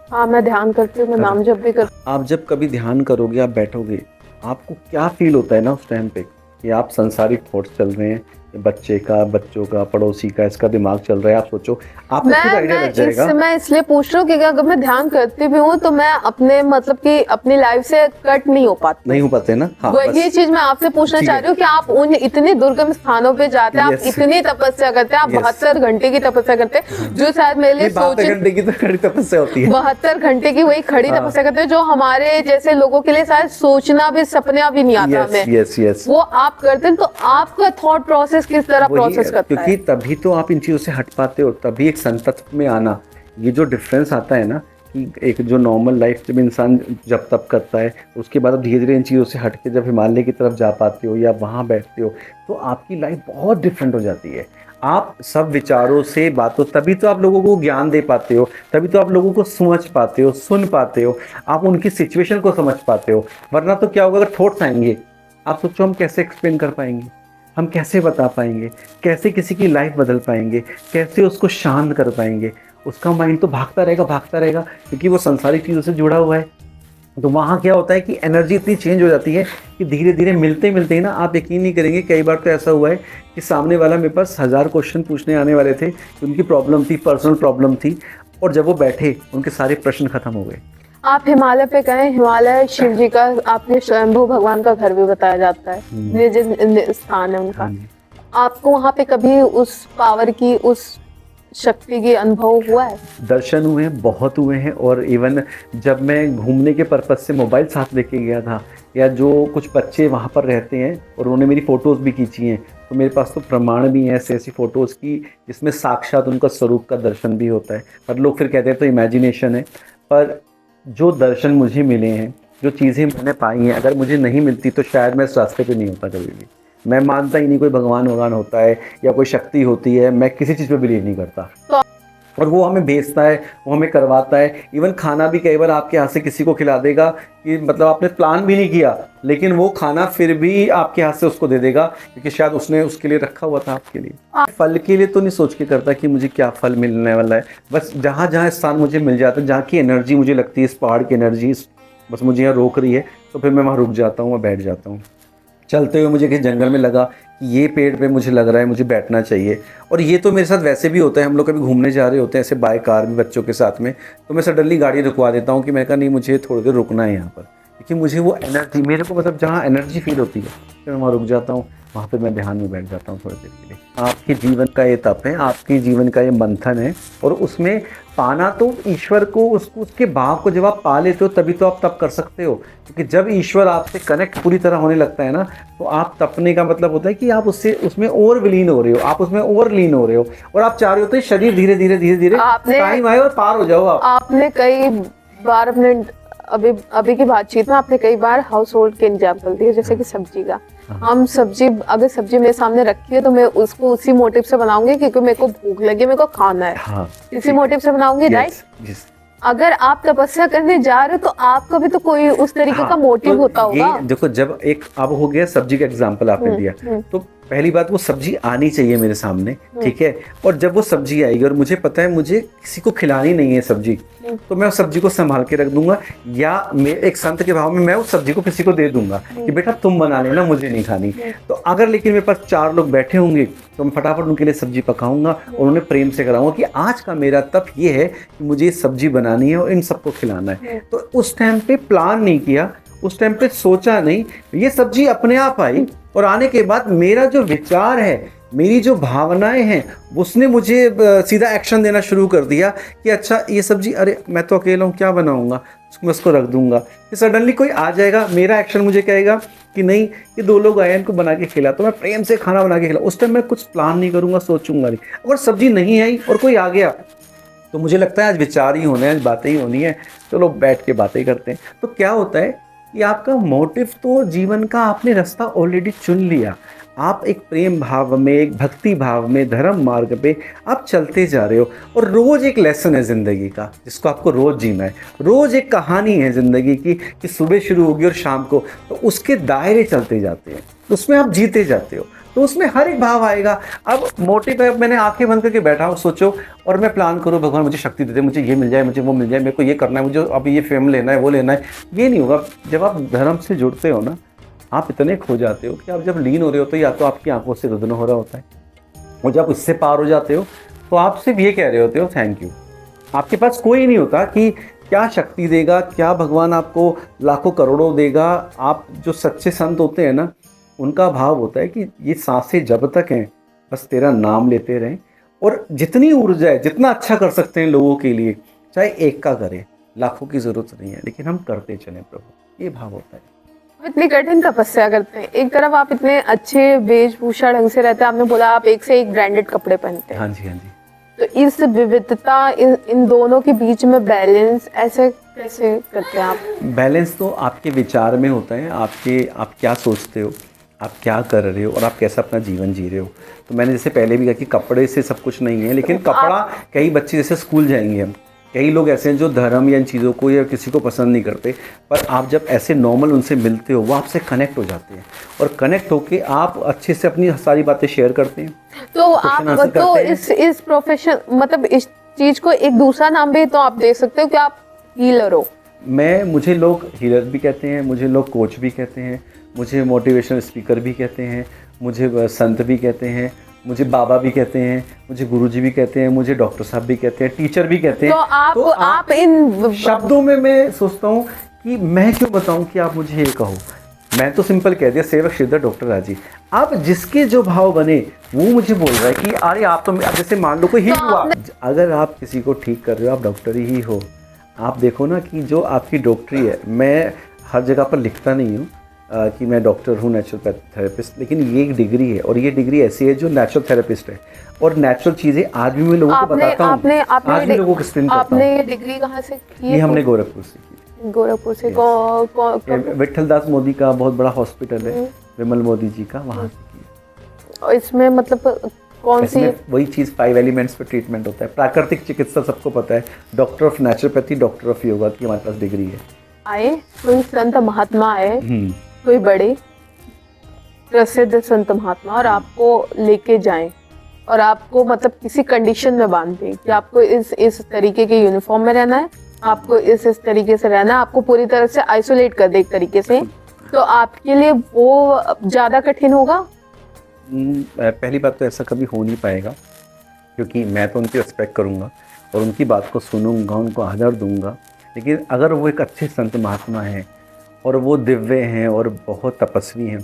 B: हाँ, मैं ध्यान करती हूँ, मैं नाम जप भी करती
A: आप जब कभी ध्यान करोगे, आप बैठोगे, आपको क्या फील होता है ना उस टाइम पे कि आप संसारिक थॉट्स चल रहे हैं, बच्चे का, बच्चों का, पड़ोसी का, इसका दिमाग चल रहा है, आप सोचो, आपको खुद आइडिया लग जाएगा।
B: मैं इसलिए पूछ रहा हूँ कि अगर मैं ध्यान करती भी हूँ तो मैं अपने मतलब कि अपनी लाइफ से कट नहीं हो पाते
A: ना। हाँ,
B: ये चीज मैं आपसे पूछना चाह रही हूँ कि आप उन इतने दुर्गम स्थानों पे जाते हैं, आप इतनी तपस्या करते हैं, आप 72 घंटे की तपस्या करते हैं, जो शायद मेरे लिए
A: 72 घंटे की तो खड़ी तपस्या होती है।
B: 72 घंटे की वही खड़ी तपस्या करते हैं, जो हमारे जैसे लोगों के लिए शायद सोचना भी, सपना भी नहीं आता हमें। वो आप करते हैं, तो आपका थॉट प्रोसेस किस तरह प्रोसेस करता है?
A: क्योंकि तभी तो आप इन चीज़ों से हट पाते हो, तभी एक संतत्व में आना, ये जो डिफरेंस आता है ना, कि एक जो नॉर्मल लाइफ जब इंसान जब तप करता है, उसके बाद अब धीरे धीरे इन चीज़ों से हट के जब हिमालय की तरफ जा पाते हो या वहाँ बैठते हो, तो आपकी लाइफ बहुत डिफरेंट हो जाती है। आप सब विचारों से बातों, तभी तो आप लोगों को ज्ञान दे पाते हो, तभी तो आप लोगों को समझ पाते हो, सुन पाते हो, आप उनकी सिचुएशन को समझ पाते हो। वरना तो क्या होगा, अगर थॉट्स आएंगे, आप सोचो हम कैसे एक्सप्लेन कर पाएंगे, हम कैसे बता पाएंगे, कैसे किसी की लाइफ बदल पाएंगे, कैसे उसको शांत कर पाएंगे। उसका माइंड तो भागता रहेगा, क्योंकि वो संसारिक चीज़ों से जुड़ा हुआ है। तो वहाँ क्या होता है कि एनर्जी इतनी चेंज हो जाती है कि धीरे धीरे मिलते ही ना, आप यकीन नहीं करेंगे, कई बार तो ऐसा हुआ है कि सामने वाला मेरे पास 1000 क्वेश्चन पूछने आने वाले थे, उनकी प्रॉब्लम थी, पर्सनल प्रॉब्लम थी, और जब वो बैठे उनके सारे प्रश्न खत्म हो गए।
B: आप हिमालय पे गए, हिमालय शिव जी का, आपके स्वयंभू भगवान का घर भी बताया जाता है, निर्जन स्थान है उनका। आपको वहाँ पे कभी उस पावर की, उस शक्ति की अनुभव हुआ है?
A: दर्शन हुए हैं, बहुत हुए हैं। और इवन जब मैं घूमने के पर्पज़ से मोबाइल साथ लेके गया था, या जो कुछ बच्चे वहाँ पर रहते हैं और उन्होंने मेरी फ़ोटोज़ भी खींची हैं, तो मेरे पास तो प्रमाण भी हैं ऐसी फ़ोटोज़ की जिसमें साक्षात उनका स्वरूप का दर्शन भी होता है। पर लोग फिर कहते हैं तो इमेजिनेशन है, पर जो दर्शन मुझे मिले हैं, जो चीज़ें मैंने पाई हैं, अगर मुझे नहीं मिलती तो शायद मैं इस रास्ते पे नहीं होता कभी भी। मैं मानता ही नहीं कोई भगवान होता है या कोई शक्ति होती है, मैं किसी चीज़ पे बिलीव नहीं करता। और वो हमें भेजता है, वो हमें करवाता है। इवन खाना भी कई बार आपके हाथ से किसी को खिला देगा कि मतलब आपने प्लान भी नहीं किया, लेकिन वो खाना फिर भी आपके हाथ से उसको दे देगा, क्योंकि शायद उसने उसके लिए रखा हुआ था आपके लिए। फल के लिए तो नहीं सोच के करता कि मुझे क्या फल मिलने वाला है, बस जहाँ जहाँ स्थान मुझे मिल जाता है, जहाँ की एनर्जी मुझे लगती है, इस पहाड़ की एनर्जी बस मुझे यहाँ रोक रही है, तो फिर मैं वहाँ रुक जाता हूँ, मैं बैठ जाता हूँ। चलते हुए मुझे किसी जंगल में लगा कि ये पेड़ पे मुझे लग रहा है मुझे बैठना चाहिए। और ये तो मेरे साथ वैसे भी होता है, हम लोग कभी घूमने जा रहे होते हैं ऐसे बाय कार में बच्चों के साथ में, तो मैं सडनली गाड़ी रुकवा देता हूँ कि मैं कहा नहीं, मुझे थोड़ी देर रुकना है यहाँ पर, क्योंकि मुझे वो एनर्जी, मेरे को मतलब जहाँ एनर्जी फील होती है, फिर मैं वहाँ रुक जाता हूँ, वहाँ पर मैं ध्यान में बैठ जाता हूँ थोड़ी देर के लिए। आपके जीवन का ये तप है, आपके जीवन का ये मंथन है, और उसमें पाना तो ईश्वर को, उसको, उसके भाव को जब आप पा लेते हो तभी तो आप तप कर सकते हो। क्योंकि जब ईश्वर आपसे कनेक्ट पूरी तरह होने लगता है ना, तो आप तपने का मतलब होता है कि आप उससे, उसमें और विलीन हो रहे हो, आप उसमें और लीन हो रहे हो, और आप चाह रहे होते हैं शरीर धीरे धीरे टाइम आए और पार हो जाओ।
B: आपने कई बार अपने अभी की बातचीत में आपने कई बार हाउस होल्ड के एग्जाम्पल दिए, जैसे कि सब्जी का। हम सब्जी, अगर सब्जी मेरे सामने रखी है तो मैं उसको उसी मोटिव से बनाऊंगी क्योंकि मेरे को भूख लगे, मेरे को खाना है।
A: हाँ,
B: इसी मोटिव से बनाऊंगी, राइट? अगर आप तपस्या करने जा रहे हो तो आपका भी तो कोई उस तरीके का मोटिव
A: तो
B: होता होगा।
A: देखो, जब एक अब हो गया सब्जी का एग्जांपल आपने दिया, तो पहली बात वो सब्जी आनी चाहिए मेरे सामने, ठीक है। और जब वो सब्जी आएगी और मुझे पता है मुझे किसी को खिलानी नहीं है सब्जी, तो मैं उस सब्जी को संभाल के रख दूंगा, या मैं एक संत के भाव में मैं उस सब्जी को किसी को दे दूंगा कि बेटा तुम बना लेना, मुझे नहीं खानी। तो अगर लेकिन मेरे पास 4 लोग बैठे होंगे तो मैं फटाफट उनके लिए सब्जी पकाऊंगा और उन्हें प्रेम से कराऊंगा कि आज का मेरा तप ये है कि मुझे सब्जी बनानी है और इन सबको खिलाना है। तो उस टाइम पे प्लान नहीं किया, उस टाइम पे सोचा नहीं, ये सब्जी अपने आप आई, और आने के बाद मेरा जो विचार है, मेरी जो भावनाएं हैं, उसने मुझे सीधा एक्शन देना शुरू कर दिया कि अच्छा ये सब्जी, अरे मैं तो अकेला हूँ, क्या बनाऊंगा, मैं उसको रख दूंगा। फिर सडनली कोई आ जाएगा, मेरा एक्शन मुझे कहेगा कि नहीं ये 2 लोग आए, इनको बना के खिला, तो मैं प्रेम से खाना बना के खिला। उस टाइम मैं कुछ प्लान नहीं करूंगा, सोचूंगा नहीं। अगर सब्जी नहीं आई और कोई आ गया तो मुझे लगता है आज विचार ही होने हैं, आज बातें ही होनी है, चलो बैठ के बातें करते हैं। तो क्या होता है कि आपका मोटिव तो जीवन का आपने रास्ता ऑलरेडी चुन लिया। आप एक प्रेम भाव में, एक भक्ति भाव में, धर्म मार्ग पे आप चलते जा रहे हो और रोज़ एक लेसन है ज़िंदगी का जिसको आपको रोज़ जीना है। रोज़ एक कहानी है ज़िंदगी की कि सुबह शुरू होगी और शाम को, तो उसके दायरे चलते जाते हैं, उसमें आप जीते जाते हो, तो उसमें हर एक भाव आएगा। अब मोटिव है, मैंने आंखें बंद करके बैठा हूँ, सोचो और मैं प्लान करूँ भगवान मुझे शक्ति दे दे, मुझे ये मिल जाए, मुझे वो मिल जाए, मेरे को ये करना है, मुझे अब ये फेम लेना है, वो लेना है, ये नहीं होगा। जब आप धर्म से जुड़ते हो ना, आप इतने खो जाते हो कि आप जब लीन हो रहे हो तो या तो आपकी आंखों से रुदन हो रहा होता है, और जब उससे पार हो जाते हो तो आप सिर्फ ये कह रहे होते हो थैंक यू। आपके पास कोई नहीं होता कि क्या शक्ति देगा, क्या भगवान आपको लाखों करोड़ों देगा। आप जो सच्चे संत होते हैं ना, उनका भाव होता है कि ये सांसें जब तक हैं बस तेरा नाम लेते रहें, और जितनी ऊर्जा है, जितना अच्छा कर सकते हैं लोगों के लिए, चाहे एक का करें, लाखों की ज़रूरत नहीं है, लेकिन हम करते चलें प्रभु, ये भाव होता है।
B: इतनी कठिन तपस्या करते हैं, एक तरफ आप इतने अच्छे वेशभूषा ढंग से रहते हैं, आपने बोला आप एक से एक ब्रांडेड कपड़े पहनते हैं।
A: हाँ जी, हाँ जी।
B: तो इस विविधता, इन दोनों के बीच में बैलेंस ऐसे कैसे करते हैं आप?
A: बैलेंस तो आपके विचार में होता है, आप क्या सोचते हो, आप क्या कर रहे हो और आप कैसा अपना जीवन जी रहे हो। तो मैंने जैसे पहले भी कहा कि कपड़े से सब कुछ नहीं है, लेकिन कपड़ा, कई बच्चे जैसे स्कूल जाएंगे, हम कई लोग ऐसे हैं जो धर्म या इन चीज़ों को या किसी को पसंद नहीं करते, पर आप जब ऐसे नॉर्मल उनसे मिलते हो, वो आपसे कनेक्ट हो जाते हैं, और कनेक्ट होके आप अच्छे से अपनी सारी बातें शेयर करते हैं।
B: तो आप तो इस प्रोफेशन, मतलब इस चीज को एक दूसरा नाम भी तो आप दे सकते हो कि आप हीलर हो।
A: मुझे लोग हीलर भी कहते हैं, मुझे लोग कोच भी कहते हैं, मुझे मोटिवेशनल स्पीकर भी कहते हैं, मुझे संत भी कहते हैं, मुझे बाबा भी कहते हैं, मुझे गुरुजी भी कहते हैं, मुझे डॉक्टर साहब भी कहते हैं, टीचर भी कहते हैं।
B: तो आप इन
A: शब्दों में मैं सोचता हूँ कि मैं क्यों बताऊँ कि आप मुझे ये कहो। मैं तो सिंपल कह दिया, सेवक श्रीधर डॉक्टर राजी। अब जिसके जो भाव बने वो मुझे बोल रहा है कि अरे आप तो, जैसे मान लो कोई हील हुआ, अगर आप किसी को ठीक कर रहे हो, आप डॉक्टर ही हो। आप देखो ना कि जो आपकी डॉक्टरी है, मैं हर जगह पर लिखता नहीं हूँ कि मैं डॉक्टर हूँ, नेचुरल थेरेपिस्ट, लेकिन ये एक डिग्री है, और ये डिग्री ऐसी है जो नेचुरल थेरेपिस्ट है, और नेचुरल चीज़ें आज भी मैं लोगों को बताता हूँ, आज भी लोगों को एक्सप्लेन करता हूँ।
B: आपने ये डिग्री कहाँ से की?
A: ये हमने गोरखपुर से की।
B: गोरखपुर से?
A: विठल दास मोदी का बहुत बड़ा हॉस्पिटल है, विमल मोदी जी का, वहाँ से की।
B: और इसमें मतलब कौन सी?
A: वही चीज़ 5 एलिमेंट्स पर ट्रीटमेंट होता है। प्राकृतिक चिकित्सा सबको पता है, doctor of naturopathy, doctor of yoga की हमारे पास डिग्री है।
B: आए कोई संत महात्मा आए, कोई बड़े प्रसिद्ध संत महात्मा, और आपको लेके जाएं और आपको मतलब किसी कंडीशन में बांध दें कि आपको इस तरीके के यूनिफॉर्म में रहना है, आपको इस तरीके से रहना है, आपको पूरी तरह से आइसोलेट कर दे एक तरीके से, तो आपके लिए वो ज़्यादा कठिन होगा?
A: पहली बात तो ऐसा कभी हो नहीं पाएगा, क्योंकि मैं तो उनकी रिस्पेक्ट करूँगा और उनकी बात को सुनूंगा, उनको आदर दूंगा। लेकिन अगर वो एक अच्छे संत महात्मा हैं और वो दिव्य हैं और बहुत तपस्वी हैं,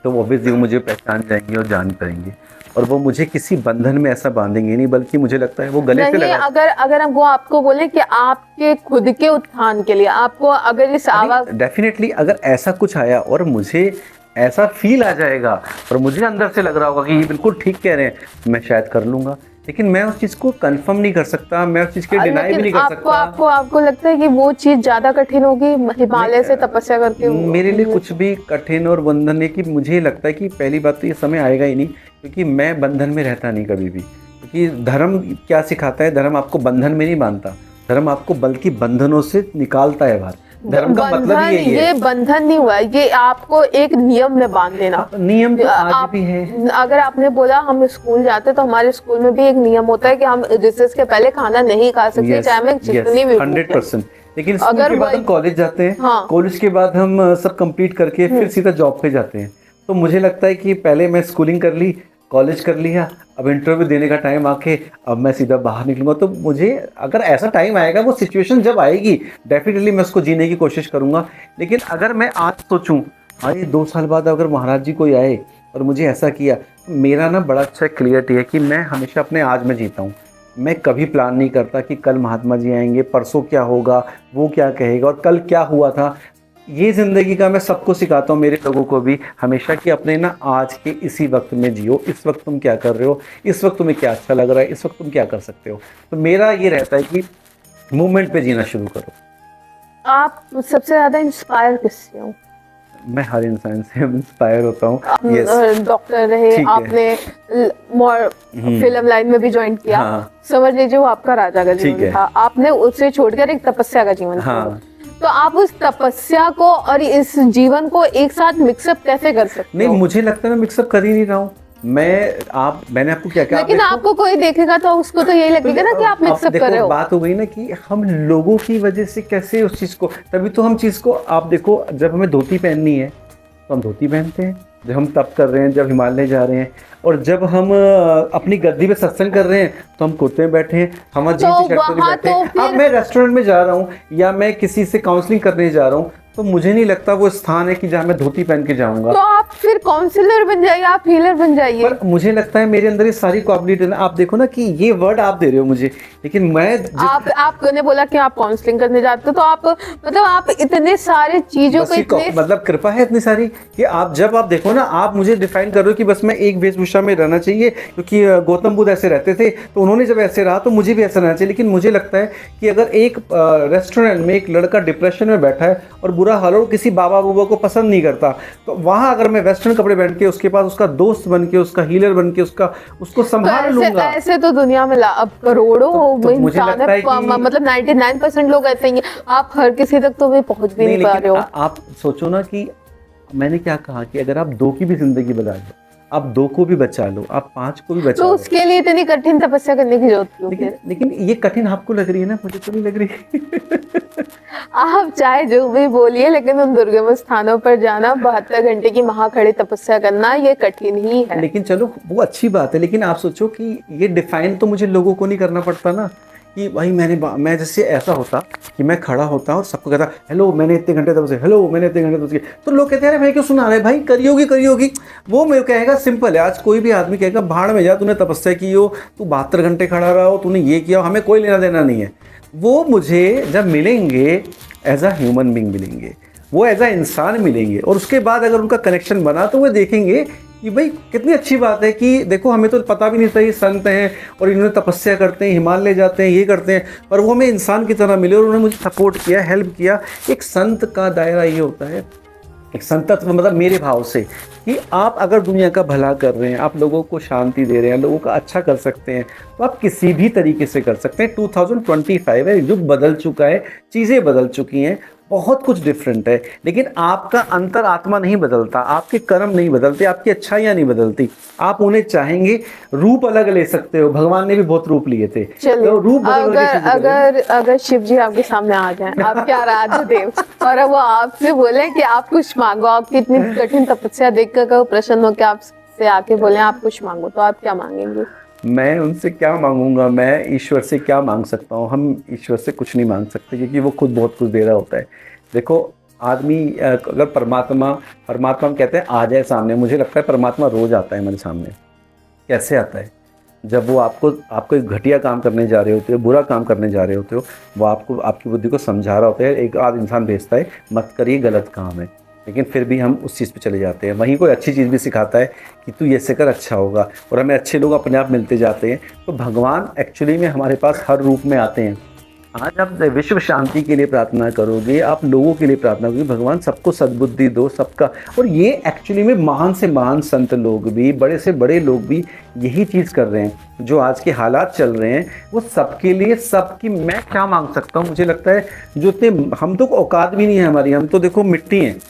A: तो वो ऑब्वियसली मुझे पहचान जाएंगे और जान पाएंगे, और वो मुझे किसी बंधन में ऐसा बांधेंगे नहीं, बल्कि मुझे लगता है वो गले से लगा।
B: अगर हम वो आपको बोले कि आपके खुद के उत्थान के लिए आपको अगर इस आवाज,
A: डेफिनेटली अगर ऐसा कुछ आया और मुझे ऐसा फील आ जाएगा और मुझे अंदर से लग रहा होगा कि ये बिल्कुल ठीक कह रहे हैं, मैं शायद कर लूँगा। लेकिन मैं उस चीज़ को कंफर्म नहीं कर सकता, मैं उस चीज़ के डिनाई भी नहीं कर सकता।
B: आपको लगता है कि वो चीज़ ज़्यादा कठिन होगी हिमालय से तपस्या करके?
A: मेरे लिए कुछ भी कठिन और बंधन है कि मुझे लगता है कि पहली बात तो ये समय आएगा ही नहीं, क्योंकि मैं बंधन में रहता नहीं कभी भी। क्योंकि धर्म क्या सिखाता है, धर्म आपको बंधन में नहीं बांधता, धर्म आपको बल्कि बंधनों से निकालता है बाहर। धर्म का मतलब ही यही है।
B: ये बंधन नहीं हुआ, ये आपको एक नियम में बांध देना।
A: नियम तो आज भी है।
B: अगर आपने बोला हम स्कूल जाते तो हमारे स्कूल में भी एक नियम होता है कि हम रिसेस के पहले खाना नहीं खा सकते, चाहे हमें जितनी भी
A: 100%। लेकिन स्कूल के बाद हम कॉलेज जाते हैं, कॉलेज के बाद हम सब कंप्लीट करके फिर सीधा जॉब पे जाते हैं। तो मुझे लगता है कि पहले मैं स्कूलिंग कर ली, कॉलेज कर लिया, अब इंटरव्यू देने का टाइम आके अब मैं सीधा बाहर निकलूंगा। तो मुझे अगर ऐसा टाइम आएगा, वो सिचुएशन जब आएगी, डेफिनेटली मैं उसको जीने की कोशिश करूंगा। लेकिन अगर मैं आज सोचूं, अरे 2 साल बाद अगर महाराज जी कोई आए और मुझे ऐसा किया, मेरा ना बड़ा अच्छा क्लियरिटी है कि मैं हमेशा अपने आज में जीता हूँ। मैं कभी प्लान नहीं करता कि कल महात्मा जी आएंगे, परसों क्या होगा, वो क्या कहेगा और कल क्या हुआ था। ये ज़िंदगी का मैं सबको सिखाता हूँ, मेरे लोगों को भी हमेशा, कि अपने ना आज के इसी वक्त में जियो। इस वक्त तुम क्या कर रहे हो, इस वक्त तुम्हें क्या अच्छा लग रहा है, इस वक्त तुम क्या कर सकते हो। तो मेरा ये रहता है कि मूवमेंट पे जीना शुरू करो।
B: आप सबसे ज्यादा इंस्पायर किससे हो?
A: मैं हर इंसान से इंस्पायर होता हूँ।
B: डॉक्टर रहे, आपने फिल्म लाइन में भी ज्वाइन किया,
A: हाँ।
B: समझ लीजिए वो आपका राजा का जीवन था, आपने उसे छोड़कर एक तपस्या का जीवन
A: हाँ।
B: तो आप उस तपस्या को और इस जीवन को एक साथ मिक्सअप कैसे कर सकते हो?
A: नहीं, मुझे लगता है मैं मिक्सअप कर ही नहीं रहा हूँ। मैंने आपको क्या कहा,
B: लेकिन आपको कोई देखेगा तो उसको तो यही लगेगा ना कि आप मिक्सअप कर रहे हो।
A: बात हो गई ना कि हम लोगों की वजह से कैसे उस चीज को, तभी तो हम चीज को, आप देखो जब हमें धोती पहननी है तो हम धोती पहनते हैं, जब हम तप कर रहे हैं, जब हिमालय जा रहे हैं, और जब हम अपनी गद्दी पे सत्संग कर रहे हैं तो हम कुर्ते में बैठे हैं, हम जीन्स टी-शर्ट में बैठे हैं। अब मैं रेस्टोरेंट में जा रहा हूँ या मैं किसी से काउंसलिंग करने जा रहा हूँ तो मुझे नहीं लगता वो स्थान है कि जहाँ मैं धोती पहन के जाऊंगा।
B: तो आप फिर काउंसलर बन जाइए, आप हीलर बन जाइए।
A: पर मुझे लगता है मेरे अंदर ये सारी क्वालिटी है ना। आप देखो ना कि ये वर्ड आप दे रहे हो मुझे, लेकिन मैं
B: आपने बोला कि आप काउंसलिंग करने जाते हो तो आप मतलब आप इतने सारे चीजों को इतने
A: मतलब कृपा है इतनी सारी कि आप जब आप देखो ना, आप मुझे डिफाइन कर रहे हो कि बस मैं एक वेशभूषा में रहना चाहिए, क्योंकि गौतम बुद्ध ऐसे रहते थे तो उन्होंने जब ऐसे रहा तो मुझे भी ऐसा रहना चाहिए। लेकिन मुझे लगता है कि अगर एक रेस्टोरेंट में एक लड़का डिप्रेशन में बैठा है और बुरा हाल हो, किसी बाबा बुबा को पसंद नहीं करता, तो वहां अगर मैं वेस्टर्न कपड़े पहन के उसके पास उसका दोस्त बन के, उसका हीलर बन के उसको संभाल लूंगा।
B: ऐसे तो दुनिया में अब करोड़ों इंसान है, मतलब 99% लोग ऐसे ही हैं। आप हर किसी तक तो भी पहुंच भी नहीं पा रहे हो।
A: आप सोचो ना कि मैंने क्या कहा कि अगर आप 2 की भी जिंदगी बदल दो, आप 2 को भी बचा लो, आप 5 को भी बचा लो,
B: तो उसके लिए इतनी कठिन तपस्या करने की जरूरत क्यों?
A: लेकिन ये कठिन आपको लग रही है ना, मुझे तो नहीं लग रही।
B: आप चाहे जो भी बोलिए, लेकिन उन दुर्गम स्थानों पर जाना, 72 घंटे की महाखड़ी तपस्या करना, ये कठिन ही है।
A: लेकिन चलो वो अच्छी बात है, लेकिन आप सोचो कि ये डिफाइन तो मुझे लोगों को नहीं करना पड़ता ना कि भाई मैं जैसे ऐसा होता कि मैं खड़ा होता और सबको कहता हेलो मैंने इतने घंटे तपस्या, हेलो मैंने इतने घंटे तपस्या, तो लोग कहते हैं भाई क्यों सुना रहे भाई, करियोगी। वो मेरे कहेगा सिंपल है, आज कोई भी आदमी कहेगा भाड़ में जा, तूने तपस्या की हो, तू 72 घंटे खड़ा रहा हो, तूने ये किया, हमें कोई लेना देना नहीं है। वो मुझे जब मिलेंगे एज अ ह्यूमन बींग मिलेंगे, वो एज अ इंसान मिलेंगे, और उसके बाद अगर उनका कनेक्शन बना तो वो देखेंगे कि भाई कितनी अच्छी बात है कि देखो हमें तो पता भी नहीं था ये संत हैं और इन्होंने तपस्या करते हैं, हिमालय जाते हैं, ये करते हैं, पर वो हमें इंसान की तरह मिले और उन्होंने मुझे सपोर्ट किया, हेल्प किया। एक संत का दायरा ये होता है, एक संतत्व मतलब मेरे भाव से कि आप अगर दुनिया का भला कर रहे हैं, आप लोगों को शांति दे रहे हैं, लोगों का अच्छा कर सकते हैं, तो आप किसी भी तरीके से कर सकते हैं। 2025 है, युग बदल चुका है, चीज़ें बदल चुकी हैं, बहुत कुछ डिफरेंट है, लेकिन आपका अंतर आत्मा नहीं बदलता, आपके कर्म नहीं बदलते, आपकी अच्छाइयाँ नहीं बदलती। आप उन्हें चाहेंगे, रूप अलग ले सकते हो, भगवान ने भी बहुत रूप लिए थे, तो रूप
B: अगर शिव जी आपके सामने आ जाएं, आपके आराध्य देव, और वो आपसे बोले कि आप कुछ मांगो, आपकी इतनी कठिन तपस्या देखकर प्रसन्न हो के आपसे आके बोले आप कुछ मांगो, तो आप क्या मांगेंगे?
A: मैं उनसे क्या मांगूंगा, मैं ईश्वर से क्या मांग सकता हूँ? हम ईश्वर से कुछ नहीं मांग सकते क्योंकि वो खुद बहुत कुछ दे रहा होता है। देखो आदमी अगर परमात्मा हम कहते हैं आ जाए सामने, मुझे लगता है परमात्मा रोज आता है मेरे सामने। कैसे आता है? जब वो आपको एक घटिया काम करने जा रहे होते हो, बुरा काम करने जा रहे होते हो, वो आपको आपकी बुद्धि को समझा रहा होता है। एक आध इंसान भेजता है मत करिए, गलत काम है, लेकिन फिर भी हम उस चीज़ पे चले जाते हैं। वहीं कोई अच्छी चीज़ भी सिखाता है कि तू ये से कर, अच्छा होगा, और हमें अच्छे लोग अपने आप मिलते जाते हैं। तो भगवान एक्चुअली में हमारे पास हर रूप में आते हैं। आज आप विश्व शांति के लिए प्रार्थना करोगे, आप लोगों के लिए प्रार्थना करोगे, भगवान सबको सद्बुद्धि दो, सबका। और ये एक्चुअली में महान से महान संत लोग भी, बड़े से बड़े लोग भी यही चीज़ कर रहे हैं। जो आज के हालात चल रहे हैं वो सबके लिए, सबकी। मैं क्या मांग सकता हूँ? मुझे लगता है जो इतने, हम तो औकात भी नहीं है हमारी, हम तो देखो मिट्टी हैं,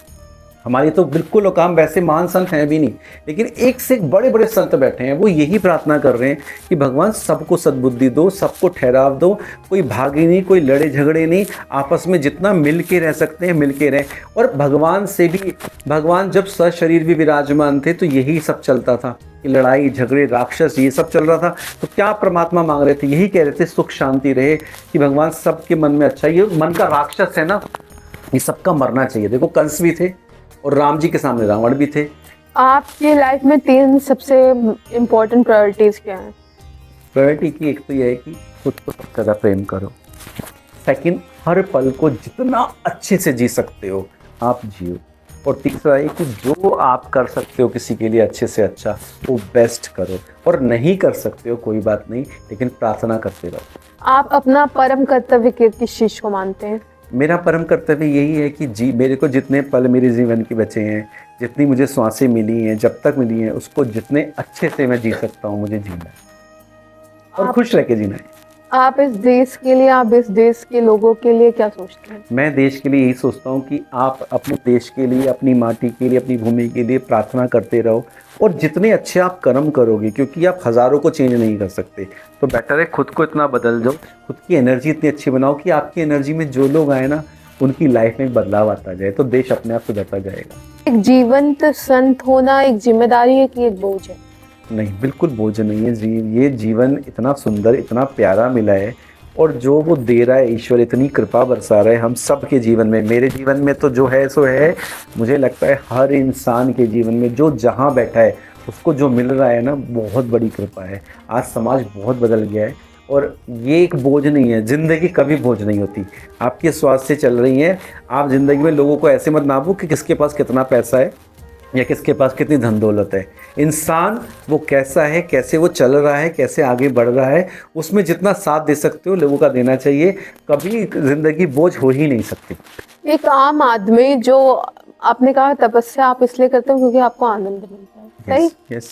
A: हमारी तो बिल्कुल औकात, वैसे महान संत हैं भी नहीं, लेकिन एक से एक बड़े बड़े संत बैठे हैं, वो यही प्रार्थना कर रहे हैं कि भगवान सबको सद्बुद्धि दो, सबको ठहराव दो, कोई भागे नहीं, कोई लड़े झगड़े नहीं, आपस में जितना मिल के रह सकते हैं मिल के रहें। और भगवान से भी, भगवान जब सशरीर भी विराजमान थे तो यही सब चलता था कि लड़ाई झगड़े राक्षस ये सब चल रहा था। तो क्या परमात्मा मांग रहे थे? यही कह रहे थे सुख शांति रहे, कि भगवान सबके मन में अच्छा, ये मन का राक्षस है ना, ये सबका मरना चाहिए। देखो कंस भी थे और राम जी के सामने रावण भी थे।
B: आपकी लाइफ में 3 सबसे इम्पोर्टेंट प्रायोरिटीज क्या हैं?
A: प्रायोरिटी की एक तो यह है कि खुद को सबसे ज़्यादा प्रेम करो। सेकंड, हर पल को जितना अच्छे से जी सकते हो आप जियो। और तीसरा है कि जो आप कर सकते हो किसी के लिए अच्छे से अच्छा, वो बेस्ट करो। और नहीं कर सकते हो कोई बात नहीं, लेकिन प्रार्थना करते रहो।
B: आप अपना परम कर्तव्य किस चीज को मानते हैं?
A: मेरा परम कर्तव्य यही है कि मेरे को जितने पल मेरे जीवन के बचे हैं, जितनी मुझे सांसें मिली हैं, जब तक मिली हैं, उसको जितने अच्छे से मैं जी सकता हूँ मुझे जीना है और खुश रह के जीना है।
B: आप इस देश के लिए, आप इस देश के लोगों के लिए क्या सोचते हैं?
A: मैं देश के लिए यही सोचता हूँ कि आप अपने देश के लिए, अपनी माटी के लिए, अपनी भूमि के लिए प्रार्थना करते रहो और जितने अच्छे आप कर्म करोगे, क्योंकि आप हज़ारों को चेंज नहीं कर सकते, तो बेटर है खुद को इतना बदल जाओ, खुद की एनर्जी इतनी अच्छी बनाओ कि आपकी एनर्जी में जो लोग आए ना उनकी लाइफ में बदलाव आता जाए, तो देश अपने आप सुधरता जाएगा।
B: एक जीवंत संत होना एक जिम्मेदारी है कि एक बोझ है?
A: नहीं, बिल्कुल बोझ नहीं है। ये जीवन इतना सुंदर, इतना प्यारा मिला है और जो वो दे रहा है ईश्वर, इतनी कृपा बरसा रहा है हम सब के जीवन में। मेरे जीवन में तो जो है सो है, मुझे लगता है हर इंसान के जीवन में जो जहाँ बैठा है उसको जो मिल रहा है ना, बहुत बड़ी कृपा है। आज समाज बहुत बदल गया है और ये एक बोझ नहीं है। ज़िंदगी कभी बोझ नहीं होती, आपके स्वास्थ्य से चल रही है। आप ज़िंदगी में लोगों को ऐसे मत नापो कि किसके पास कितना पैसा है या किसके पास कितनी धन दौलत है। इंसान वो कैसा है, कैसे वो चल रहा है, कैसे आगे बढ़ रहा है, उसमें जितना साथ दे सकते हो लोगों का देना चाहिए। कभी ज़िंदगी बोझ हो ही नहीं सकती।
B: एक आम आदमी, जो आपने कहा तपस्या आप इसलिए करते हो क्योंकि आपको आनंद मिलता है, सही?
A: यस।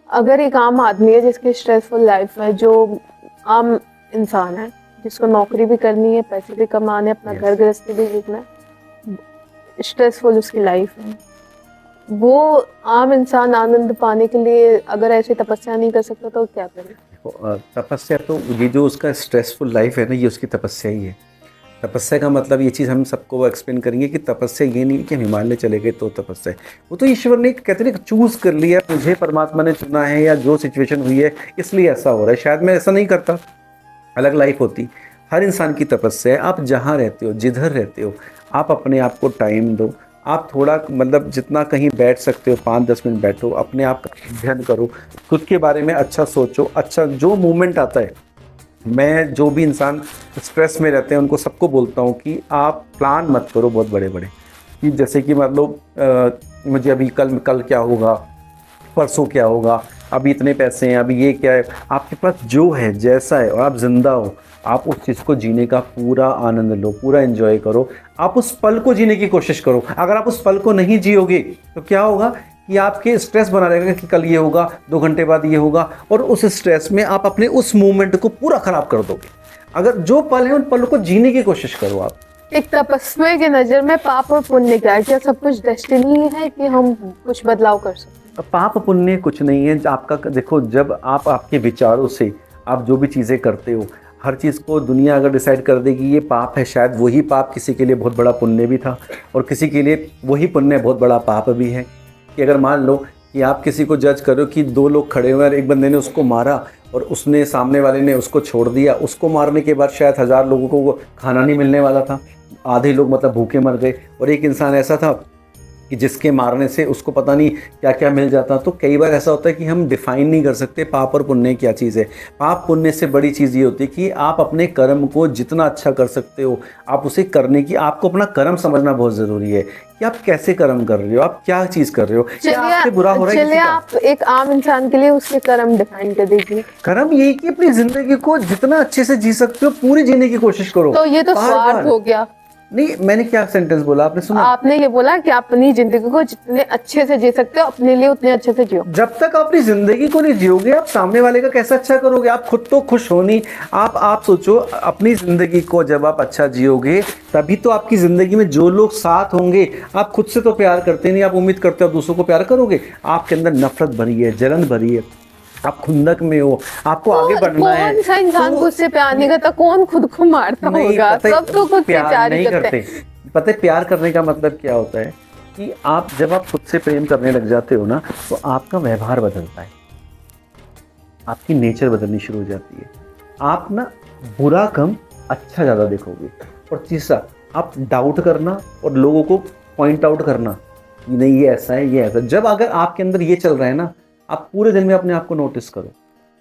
B: अगर एक आम आदमी है जिसकी स्ट्रेसफुल लाइफ है, जो आम इंसान है जिसको नौकरी भी करनी है, पैसे भी कमाने, अपना घर गृहस्थी भी देखना है, स्ट्रेसफुल उसकी लाइफ है, वो आम इंसान आनंद पाने के लिए अगर ऐसी तपस्या नहीं कर सकता तो क्या करे?
A: तपस्या तो ये जो उसका स्ट्रेसफुल लाइफ है ना, ये उसकी तपस्या ही है। तपस्या का मतलब ये चीज़ हम सबको एक्सप्लेन करेंगे कि तपस्या ये नहीं कि हम हिमालय चले गए तो तपस्या है। वो तो ईश्वर ने कहते हैं चूज़ कर लिया, मुझे परमात्मा ने चुना है या जो सिचुएशन हुई है इसलिए ऐसा हो रहा है। शायद मैं ऐसा नहीं करता, अलग लाइफ होती। हर इंसान की तपस्या है। आप जहाँ रहते हो, जिधर रहते हो, आप अपने आप को टाइम दो। आप थोड़ा मतलब जितना कहीं बैठ सकते हो 5-10 मिनट बैठो, अपने आप का अध्ययन करो, खुद के बारे में अच्छा सोचो। अच्छा जो मूवमेंट आता है, मैं जो भी इंसान स्ट्रेस में रहते हैं उनको सबको बोलता हूँ कि आप प्लान मत करो बहुत बड़े बड़े, कि जैसे कि मतलब मुझे अभी कल क्या होगा, परसों क्या होगा, अभी इतने पैसे हैं, अभी ये क्या है। आपके पास जो है, जैसा है और आप जिंदा हो, आप उस चीज़ को जीने का पूरा आनंद लो, पूरा एंजॉय करो। आप उस पल को जीने की कोशिश करो। अगर आप उस पल को नहीं जियोगे तो क्या होगा कि आपके स्ट्रेस बना रहेगा कि कल ये होगा, 2 घंटे बाद ये होगा, और उस स्ट्रेस में आप अपने उस मोमेंट को पूरा ख़राब कर दोगे। अगर जो पल है उन पलों को जीने की कोशिश करो आप।
B: एक तपस्वी की नज़र में पाप और पुण्य क्या है? क्या सब कुछ डेस्टिनी है कि हम कुछ बदलाव कर सकते हैं?
A: पाप पुण्य कुछ नहीं है। आपका देखो, जब आप आपके विचारों से आप जो भी चीज़ें करते हो, हर चीज़ को दुनिया अगर डिसाइड कर देगी ये पाप है, शायद वही पाप किसी के लिए बहुत बड़ा पुण्य भी था और किसी के लिए वही पुण्य बहुत बड़ा पाप भी है। कि अगर मान लो कि आप किसी को जज करो कि 2 लोग खड़े हुए और एक बंदे ने उसको मारा और उसने, सामने वाले ने उसको छोड़ दिया, उसको मारने के बाद शायद 1000 लोगों को वो खाना नहीं मिलने वाला था, आधे लोग मतलब भूखे मर गए, और एक इंसान ऐसा था कि जिसके मारने से उसको पता नहीं क्या क्या मिल जाता। तो कई बार ऐसा होता है कि हम डिफाइन नहीं कर सकते पाप और पुण्य क्या चीज़ है। पाप पुण्य से बड़ी चीज़ ये होती है कि आप अपने कर्म को जितना अच्छा कर सकते हो आप उसे करने की, आपको अपना कर्म समझना बहुत ज़रूरी है कि आप कैसे कर्म कर रहे हो, आप क्या चीज़ कर रहे हो, क्या आपसे बुरा हो रहा है।
B: चलिए आप एक आम इंसान के लिए उसके कर्म डिफाइन कर दीजिए।
A: कर्म यही कि अपनी ज़िंदगी को जितना अच्छे से जी सकते हो पूरी जीने की कोशिश करो।
B: तो ये तो स्वार्थ हो गया।
A: नहीं, मैंने क्या सेंटेंस बोला, आपने सुना?
B: आपने ये बोला कि आप अपनी जिंदगी को जितने अच्छे से जी सकते हो अपने लिए उतने अच्छे से जियो।
A: जब तक आप अपनी जिंदगी को नहीं जियोगे आप सामने वाले का कैसे अच्छा करोगे? आप खुद तो खुश हो नहीं। आप सोचो, अपनी जिंदगी को जब आप अच्छा जियोगे तभी तो आपकी जिंदगी में जो लोग साथ होंगे। आप खुद से तो प्यार करते नहीं, आप उम्मीद करते हो दूसरों को प्यार करोगे। आपके अंदर नफरत भरी है, जलन भरी है, आप खुंदक में हो, आपको आगे बढ़ना है।
B: कौन सा इंसान खुद से प्यार नहीं करता? कौन खुद को मारता होगा? सब तो खुद से प्यार नहीं करते।
A: पता है प्यार करने का मतलब क्या होता है कि आप जब आप खुद से प्रेम करने लग जाते हो ना, तो आपका व्यवहार बदलता है, आपकी नेचर बदलनी शुरू हो जाती है। आप ना बुरा कम, अच्छा ज़्यादा देखोगे। और तीसरा, आप डाउट करना और लोगों को पॉइंट आउट करना कि नहीं ये ऐसा है, ये ऐसा। जब अगर आपके अंदर ये चल रहा है ना, आप पूरे दिन में अपने आप को नोटिस करो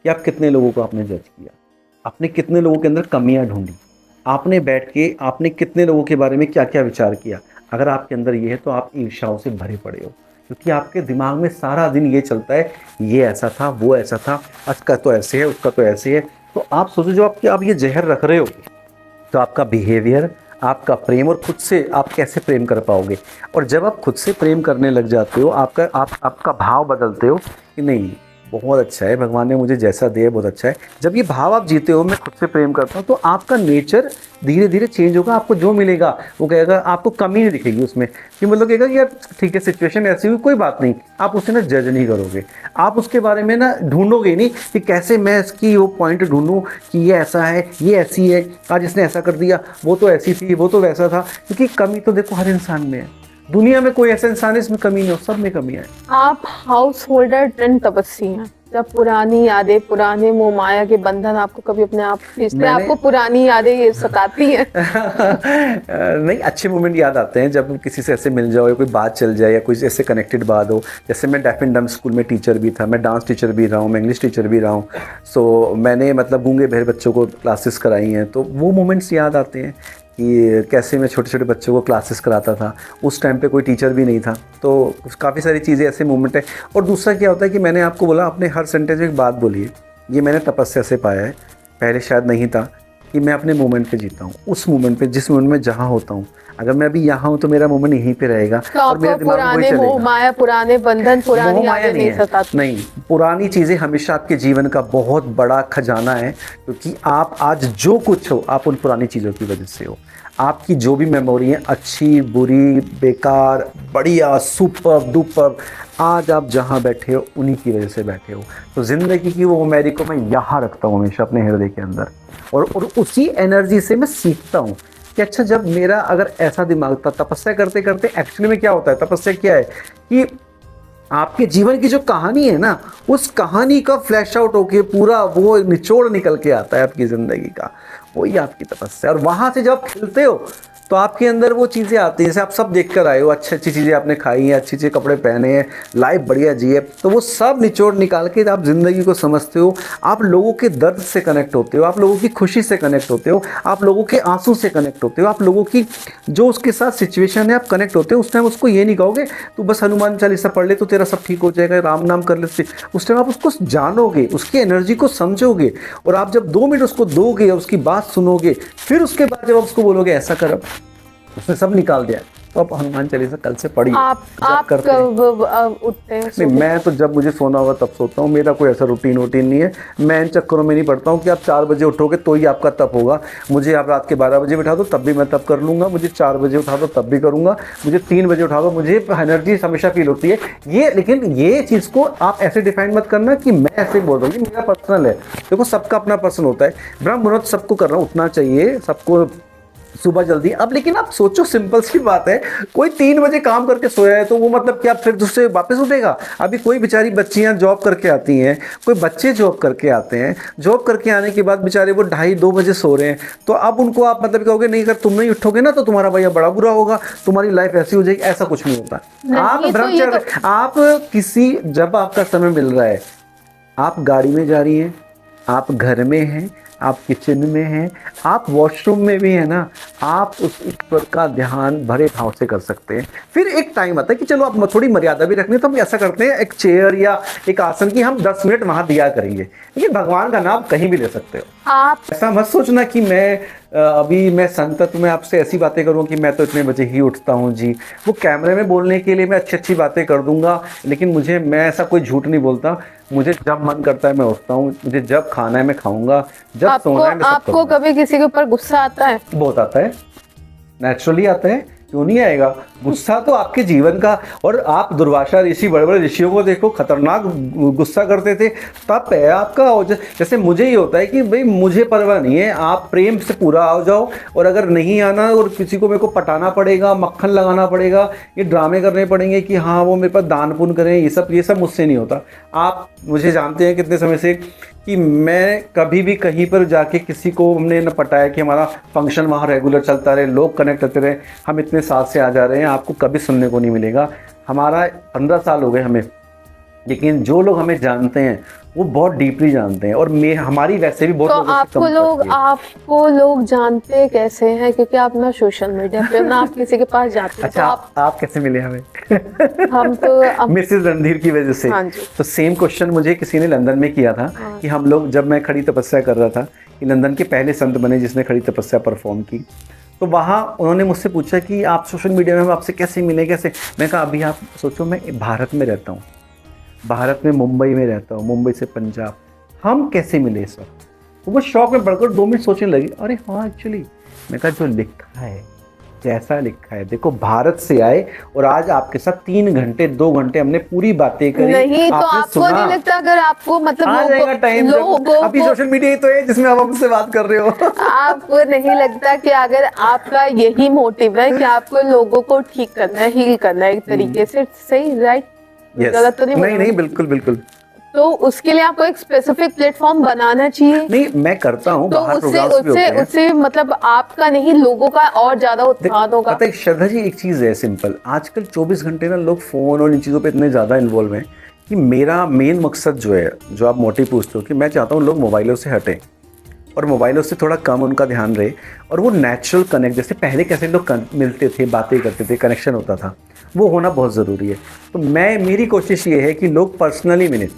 A: कि आप कितने लोगों को आपने जज किया, आपने कितने लोगों के अंदर कमियां ढूंढी, आपने बैठ के आपने कितने लोगों के बारे में क्या क्या विचार किया। अगर आपके अंदर ये है तो आप ईर्ष्याओं से भरे पड़े हो, क्योंकि आपके दिमाग में सारा दिन ये चलता है, ये ऐसा था, वो ऐसा था, उसका तो ऐसे है, उसका तो ऐसे है। तो आप सोचो, जो आप ये जहर रख रहे हो तो आपका बिहेवियर, आपका प्रेम, और खुद से आप कैसे प्रेम कर पाओगे। और जब आप खुद से प्रेम करने लग जाते हो, आपका भाव बदलते हो कि नहीं बहुत अच्छा है, भगवान ने मुझे जैसा दिया बहुत अच्छा है। जब ये भाव आप जीते हो, मैं खुद से प्रेम करता हूँ, तो आपका नेचर धीरे धीरे चेंज होगा। आपको जो मिलेगा वो कहेगा, आपको कमी नहीं दिखेगी उसमें, कि मतलब कहेगा कि यार ठीक है सिचुएशन ऐसी हुई कोई बात नहीं, आप उसे ना जज नहीं करोगे, आप उसके बारे में ना ढूंढोगे नहीं कि कैसे मैं इसकी वो पॉइंट ढूंढूं कि ये ऐसा है, ये ऐसी है, आज इसने ऐसा कर दिया, वो तो ऐसी थी, वो तो वैसा था। क्योंकि कमी तो देखो हर इंसान में है, दुनिया में कोई ऐसा इंसान है इसमें कमी नहीं हो, सब में कमी है।
B: आप हाउस होल्डर ट्रेंड तपस्वी हैं। जब पुरानी यादें, पुराने मोह माया के बंधन आपको कभी अपने आप खींचते हैं, आपको पुरानी यादें सताती हैं?
A: नहीं, अच्छे मोमेंट याद आते हैं जब किसी से ऐसे मिल जाओ या कोई बात चल जाए या कोई ऐसे कनेक्टेड बात हो। जैसे मैं डेफ एंड डम्ब स्कूल में टीचर भी था, मैं डांस टीचर भी रहा हूँ, मैं इंग्लिश टीचर भी रहा हूँ। सो मैंने मतलब गूंगे बहरे बच्चों को क्लासेस कराई हैं, तो वो मोमेंट्स याद आते हैं कि कैसे मैं छोटे छोटे बच्चों को क्लासेस कराता था। उस टाइम पे कोई टीचर भी नहीं था, तो काफ़ी सारी चीज़ें ऐसे मोमेंट है। और दूसरा क्या होता है कि मैंने आपको बोला, आपने हर सेंटेंस में एक बात बोली है, ये मैंने तपस्या से पाया है, पहले शायद नहीं था, कि मैं अपने मोमेंट पे जीता हूँ। उस मोमेंट पे, जिस मोमेंट में जहाँ होता हूँ, अगर मैं अभी यहाँ हूँ तो मेरा मोमेंट यहीं पे रहेगा।
B: तो और मेरे दिमाग में पुराने मोह माया, पुराने बंधन, पुरानी यादें नहीं सताती?
A: नहीं, पुरानी चीज़ें हमेशा आपके जीवन का बहुत बड़ा खजाना है, क्योंकि आप आज जो कुछ हो, आप उन पुरानी चीज़ों की वजह से हो। आपकी जो भी मेमोरी है, अच्छी बुरी बेकार बढ़िया सुपर डुपर, आज आप जहाँ बैठे हो उन्हीं की वजह से बैठे हो। तो ज़िंदगी की वो मेमोरी को मैं यहाँ रखता हूँ हमेशा अपने हृदय के अंदर, और उसी एनर्जी से मैं सीखता हूँ कि अच्छा जब मेरा अगर ऐसा दिमाग था। तपस्या करते करते एक्चुअली में क्या होता है, तपस्या क्या है कि आपके जीवन की जो कहानी है ना, उस कहानी का फ्लैश आउट होके पूरा वो निचोड़ निकल के आता है आपकी ज़िंदगी का, वही आपकी तपस्या। और वहाँ से जब आप खिलते हो तो आपके अंदर वो चीज़ें आती हैं, जैसे आप सब देख कर आए हो, अच्छी अच्छी चीज़ें आपने खाई हैं, अच्छे अच्छे कपड़े पहने हैं, लाइफ बढ़िया जी है, तो वो सब निचोड़ निकाल के आप ज़िंदगी को समझते हो। आप लोगों के दर्द से कनेक्ट होते हो, आप लोगों की खुशी से कनेक्ट होते हो, आप लोगों के आंसू से कनेक्ट होते हो, आप लोगों की जो उसके साथ सिचुएशन है आप कनेक्ट होते हो। उस टाइम उसको ये नहीं कहोगे तू बस हनुमान चालीसा पढ़ ले तो तेरा सब ठीक हो जाएगा, राम नाम कर ले। उस टाइम आप उसको जानोगे, उसकी एनर्जी को समझोगे, और आप जब 2 मिनट उसको दोगे, उसकी बात सुनोगे, फिर उसके बाद जब आप उसको बोलोगे ऐसा कर, उसने सब निकाल दिया, तो आप हनुमान चालीसा कल से पढ़िए।
B: आप कब उठते हैं?
A: नहीं, मैं तो जब मुझे सोना होगा तब सोता हूँ, मेरा कोई ऐसा रूटीन नहीं है। मैं इन चक्करों में नहीं पड़ता हूँ कि आप 4 बजे उठोगे तो ही आपका तप होगा। मुझे आप रात के 12 बजे उठा दो तब भी मैं तप कर लूँगा, मुझे 4 बजे उठा दो तब भी करूँगा, मुझे 3 बजे उठा दो, मुझे एनर्जी हमेशा फील होती है ये। लेकिन ये चीज़ को आप ऐसे डिफाइन मत करना कि मैं ऐसे बोल रहा हूँ, मेरा पर्सनल है। देखो सबका अपना पर्सन होता है। ब्रह्म मुहूर्त सबको करना, उठना चाहिए सबको सुबह जल्दी। अब लेकिन आप सोचो, सिंपल सी बात है, कोई 3 बजे काम करके सोया है तो वो मतलब क्या फिर दूसरे वापस उठेगा? अभी कोई बेचारी बच्चियां जॉब करके आती हैं, कोई बच्चे जॉब करके आते हैं, जॉब करके आने के बाद बेचारे वो 2:30-2 बजे सो रहे हैं, तो अब उनको आप मतलब कहोगे नहीं, अगर तुम नहीं उठोगे ना तो तुम्हारा भैया बड़ा बुरा होगा, तुम्हारी लाइफ ऐसी हो जाएगी। ऐसा कुछ नहीं होता। आप ब्रह्मचर्य, आप किसी, जब आपका समय मिल रहा है, आप गाड़ी में जा रही हैं, आप घर में हैं, आप किचन में हैं, आप वॉशरूम में भी है ना, आप उस ईश्वर का ध्यान भरे भाव से कर सकते हैं। फिर एक टाइम आता है कि चलो आप थोड़ी मर्यादा भी रखनी, तो हम ऐसा करते हैं एक चेयर या एक आसन की हम 10 मिनट वहाँ दिया करेंगे, लेकिन भगवान का नाम कहीं भी ले सकते हो।
B: आप
A: ऐसा मत सोचना कि मैं अभी मैं संतत में आपसे ऐसी बातें करूँ कि मैं तो इतने बजे ही उठता हूँ जी। वो कैमरे में बोलने के लिए मैं अच्छी अच्छी बातें कर दूंगा, लेकिन मैं ऐसा कोई झूठ नहीं बोलता। मुझे जब मन करता है मैं उठता हूँ, मुझे जब खाना है मैं खाऊंगा, जब सोना है मैं सब
B: आपको कभी किसी के ऊपर गुस्सा आता है?
A: बहुत आता है, नेचुरली आता है, क्यों नहीं आएगा? गुस्सा तो आपके जीवन का। और आप दुर्वासा ऋषि, बड़े बड़े ऋषियों को देखो, खतरनाक गुस्सा करते थे, तप है आपका। और जैसे मुझे ही होता है कि भाई मुझे परवाह नहीं है, आप प्रेम से पूरा आ जाओ, और अगर नहीं आना और किसी को मेरे को पटाना पड़ेगा, मक्खन लगाना पड़ेगा, ये ड्रामे करने पड़ेंगे कि हाँ वो मेरे पास दान पुण्य करें, ये सब मुझसे नहीं होता। आप मुझे जानते हैं कितने समय से कि मैं कभी भी कहीं पर जाके किसी को हमने न पटाया कि हमारा फंक्शन वहाँ रेगुलर चलता रहे, लोग कनेक्ट होते रहे, हम इतने साल से आ जा रहे हैं, आपको कभी सुनने को नहीं मिलेगा। हमारा 15 साल हो गए हमें, लेकिन जो लोग हमें जानते हैं वो बहुत डीपली जानते हैं, और हमारी वैसे भी बहुत
B: तो आपको लोग जानते कैसे हैं? क्योंकि आप ना सोशल मीडिया पे ना आप किसी के पास जाते हैं।
A: अच्छा, तो आप कैसे मिले हमें?
B: हम तो
A: मिसेस रणधीर की वजह से।
B: हाँ जी।
A: तो सेम क्वेश्चन मुझे किसी ने लंदन में किया था कि हम लोग, जब मैं खड़ी तपस्या कर रहा था, कि लंदन के पहले संत बने जिसने खड़ी तपस्या परफॉर्म की, तो वहाँ उन्होंने मुझसे पूछा कि आप सोशल मीडिया में हम आपसे कैसे मिले, कैसे। मैं कहा अभी आप सोचो, मैं भारत में रहता हूँ, भारत में मुंबई में रहता हूँ, मुंबई से पंजाब, हम कैसे मिले इस वक्त। तो वो शौक में बढ़कर 2 मिनट सोचने लगी, अरे हाँ एक्चुअली मैं कहा जो लिखा है, जैसा लिखा है, देखो भारत से आए और आज आपके साथ 3 घंटे 2 घंटे हमने पूरी बातें करी।
B: नहीं तो आपको नहीं लगता अगर आपको मतलब
A: आ जाएगा टाइम, अभी सोशल मीडिया ही तो है जिसमें आप हमसे बात कर रहे हो।
B: आपको नहीं लगता कि अगर आपका यही मोटिव है कि आपको लोगों को ठीक करना है, हील करना है एक तरीके से, सही राइट? गलत तो नहीं?
A: नहीं बिल्कुल बिल्कुल।
B: तो उसके लिए आपको एक स्पेसिफिक प्लेटफॉर्म बनाना चाहिए।
A: नहीं मैं करता हूँ,
B: तो
A: बाहर प्रोग्राम्स भी होते हैं।
B: उससे मतलब आपका नहीं, लोगों का और ज्यादा उत्साह होगा।
A: पता है श्रद्धा जी, एक चीज़ है सिंपल, आजकल 24 घंटे ना लोग फ़ोन और इन चीज़ों पे इतने ज़्यादा इन्वॉल्व हैं कि मेरा मेन मकसद जो है, जो आप मोटिव पूछते हो, कि मैं चाहता हूँ लोग मोबाइलों से हटें और मोबाइलों से थोड़ा कम उनका ध्यान रहे और वो नेचुरल कनेक्ट, जैसे पहले कैसे लोग मिलते थे, बातें करते थे, कनेक्शन होता था, वो होना बहुत ज़रूरी है। तो मेरी कोशिश ये है कि लोग पर्सनली मिलें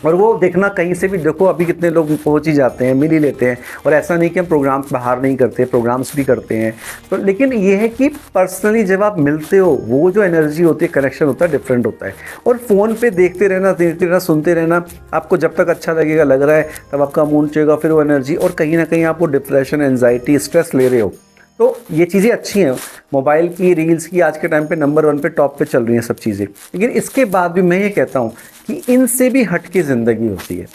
A: और वो देखना कहीं से भी, देखो अभी कितने लोग पहुंच ही जाते हैं, मिल ही लेते हैं। और ऐसा नहीं कि हम प्रोग्राम्स बाहर नहीं करते, प्रोग्राम्स भी करते हैं। तो लेकिन ये है कि पर्सनली जब आप मिलते हो, वो जो एनर्जी होती है, कनेक्शन होता है, डिफरेंट होता है। और फ़ोन पे देखते रहना, सुनते रहना, आपको जब तक अच्छा लगेगा, लग रहा है, तब आपका मूड चलेगा, फिर वो एनर्जी, और कहीं ना कहीं आपको डिप्रेशन, एंजाइटी, स्ट्रेस ले रहे हो। तो ये चीज़ें अच्छी हैं, मोबाइल की, रील्स की आज के टाइम पे नंबर 1 पे, टॉप पे चल रही हैं सब चीज़ें। लेकिन इसके बाद भी मैं ये कहता हूँ कि इनसे भी हट के ज़िंदगी होती है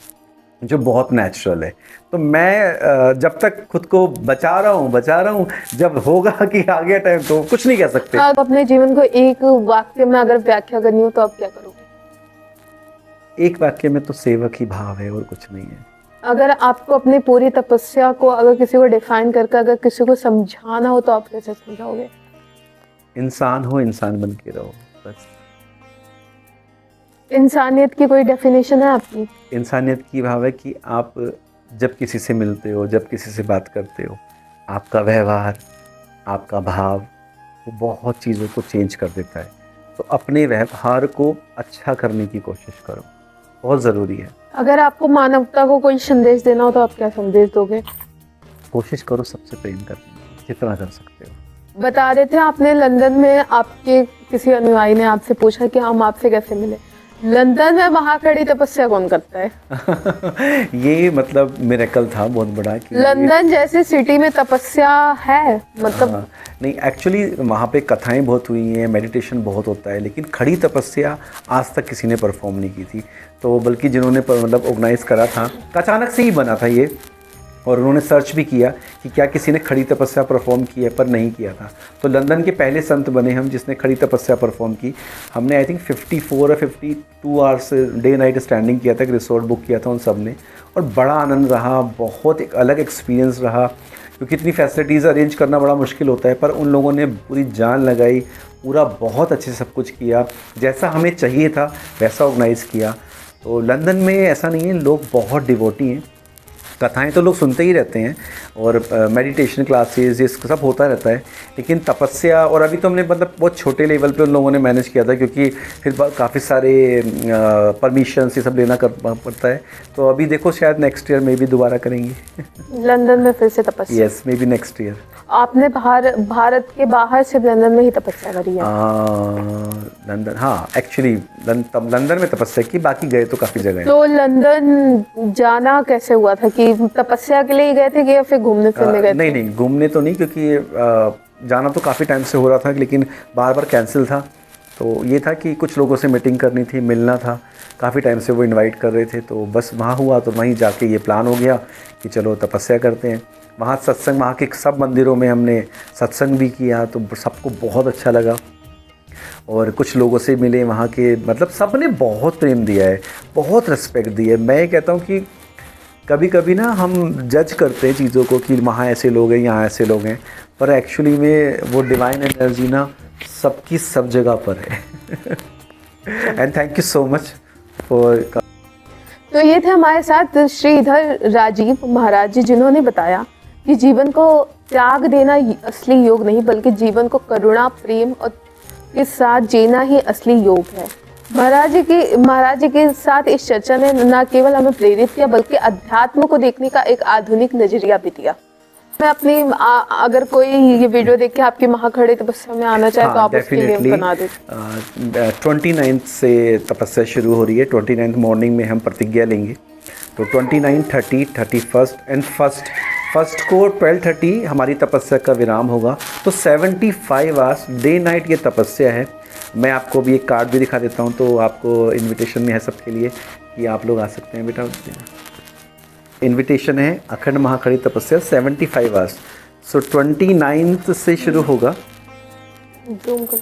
A: जो बहुत नेचुरल है। तो मैं जब तक खुद को बचा रहा हूँ, जब होगा कि आ गया टाइम तो कुछ नहीं कह सकते।
B: आप अपने जीवन को एक वाक्य में अगर व्याख्या करनी हो तो आप क्या करोगे?
A: एक वाक्य में तो सेवक ही भाव है और कुछ नहीं है।
B: अगर आपको अपनी पूरी तपस्या को अगर किसी को डिफाइन करके अगर किसी को समझाना हो तो आप कैसे समझाओगे?
A: इंसान हो, इंसान बन के रहो, बस।
B: इंसानियत की कोई डेफिनेशन है आपकी?
A: इंसानियत की भाव है कि आप जब किसी से मिलते हो, जब किसी से बात करते हो, आपका व्यवहार, आपका भाव, वो बहुत चीज़ों को चेंज कर देता है। तो अपने व्यवहार को अच्छा करने की कोशिश करो, बहुत ज़रूरी है।
B: अगर आपको मानवता को कोई संदेश देना हो तो आप क्या संदेश दोगे?
A: कोशिश करो सबसे प्रेम करने की, जितना कर सकते हो।
B: बता रहे थे आपने लंदन में आपके किसी अनुयायी ने आपसे पूछा कि हम आपसे कैसे मिले। लंदन में महाखड़ी तपस्या कौन करता है?
A: ये मतलब मिरेकल था बहुत बड़ा कि
B: लंदन जैसी सिटी में तपस्या है मतलब।
A: हाँ, नहीं एक्चुअली वहाँ पे कथाएं बहुत हुई हैं, मेडिटेशन बहुत होता है, लेकिन खड़ी तपस्या आज तक किसी ने परफॉर्म नहीं की थी। तो बल्कि जिन्होंने मतलब ऑर्गेनाइज़ करा था, अचानक से ही बना था ये, और उन्होंने सर्च भी किया कि क्या किसी ने खड़ी तपस्या परफॉर्म की है, पर नहीं किया था। तो लंदन के पहले संत बने हम जिसने खड़ी तपस्या परफॉर्म की। हमने आई थिंक 54 और 52 आवर्स डे नाइट स्टैंडिंग किया था, एक रिसोर्ट बुक किया था उन सब ने, और बड़ा आनंद रहा, बहुत एक अलग एक्सपीरियंस रहा, क्योंकि इतनी फैसिलिटीज़ अरेंज करना बड़ा मुश्किल होता है, पर उन लोगों ने पूरी जान लगाई, पूरा बहुत अच्छे से सब कुछ किया, जैसा हमें चाहिए था वैसा ऑर्गेनाइज़ किया। तो लंदन में ऐसा नहीं है, लोग बहुत डिवोटी हैं, कथाएं तो लोग सुनते ही रहते हैं, और मेडिटेशन क्लासेस ये सब होता रहता है, लेकिन तपस्या, और अभी तो हमने मतलब बहुत छोटे लेवल पे उन लोगों ने मैनेज किया था, क्योंकि फिर काफ़ी सारे परमिशंस ये सब लेना पड़ता है। तो अभी देखो शायद नेक्स्ट ईयर में भी दोबारा करेंगे
B: लंदन में फिर से तपस्या।
A: Yes, may be next year.
B: आपने भारत के बाहर से लंदन में ही तपस्या करी है?
A: लंदन, हाँ एक्चुअली लंदन में तपस्या की, बाकी गए तो काफ़ी जगह।
B: तो लंदन जाना कैसे हुआ था? कि तपस्या के लिए गए थे कि या फिर घूमने फिरने गए थे?
A: नहीं घूमने तो नहीं, क्योंकि जाना तो काफ़ी टाइम से हो रहा था, लेकिन बार बार कैंसिल था। तो ये था कि कुछ लोगों से मीटिंग करनी थी, मिलना था, काफ़ी टाइम से वो इनवाइट कर रहे थे, तो बस वहाँ हुआ, तो वहीं जाके ये प्लान हो गया कि चलो तपस्या करते हैं। वहाँ सत्संग, वहाँ के सब मंदिरों में हमने सत्संग भी किया, तो सबको बहुत अच्छा लगा, और कुछ लोगों से मिले वहाँ के, मतलब सब ने बहुत प्रेम दिया है, बहुत रिस्पेक्ट दी है। मैं कहता हूँ कि कभी कभी ना हम जज करते हैं चीज़ों को कि वहाँ ऐसे लोग हैं, यहाँ ऐसे लोग हैं, पर एक्चुअली में वो डिवाइन एनर्जी ना सबकी सब जगह पर है। And thank you so much for.
B: तो ये थे हमारे साथ श्रीधर राजीव महाराज जी, जिन्होंने बताया कि जीवन को त्याग देना असली योग नहीं, बल्कि जीवन को करुणा, प्रेम और के साथ जीना ही असली योग है। महाराज जी के साथ इस चर्चा ने न केवल हमें प्रेरित किया, बल्कि अध्यात्म को देखने का एक आधुनिक नजरिया भी दिया। मैं अपनी अगर कोई ये वीडियो देख के आपकी महाखड़ी तपस्या में आना चाहे तो आप उसके लिए बना दें।
A: 29 से तपस्या शुरू हो रही है। 29 मॉर्निंग में हम प्रतिज्ञा लेंगे, तो 29, 30, 31 एंड फर्स्ट को 12:30 हमारी तपस्या का विराम होगा। तो 75 आवर्स डे नाइट ये तपस्या है। मैं आपको भी एक कार्ड भी दिखा देता हूँ, तो आपको इनविटेशन में है सबके लिए कि आप लोग आ सकते हैं। बेटा इनविटेशन है अखंड महाखड़ी तपस्या 75 आवर्स। सो 29 से शुरू होगा।
B: जूम कर।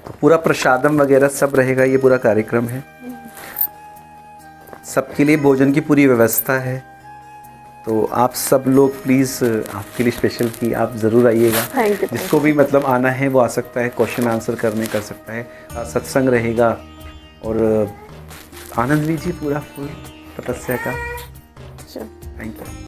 A: तो पूरा प्रसादम वगैरह सब रहेगा, ये पूरा कार्यक्रम है। सबके लिए भोजन की पूरी व्यवस्था है। तो आप सब लोग प्लीज़, आपके लिए स्पेशल की आप ज़रूर आइएगा। जिसको भी मतलब आना है वो आ सकता है, क्वेश्चन आंसर करने कर सकता है। सत्संग रहेगा और आनंद लीजिए पूरा फुल तपस्या का। Thank you.